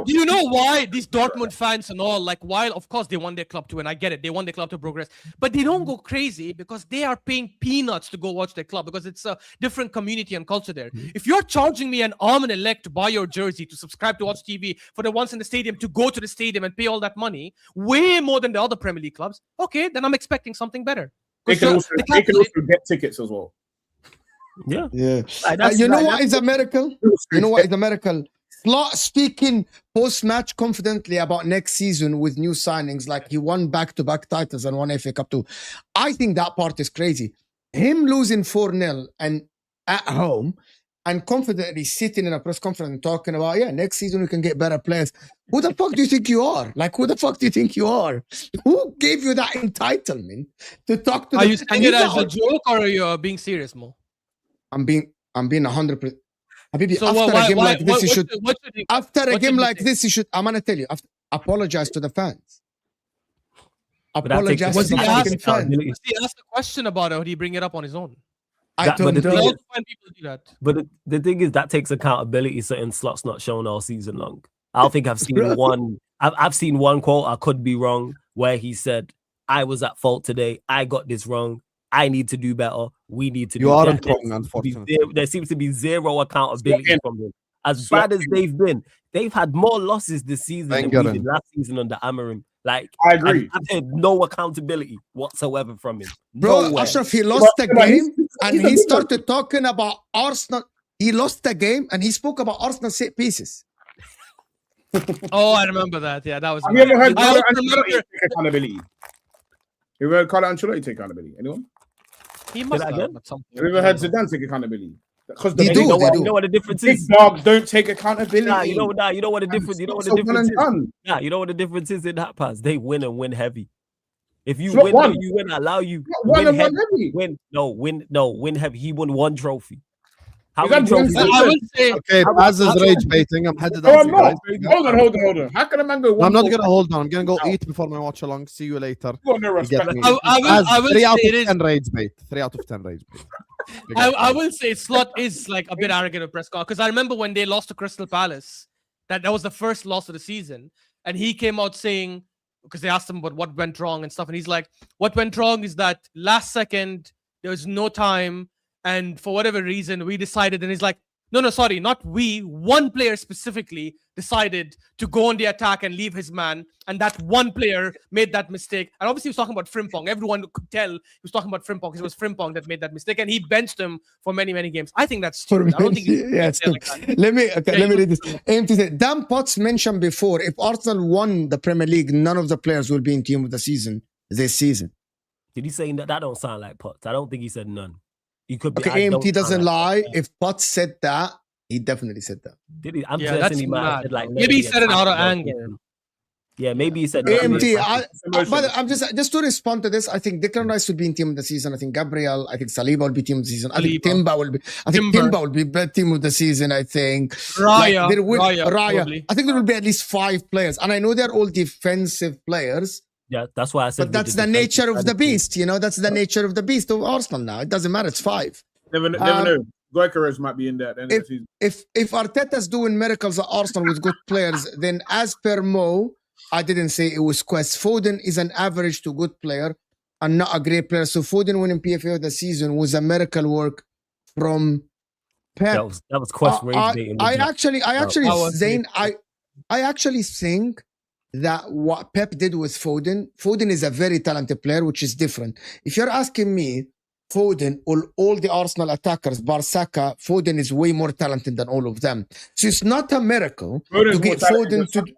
Do you know why these Dortmund fans and all, like, while of course they want their club to win, I get it, they want their club to progress, but they don't go crazy because they are paying peanuts to go watch their club because it's a different community and culture there. If you're charging me an arm and a leg to buy your jersey, to subscribe to watch TV, for the ones in the stadium to go to the stadium and pay all that money, way more than the other Premier League clubs, okay, then I'm expecting something better. They can also get tickets as well. Yeah. You know what is a miracle? You know what is a miracle? Slot speaking post-match confidently about next season with new signings, like he won back-to-back titles and won FA Cup too. I think that part is crazy. Him losing 4-0 and at home and confidently sitting in a press conference and talking about, next season we can get better players. Who the fuck do you think you are? Like, who the fuck do you think you are? Who gave you that entitlement to talk to? Are you saying it as a joke or are you being serious, Mo? I'm being 100%. Habibi, so after a game like this, you should. After a game like this, you should. I'm gonna tell you. Apologize to the fans. Apologize to the fucking fans. Was he asked a question about it, or did he bring it up on his own? I don't know. But the thing is, that takes accountability. Certain Slot's not shown all season long. I don't think I've seen one. I've seen one quote. I could be wrong, where he said, "I was at fault today. I got this wrong. I need to do better. We need to do better." You aren't wrong, unfortunately. There seems to be zero accountability from them. As bad as they've been, they've had more losses this season than we did last season under Amarim. Like, I agree. I've had no accountability whatsoever from him. Bro, Ashraf, he lost the game and he started talking about Arsenal. he lost the game and he spoke about Arsenal set pieces. Oh, I remember that. Yeah, that was. Have you ever heard I Carlo also remember- Ancelotti take accountability? You ever heard Carlo Ancelotti take accountability? Anyone? He must Did I have get? at some point. Have you ever heard Zidane take accountability? Because They the do, big, they do. You know what the difference big is? dogs don't take accountability. You know what the difference. You know what the So done difference and is. done. Nah, you know what the difference is in that pass. They win and win heavy. If you Slot win, won. you win. Allow you One win and heavy. one heavy. Win heavy. He won 1 trophy. How He's many had one trophies? season. I will say, Okay, Baz is rage baiting. I'm headed Oh, out. I'm you not. guys. Hold on. How can a man go No, one? I'm not goal? gonna hold on. I'm gonna go Out. eat before my watch along. See you later. Got no You respect. get me? I will 3 out say of it is. 10 rage bait. 3 out of 10 rage bait. Big up, I guys. will say Slot is like a bit arrogant at press conference because I remember when they lost to Crystal Palace, that was the first loss of the season, and he came out saying, because they asked him about what went wrong and stuff, and he's like, what went wrong is that last second there was no time, and for whatever reason we decided, and he's like, no, sorry, not we. One player specifically decided to go on the attack and leave his man, and that one player made that mistake. And obviously, he was talking about Frimpong. Everyone could tell he was talking about Frimpong because it was Frimpong that made that mistake, and he benched him for many, many games. I think that's stupid. I don't think. Yeah, it's stupid. Let me read this. Empty say, Dan Potts mentioned before, if Arsenal won the Premier League, none of the players will be in team of the season this season. Did he say that? That don't sound like Potts. I don't think he said none. He could be. Okay, I don't AMT doesn't sound like lie. If Potts said that, he definitely said that. Did he? I'm Yeah, guessing that's he might have mad. said like Maybe he said it out of attack anger. Yeah, maybe he said AMT, Emotion. but I'm just to respond to this. I think Declan Rice will be in team of the season. I think Gabriel, I think Saliba will be team of the season. I think Saliba. Timber will be. I think Timber. Timber will be team of the season. I think Raya, there will, Raya, Raya. probably. I think there will be at least 5 players, and I know they're all defensive players. Yeah, that's why I said. But that's the nature of the beast, you know. That's the nature of the beast of Arsenal now. It doesn't matter. It's 5. Never know. Gyökeres might be in there at the end of the season. If Arteta's doing miracles at Arsenal with good players, then as per Mo, I didn't say it was Quest. Foden is an average to good player and not a great player. So Foden winning PFA of the season was a miracle work from Pep. That was Quest rage baiting. I actually, was I actually think that what Pep did with Foden is a very talented player, which is different. If you're asking me, Foden, all the Arsenal attackers, bar Saka, Foden is way more talented than all of them. So it's not a miracle Foden's to get more talented Foden to.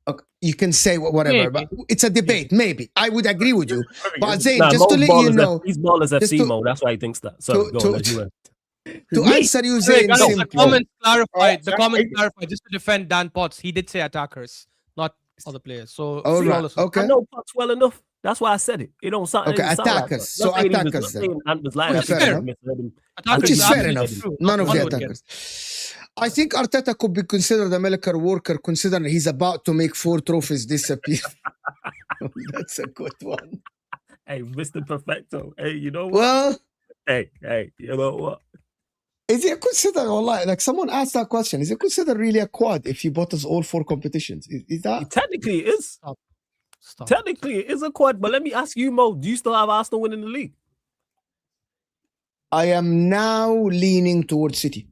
Okay, you can say whatever, but it's a debate. Maybe I would agree with you, but Zayn, just to let you know, he's ballers just FC to- mode. That's why he thinks that. So go on, you went. to answer you, Hey, Zayn, guys, the simply. comment clarified. The Jack, comment I- clarified. Just to defend Dan Potts, he did say attackers, not other players. So All right, flawless. okay. I know Potts well enough. That's why I said it. It don't sound. Okay, it didn't sound like attackers. that. So Not saying he was- attackers not then. saying Ant was lying. Yeah, I think fair he enough. misheard him. Attackers Which is is fair absolutely enough. true. None of One the would get. attackers. I think Arteta could be considered a miracle worker, considering he's about to make 4 trophies disappear. That's a good one. Hey, Mr. Perfecto. Hey, you know what? Well, Hey, you know what? is it considered online? Like someone asked that question. Is it considered really a quad if you bought us all 4 competitions? Is that? Technically, it is. Stop. Technically, it is a quad. But let me ask you, Mo. Do you still have Arsenal winning the league? I am now leaning towards City.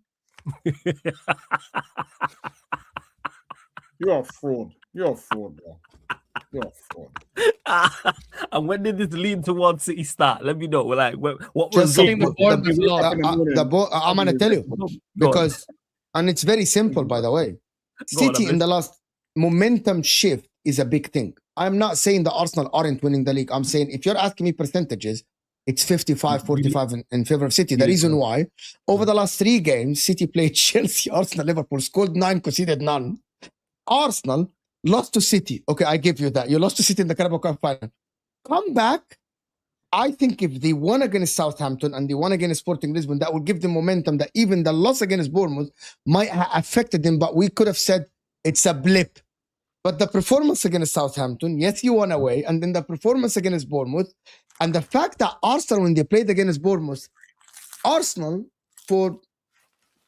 You're a fraud. You're a fraud, bro. You're a fraud. And when did this lean towards City start? Let me know. Like, what was Just I think the board was lost. I'm gonna tell you because, and it's very simple, by the way. Go on, City I'm in the last momentum shift is a big thing. I'm not saying the Arsenal aren't winning the league. I'm saying if you're asking me percentages, it's 55-45 in favor of City. The reason why, over the last 3 games, City played Chelsea, Arsenal, Liverpool, scored 9, conceded none. Arsenal lost to City. Okay, I give you that. You lost to City in the Carabao Cup final. Come back. I think if they won against Southampton and they won against Sporting Lisbon, that would give them momentum that even the loss against Bournemouth might have affected them, but we could have said it's a blip. But the performance against Southampton, yes, you won away, and then the performance against Bournemouth, and the fact that Arsenal, when they played against Bournemouth, Arsenal, for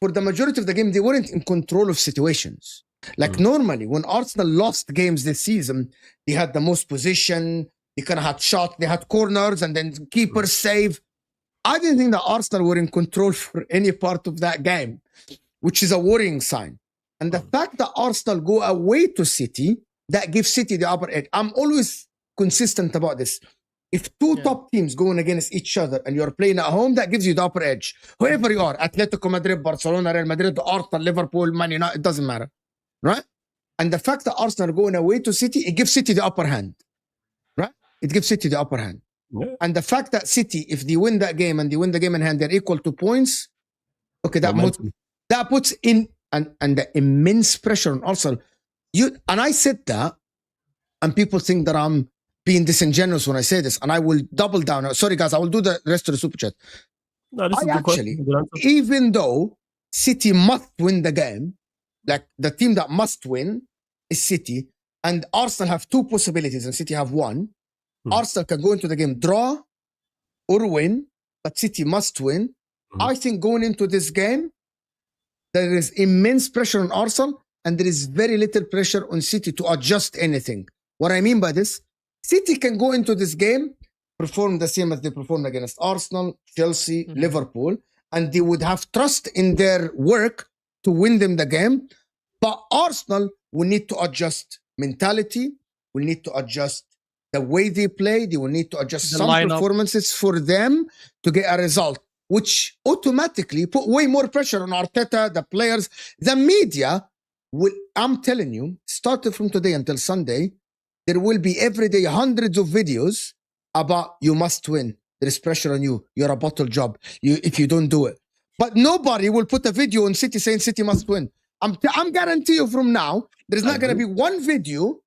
the majority of the game, they weren't in control of situations. Like normally, when Arsenal lost games this season, they had the most position, they kind of had shots, they had corners, and then keepers save. I didn't think that Arsenal were in control for any part of that game, which is a worrying sign. And the fact that Arsenal go away to City, that gives City the upper edge. I'm always consistent about this. If two top teams going against each other and you're playing at home, that gives you the upper edge. Whoever you are, Atletico Madrid, Barcelona, Real Madrid, Arsenal, Liverpool, Man United, it doesn't matter, right? And the fact that Arsenal are going away to City, it gives City the upper hand, right? It gives City the upper hand. Yeah. And the fact that City, if they win that game and they win the game in hand, they're equal to points. Okay, that puts in and the immense pressure on Arsenal. And I said that, and people think that I'm being disingenuous when I say this, and I will double down. Sorry, guys, I will do the rest of the super chat. No, this is actually, even though City must win the game, like the team that must win is City, and Arsenal have two possibilities, and City have one. Arsenal can go into the game draw or win, but City must win. I think going into this game, there is immense pressure on Arsenal, and there is very little pressure on City to adjust anything. What I mean by this, City can go into this game, perform the same as they performed against Arsenal, Chelsea, Liverpool, and they would have trust in their work to win them the game. But Arsenal will need to adjust mentality, will need to adjust the way they play, they will need to adjust some performances for them to get a result, which automatically put way more pressure on Arteta, the players, the media. I'm telling you, started from today until Sunday, there will be every day hundreds of videos about you must win. There is pressure on you. You're a bottle job. If you don't do it. But nobody will put a video on City saying City must win. I'm guarantee you from now, there's not going to be one video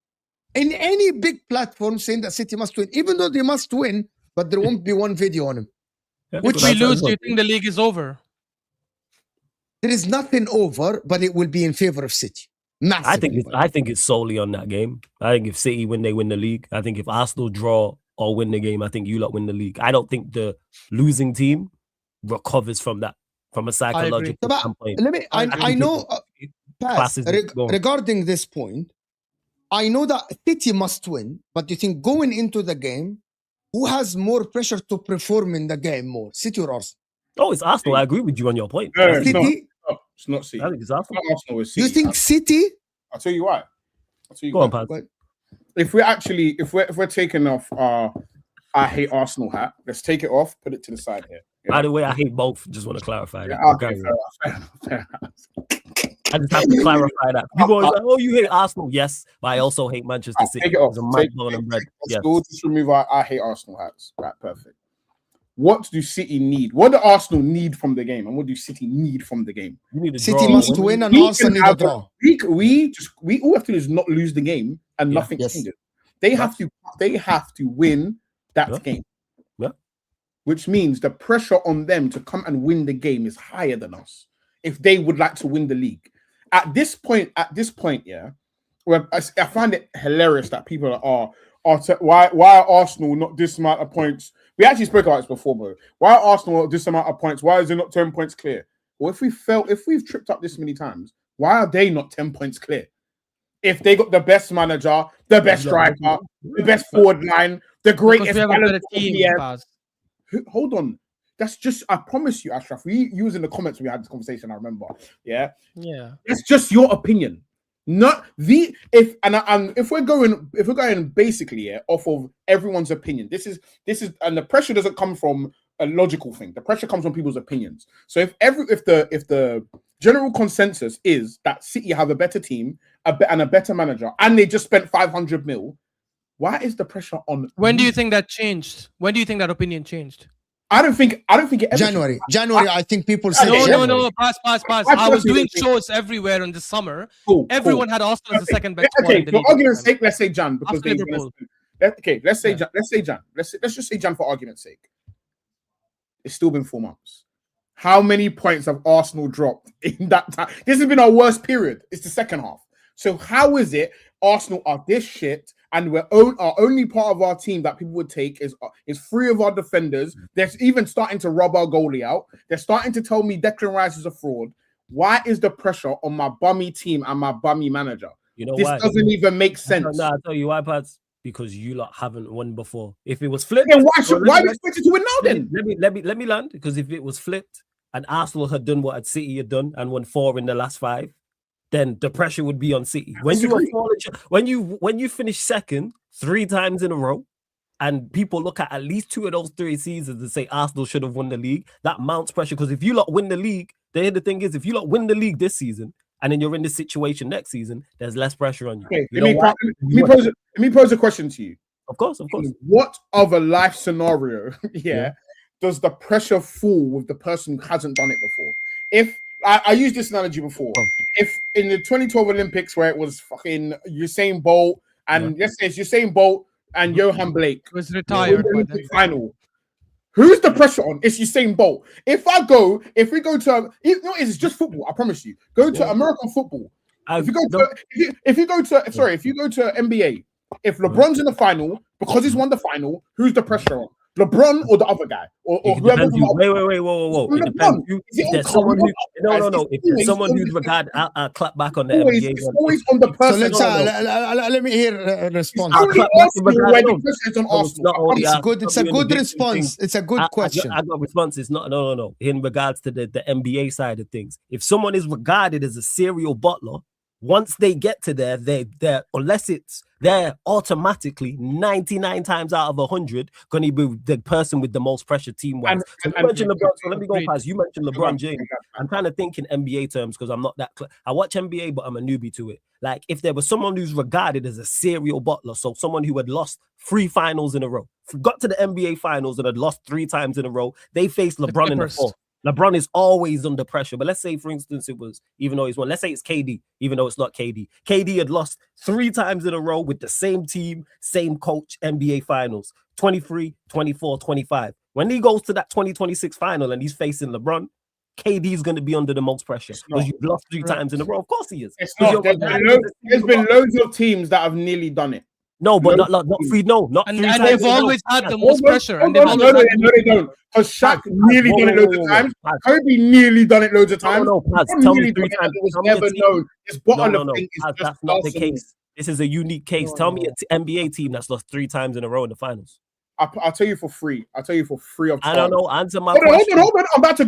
in any big platform saying that City must win, even though they must win, but there won't be one video on him. Which we lose, do you think the league is over? There is nothing over, but it will be in favor of City. Massively. I think it's solely on that game. I think if City win, they win the league. I think if Arsenal draw or win the game, I think you lot win the league. I don't think the losing team recovers from that, from a psychological standpoint. I know, regarding this point, I know that City must win, but you think going into the game, who has more pressure to perform in the game more, City or Arsenal? Oh, it's Arsenal. I agree with you on your point. No, City? It's not City. I think it's Arsenal. Arsenal is City. You think City? I'll tell you why. Go on, Pat. If we're taking off I hate Arsenal hat, let's take it off, put it to the side here. Yeah. By the way, I hate both. Just want to clarify that. Okay, fair enough. I just have to clarify that. People are like, oh, you hate Arsenal. Yes, but I also hate Manchester City. Take it off. Yes. We'll just remove I hate Arsenal hats. Right, perfect. What do City need? What do Arsenal need from the game? And what do City need from the game? City must win and Arsenal need a draw. We all have to do is not lose the game and nothing changes. They have to win that game. Yeah. Which means the pressure on them to come and win the game is higher than us if they would like to win the league. At this point, yeah, where I find it hilarious that people are why are Arsenal not this amount of points? We actually spoke about this before, bro. Why are Arsenal not this amount of points? Why is it not 10 points clear? Well, if we've tripped up this many times, why are they not 10 points clear? If they got the best manager, the best striker, the best forward line, the greatest team. Hold on. That's just, I promise you, Ashraf. You was in the comments when we had this conversation, I remember. Yeah. It's just your opinion. Not the if we're going basically off of everyone's opinion. This is and the pressure doesn't come from a logical thing. The pressure comes from people's opinions. So if the general consensus is that City have a better team and a better manager, and they just spent 500 mil, why is the pressure on? When do you think that changed? When do you think that opinion changed? I don't think it ever January. I think people say no. Pass. I was doing shows everywhere in the summer. Everyone had Arsenal as the second best. Okay, for argument's sake, let's say Jan because let's say Jan. Let's just say Jan for argument's sake. It's still been 4 months. How many points have Arsenal dropped in that time? This has been our worst period. It's the second half. So how is it Arsenal are this shit and our only part of our team that people would take is 3 of our defenders. They're even starting to rub our goalie out. They're starting to tell me Declan Rice is a fraud. Why is the pressure on my bummy team and my bummy manager? You know this why? Doesn't even make sense. No, I'll tell you why, Pats. Because you lot haven't won before. If it was flipped, then why are you expected to win now then? Let me land. Because if it was flipped and Arsenal had done what City had done and won 4 in the last 5, then the pressure would be on City. When you finish second 3 times in a row, and people look at least 2 of those 3 seasons and say Arsenal should have won the league, that mounts pressure. Because if you lot win the league, the thing is, if you lot win the league this season and then you're in this situation next season, there's less pressure on you. Okay, let me pose a question to you. Of course. What other life scenario, does the pressure fall with the person who hasn't done it before? If I used this analogy before, if in the 2012 Olympics where it was fucking Usain Bolt and let's say it's Usain Bolt and Johan Blake was retired by the final, who's the pressure on? It's Usain Bolt. If we go to, it's just football. I promise you. Go to American football. If you go to NBA, if LeBron's in the final because he's won the final, who's the pressure on? LeBron or the other guy, or whoever. Wait, whoa. It depends. If there's someone who, if there's someone who's regarded, I'll clap back on the NBA. It's always on the person. So let me hear a response. It's good. It's a good response. It's a good question. I got responses. No. In regards to the NBA side of things, if someone is regarded as a serial bottler, once they get to there, they're automatically 99 times out of 100 going to be the person with the most pressure team-wise. So you mentioned LeBron, so let me go past. You mentioned LeBron James. I'm kind of thinking NBA terms because I'm not that. I watch NBA, but I'm a newbie to it. Like if there was someone who's regarded as a serial bottler, so someone who had lost 3 finals in a row, got to the NBA finals and had lost 3 times in a row, they faced LeBron in the 4th. LeBron is always under pressure. But let's say, for instance, it was, even though he's won, let's say it's KD, even though it's not KD. KD had lost 3 times in a row with the same team, same coach, NBA finals, 23, 24, 25. When he goes to that 2026 final and he's facing LeBron, KD is going to be under the most pressure because you've lost 3 times in a row. Of course he is. It's not. There's been loads of teams that have nearly done it. No, but not 3. No, not 3 times. And they've always had the most pressure. No, they don't. Because Shaq nearly done it loads of times. Kobe nearly done it loads of times. No, tell me 3 times. It was never known. This bottle of thing is that's not the case. This is a unique case. Tell me an NBA team that's lost 3 times in a row in the finals. I'll tell you for free. I'll tell you for free of charge. I don't know. Answer my question. Hold on. I'm about to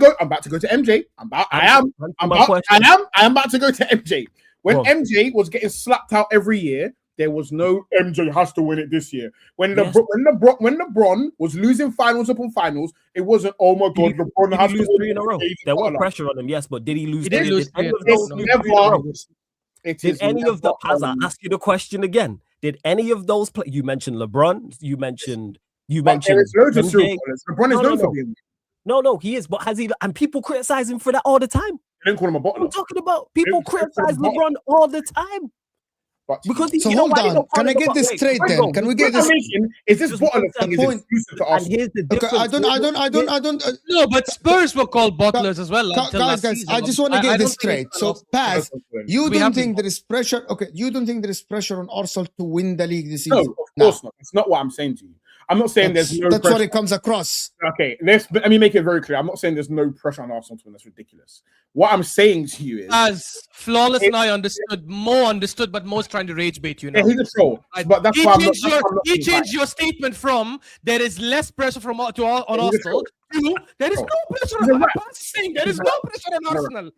go to MJ. I am about to go to MJ. When MJ was getting slapped out every year, there was no MJ has to win it this year. When LeBron was losing finals upon finals, it wasn't, oh my God, LeBron has to lose 3 in a row. There was pressure on him, yes, but did he lose? Did any of the? I'll ask you the question again. Did any of those play? You mentioned LeBron. You mentioned. There's loads of serial ballers. LeBron is known for being. No, he is. But has he? And people criticize him for that all the time. They didn't call him a bottler. I'm talking about people criticize LeBron all the time. Because so hold on, can I get this straight then? Can we get this? Is this bottle of thing point? And here's the difference. Okay, I don't. No, but Spurs were called bottlers as well. Guys, I just want to get this straight. So, Paz, you don't think there is pressure? Okay, you don't think there is pressure on Arsenal to win the league this season? No, of course not. It's not what I'm saying to you. I'm not saying there's no. That's pressure. what it comes across. Okay, let me make it very clear. I'm not saying there's no pressure on Arsenal to win. That's ridiculous. What I'm saying to you is, as Flawless and I understood, but most trying to rage bait you now. Yeah, he's a troll. But that's why he changed your statement from there is less pressure on Arsenal to there is no pressure on saying there is no pressure on Arsenal.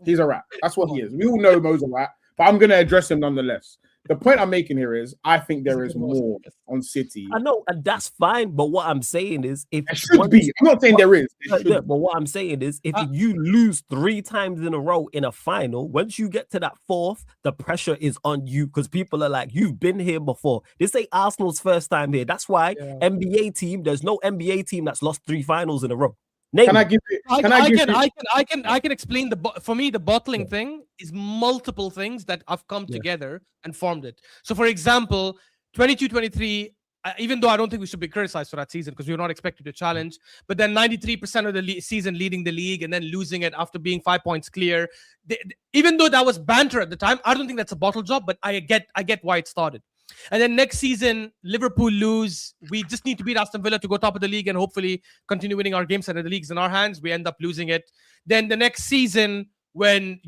He's a rat. That's what he is. We all know Mo's a rat, but I'm going to address him nonetheless. The point I'm making here is I think there is more on City. I know, and that's fine. But what I'm saying is, if it should be, I'm not saying there is. But what I'm saying is, if you lose 3 times in a row in a final, once you get to that 4th, the pressure is on you because people are like, "You've been here before." This ain't Arsenal's first time here. That's why NBA team. There's no NBA team that's lost 3 finals in a row. I can explain for me the bottling thing is multiple things that have come together and formed it. So for example, 22-23, even though I don't think we should be criticized for that season because we were not expected to challenge, but then 93% of the season leading the league and then losing it after being 5 points clear. Even though that was banter at the time, I don't think that's a bottle job, but I get why it started. And then next season, Liverpool lose. We just need to beat Aston Villa to go top of the league and hopefully continue winning our games. And the league's in our hands. We end up losing it. Then the next season, when,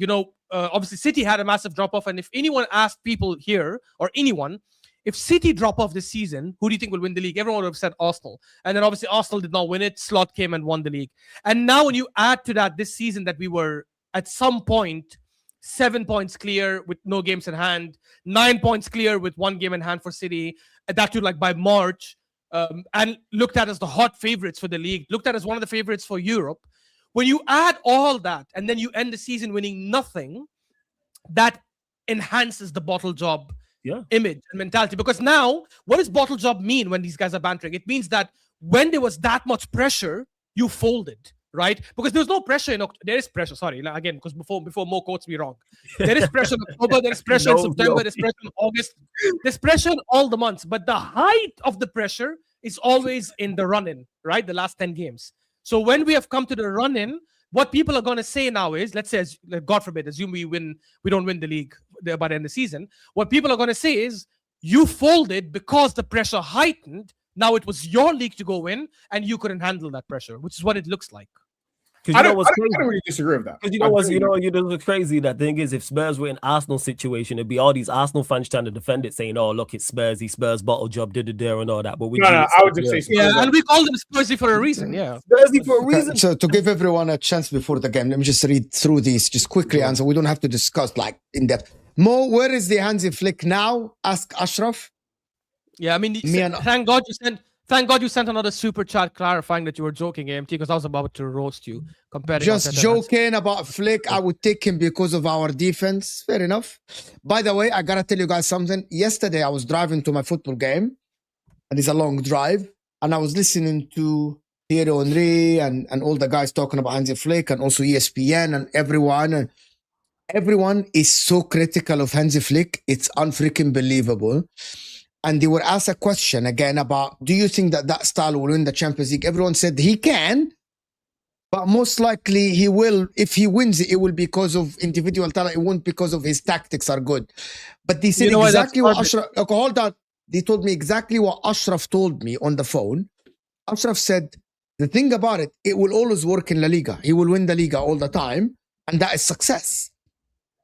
obviously City had a massive drop-off. And if anyone asked people here, or anyone, if City drop off this season, who do you think will win the league? Everyone would have said Arsenal. And then obviously Arsenal did not win it. Slot came and won the league. And now when you add to that this season that we were at some point 7 points clear with no games in hand, 9 points clear with 1 game in hand for City, and that too like by March, and looked at as the hot favorites for the league, looked at as one of the favorites for Europe. When you add all that and then you end the season winning nothing, that enhances the bottle job image and mentality. Because now, what does bottle job mean when these guys are bantering? It means that when there was that much pressure, you folded. Right? Because there's no pressure in October. There is pressure, sorry, again, because before Mo quotes me wrong. There is pressure in October, there is pressure in September, there's pressure in August. There's pressure in all the months. But the height of the pressure is always in the run-in, right? The last 10 games. So when we have come to the run-in, what people are going to say now is, let's say, God forbid, assume we don't win the league by the end of the season. What people are going to say is, you folded because the pressure heightened. Now it was your league to go win, and you couldn't handle that pressure, which is what it looks like. I don't really disagree with that. Because you know what's crazy? That thing is, if Spurs were in Arsenal situation, it'd be all these Arsenal fans trying to defend it, saying, "Oh, look, it's Spursy, Spurs bottle job, did it there and all that." But I would just say, and we call them Spursy for a reason. Yeah, Spursy for a reason. So to give everyone a chance before the game, let me just read through these, just quickly answer. We don't have to discuss like in depth. Mo, where is the Hansi Flick now? Ask Ashraf. Yeah, I mean, Thank God you sent another super chat clarifying that you were joking, AMT, because I was about to roast you. Just joking about Flick. I would take him because of our defense. Fair enough. By the way, I got to tell you guys something. Yesterday, I was driving to my football game, and it's a long drive, and I was listening to Thierry Henry and all the guys talking about Hansi Flick and also ESPN and everyone. And everyone is so critical of Hansi Flick. It's unfreaking believable. And they were asked a question again about, do you think that style will win the Champions League? Everyone said he can, but most likely he will. If he wins it, it will be because of individual talent. It won't because of his tactics are good. But they said exactly what Ashraf... Okay, hold on. They told me exactly what Ashraf told me on the phone. Ashraf said, the thing about it, it will always work in La Liga. He will win the Liga all the time, and that is success.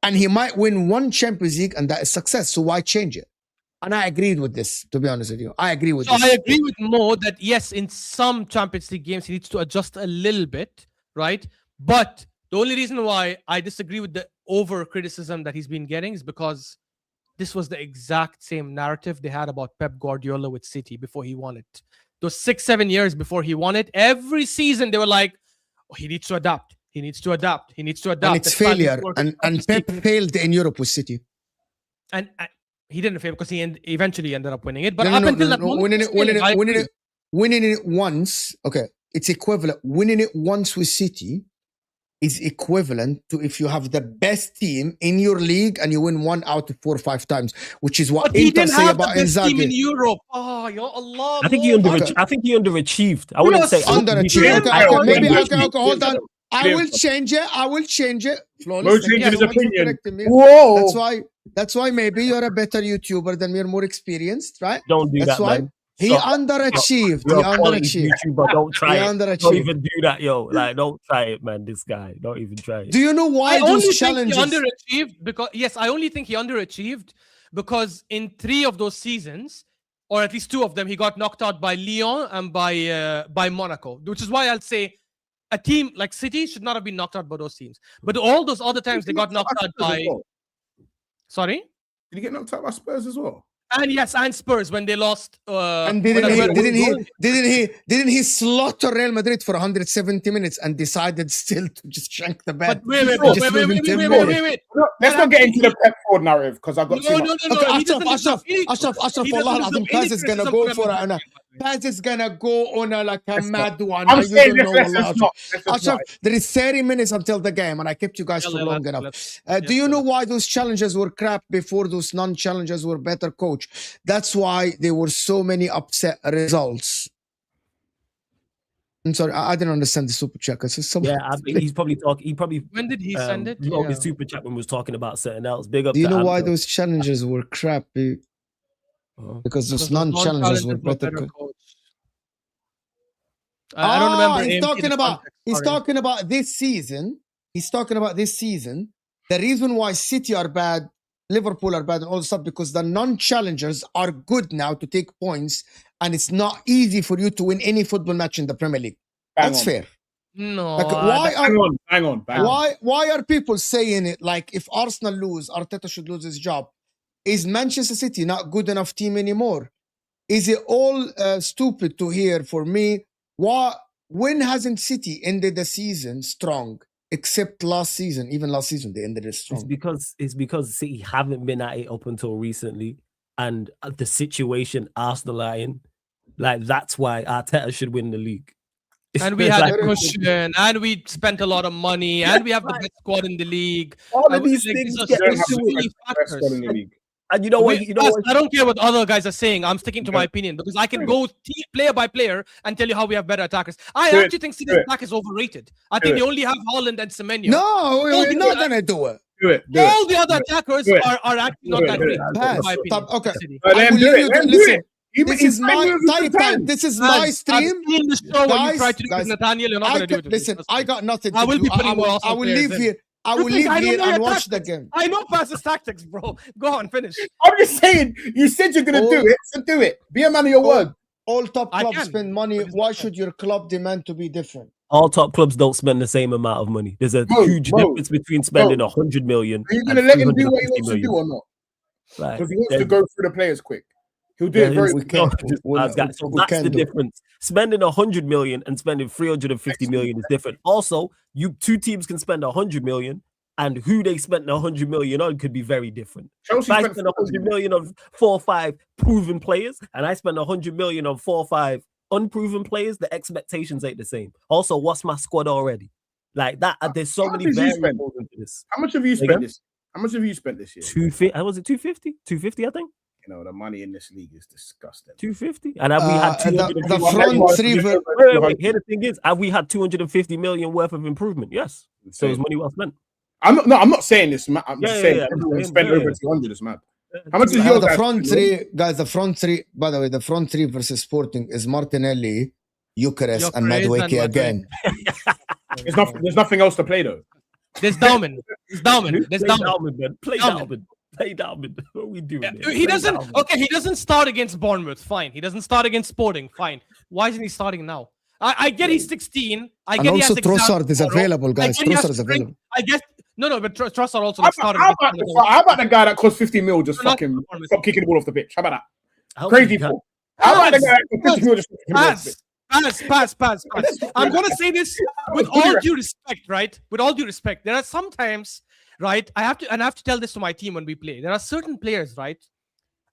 And he might win one Champions League, and that is success. So why change it? And I agreed with this, to be honest with you. I agree with this. I agree with Mo that, yes, in some Champions League games, he needs to adjust a little bit, right? But the only reason why I disagree with the over-criticism that he's been getting is because this was the exact same narrative they had about Pep Guardiola with City before he won it. Those 6-7 years before he won it, every season they were like, oh, he needs to adapt. He needs to adapt. He needs to adapt. And it's failure. And Pep failed in Europe with City. And he didn't fail because he eventually ended up winning it. But until that moment, winning it once, okay, it's equivalent. Winning it once with City is equivalent to if you have the best team in your league and you win 1 out of 4 or 5 times, which is what Inter say about Inzaghi. Team in Europe. Oh, ya Allah. I think he underachieved. I wouldn't say underachieved. Okay, hold on. I will change it. Flawless. Changing his opinion. Whoa. That's why maybe you're a better YouTuber than we're more experienced, right? Don't do That's that, why man. He underachieved. He underachieved. YouTuber, don't try it. Don't even do that, yo. Like, don't try it, man. This guy, don't even try it. Do you know why those challenges? I only think he underachieved because in 3 of those seasons, or at least 2 of them, he got knocked out by Lyon and by Monaco, which is why I'll say a team like City should not have been knocked out by those teams. But all those other times they got knocked out by... Sorry? Did he get knocked out by Spurs as well? And yes, and Spurs when they lost. And didn't he slaughter Real Madrid for 170 minutes and decided still to just shank the bed? Wait. Let's not get into the Pep Ford narrative because I've got too much. Ashraf, Allah, Paz is gonna go for it. Paz is gonna go on like a mad one. I'm saying not. Ashraf, there is 30 minutes until the game, and I kept you guys for long enough. Do you know why those challenges were crap before those non-challenges were better, coach? That's why there were so many upset results. I'm sorry, I didn't understand the super chat. He's probably talking. He probably when did he send it? The super chat when we was talking about something else. Big up. Do you know why those challenges were crap? Because those non-challenges were better. I don't remember. He's talking about this season. The reason why City are bad, Liverpool are bad, and all the stuff because the non-challengers are good now to take points, and it's not easy for you to win any football match in the Premier League. That's fair. No. Like, why hang on. Why are people saying it like if Arsenal lose, Arteta should lose his job? Is Manchester City not good enough team anymore? Is it all stupid to hear for me? When hasn't City ended the season strong? Except last season, even last season they ended it strong. It's because City haven't been at it up until recently, and the situation Arsenal are in, like that's why Arteta should win the league. And we had a cushion, and we spent a lot of money, and we have the best squad in the league. All of these things get into it. And you know what? I don't care what other guys are saying. I'm sticking to my opinion because I can go player by player and tell you how we have better attackers. I actually think City's attack is overrated. I think they only have Haaland and Semenyo. No, we're not gonna do it. All the other attackers are actually not that great. Okay. Listen. This is my This is my stream. I've seen the show when you try to do it with Nathaniel. You're not going to do it. Listen, I got nothing to I will do. be putting more I will leave here. I will leave here and watch the game. I know Pass's tactics, bro. Go on, finish. I'm just saying, you said you're going to do it, so do it. Be a man of your word. All top clubs spend money. Why should your club demand to be different? All top clubs don't spend the same amount of money. There's a huge difference between spending 100 million. Are you going to let him do what he wants to do or not? Because he wants to go through the players quick. He'll do it very quick. So that's the difference. Spending 100 million and spending 350 million is different. Also, two teams can spend 100 million, and who they spent 100 million on could be very different. If I spend 100 million on 4 or 5 proven players, and I spend 100 million on 4 or 5 unproven players, the expectations ain't the same. Also, what's my squad already? Like that, there's so many variables into this. How much have you spent this? How much have you spent this year? 250. Was it 250? 250, I think. You know, the money in this league is disgusting. 250, and have we had the front three? Wait. Here the thing is, have we had 250 million worth of improvement? Yes. So it's money well spent. I'm not saying this. I'm just saying everyone spent over 200 is mad. How much is your the front three, guys? The front three. By the way, the front three versus Sporting is Martinelli, Gyökeres, and Madueke again. There's nothing else to play though. There's Daumen. There's Daumen. Play Daumen. Play Daumen. What are we doing? He doesn't. Okay, he doesn't start against Bournemouth. Fine. He doesn't start against Sporting. Fine. Why isn't he starting now? I get he's 16. I get and he also has Trossard is available, guys. Trossard is available. I guess no, but Trossard also started. How about the guy that cost 50 mil just fucking stop kicking the ball off the pitch? How about that? Crazy. How about the guy that cost 50 mil just pass. I'm gonna say this with all due respect, right? With all due respect, there are sometimes, right? I have to tell this to my team when we play. There are certain players, right?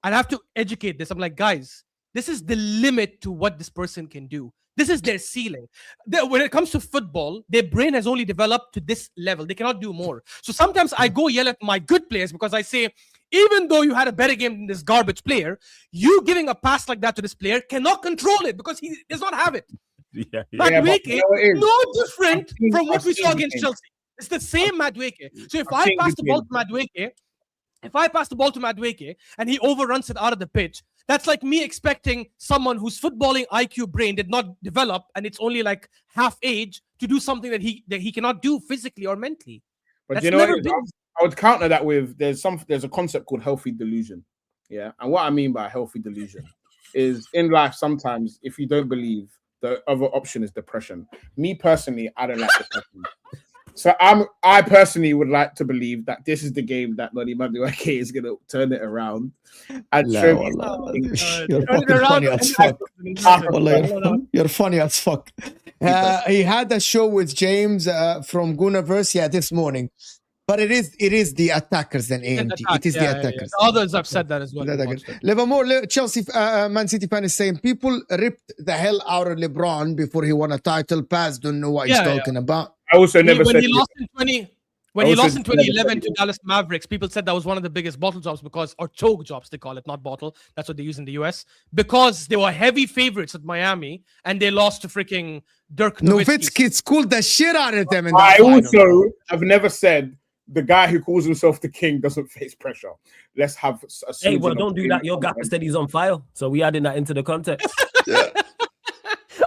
I have to educate this. I'm like, guys, this is the limit to what this person can do. This is their ceiling. When it comes to football, their brain has only developed to this level. They cannot do more. So sometimes I go yell at my good players because I say, even though you had a better game than this garbage player, you giving a pass like that to this player cannot control it because he does not have it. Madueke, no different from what we saw against Chelsea. It's the same Madueke. So if I pass the ball to Madueke, and he overruns it out of the pitch, that's like me expecting someone whose footballing IQ brain did not develop and it's only like half age to do something that he cannot do physically or mentally. But that's, you know, I would counter that with there's a concept called healthy delusion. Yeah, and what I mean by healthy delusion is in life sometimes if you don't believe, the other option is depression. Me personally, I don't like depression. So I personally would like to believe that this is the game that Noni Madueke is going to turn it around and show me you're funny as fuck. You're funny as fuck. He had a show with James from Gunnerverse, this morning. But it is the attackers and AMT. It is the attackers. Yeah. Others have said that as well. Liverpool, Chelsea, Man City fan is saying people ripped the hell out of LeBron before he won a title. Paz don't know what he's talking about. I also never said he lost in 2011 to Dallas Mavericks, people said that was one of the biggest bottle jobs or choke jobs, they call it, not bottle. That's what they use in the US. Because they were heavy favorites at Miami and they lost to freaking Dirk Nowitzki. Schooled the shit out of them. I also have never said the guy who calls himself the king doesn't face pressure. Let's have a hey, well, don't do that. Your guy said he's on fire. So we adding that into the context.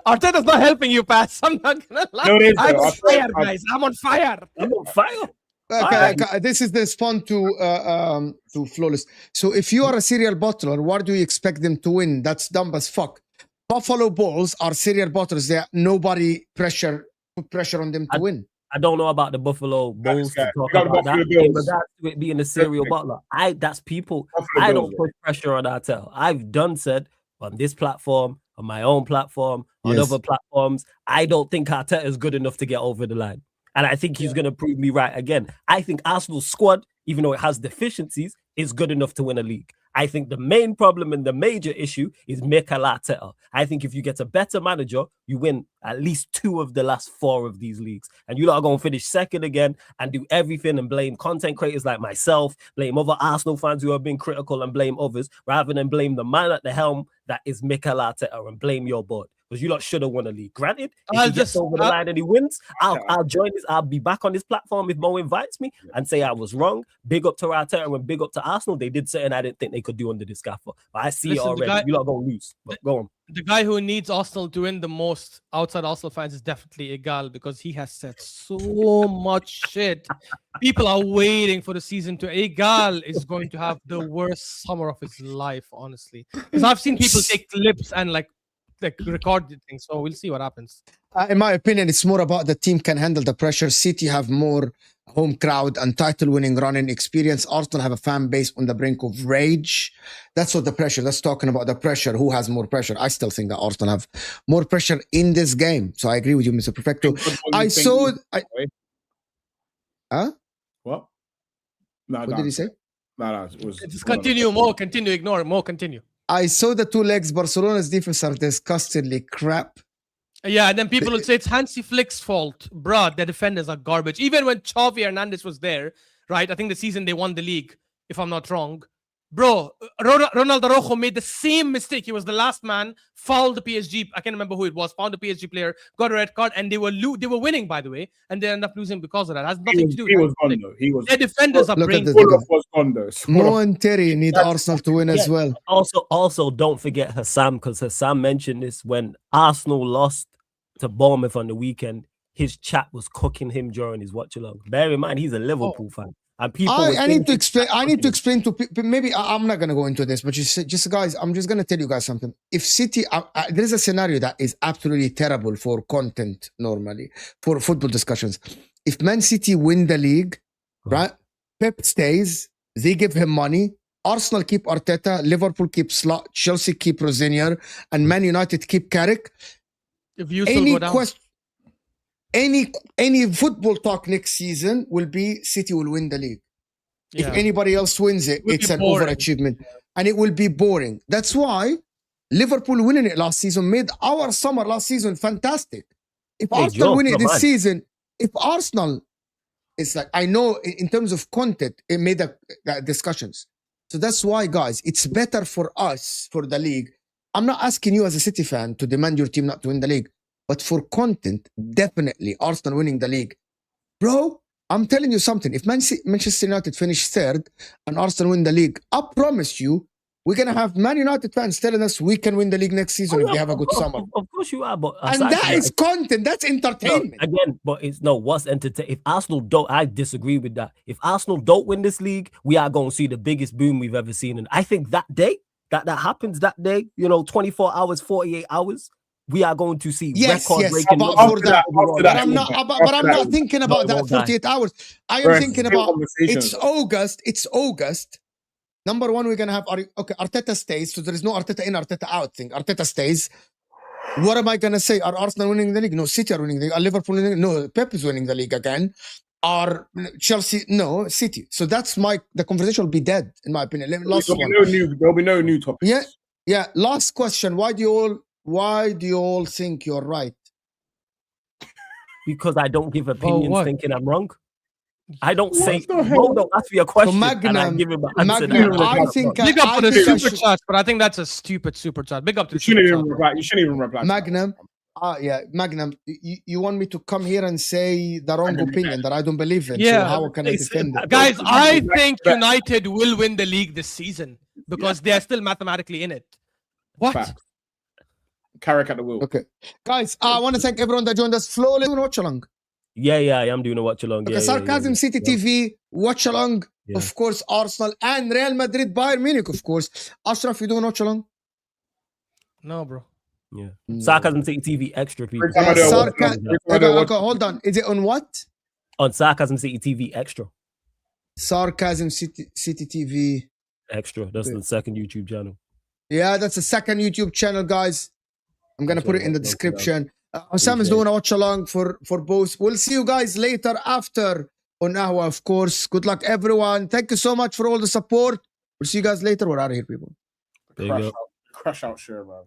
Arteta's not helping you, Pat. I'm not gonna lie. No, I'm on fire, guys. I'm on fire. I'm on fire. Okay, this is the spawn to Flawless. So if you are a serial bottler, what do you expect them to win? That's dumb as fuck. Buffalo Bulls are serial bottlers. Nobody pressure put pressure on them to win. I don't know about the Buffalo Bulls to talk got about Buffalo that. Bills. In regards to it being a serial butler, that's people. I don't put pressure on Arteta. I've said on this platform, on my own platform, on other platforms, I don't think Arteta is good enough to get over the line. And I think he's going to prove me right again. I think Arsenal's squad, even though it has deficiencies, is good enough to win a league. I think the main problem and the major issue is Mikel Arteta. I think if you get a better manager, you win at least 2 of the last 4 of these leagues. And you're not going to finish second again and do everything and blame content creators like myself, blame other Arsenal fans who have been critical and blame others, rather than blame the man at the helm that is Mikel Arteta and blame your board. Because you lot should have won a league. Granted, if he gets over the line and he wins, I'll join this. I'll be back on this platform if Mo invites me and say I was wrong. Big up to Arteta and big up to Arsenal. They did something I didn't think they could do under this gaffer. But I see it already. You lot gonna lose. But go on. The guy who needs Arsenal to win the most outside Arsenal fans is definitely Egal, because he has said so much shit. People are waiting for the season to. Egal is going to have the worst summer of his life, honestly. Because I've seen people take clips and like recorded things, so we'll see what happens. In my opinion, it's more about the team can handle the pressure. City have more home crowd and title-winning running experience. Arsenal have a fan base on the brink of rage. That's what the pressure. That's talking about the pressure. Who has more pressure? I still think that Arsenal have more pressure in this game. So I agree with you, Mr. Perfecto. What? No, what did he say? No, it was. Just continue, more. Continue. Ignore more. Continue. I saw the 2 legs. Barcelona's defense are disgustingly crap. Yeah, and then people will say it's Hansi Flick's fault. Bruh, the defenders are garbage. Even when Xavi Hernandez was there, right? I think the season they won the league, if I'm not wrong. Bro, Ronald Araujo made the same mistake. He was the last man, fouled the PSG. I can't remember who it was. Found the PSG player, got a red card, and they were winning, by the way, and they ended up losing because of that. It has nothing to do with He was gone, though. He was. Their defenders are brain. Was gone, though. Mo and Terry need Arsenal to win as well. Also, don't forget Hassam, because Hassam mentioned this when Arsenal lost to Bournemouth on the weekend. His chat was cooking him during his watch along. Bear in mind, he's a Liverpool fan. And people I need to explain to people. Maybe I'm not going to go into this, but just guys, I'm just going to tell you guys something. If City, there is a scenario that is absolutely terrible for content normally, for football discussions. If Man City win the league, right? Pep stays, they give him money. Arsenal keep Arteta, Liverpool keep Slot, Chelsea keep Risenior, and Man United keep Carrick. If you still go down. Any football talk next season will be City will win the league. Yeah. If anybody else wins it, it's an overachievement. And it will be boring. That's why Liverpool winning it last season made our summer last season fantastic. If Arsenal win it this season, if Arsenal, it's like, I know in terms of content, it made the discussions. So that's why, guys, it's better for us, for the league. I'm not asking you as a City fan to demand your team not to win the league. But for content, definitely Arsenal winning the league. Bro, I'm telling you something. If Manchester United finish 3rd and Arsenal win the league, I promise you, we're going to have Man United fans telling us we can win the league next season if they have a good summer. Of course you are. But and that is content. That's entertainment. No, again, but what's entertainment? If Arsenal don't, I disagree with that. If Arsenal don't win this league, we are going to see the biggest boom we've ever seen. And I think that day, that happens that day, 24 hours, 48 hours, we are going to see record-breaking. But I'm not thinking about that 48 hours. I am thinking about it's August. It's August. Number one, we're gonna have Arteta stays, so there is no Arteta in, Arteta out thing. Arteta stays. What am I gonna say? Are Arsenal winning the league? No. City are winning the league. Are Liverpool winning the league? No. Pep is winning the league again. Are Chelsea? No. City. So that's the conversation will be dead, in my opinion. There'll be no new topics. Yeah. Last question. Why do you all think you're right? Because I don't give opinions thinking I'm wrong. I don't say, don't ask me a question. So Magnum, and I give him an answer. I think big up for the super chat, but I think that's a stupid super chat. Big up to you shouldn't even reply. Magnum, Magnum, you want me to come here and say the wrong opinion that I don't believe in? Yeah. So how can I defend it? Guys, I think United will win the league this season because they're still mathematically in it. What? Fact. Carrick at the wheel. Okay. Guys, I want to thank everyone that joined us. Flo, let's watch along. Yeah, I am doing a watch along. Okay, Sarcasm City TV, watch along. Yeah. Of course, Arsenal and Real Madrid, Bayern Munich, of course. Ashraf, you doing watch along? No, bro. Yeah. Sarcasm City TV Extra, people. Okay, hold on. Is it on what? On Sarcasm City TV Extra. Sarcasm City TV Extra. That's the second YouTube channel. Yeah, that's the second YouTube channel, guys. I'm gonna put it in the description. Sam is doing a watch along for both. We'll see you guys later after on Ahwa, of course. Good luck, everyone. Thank you so much for all the support. We'll see you guys later. We're out of here, people. Crash out, share, man.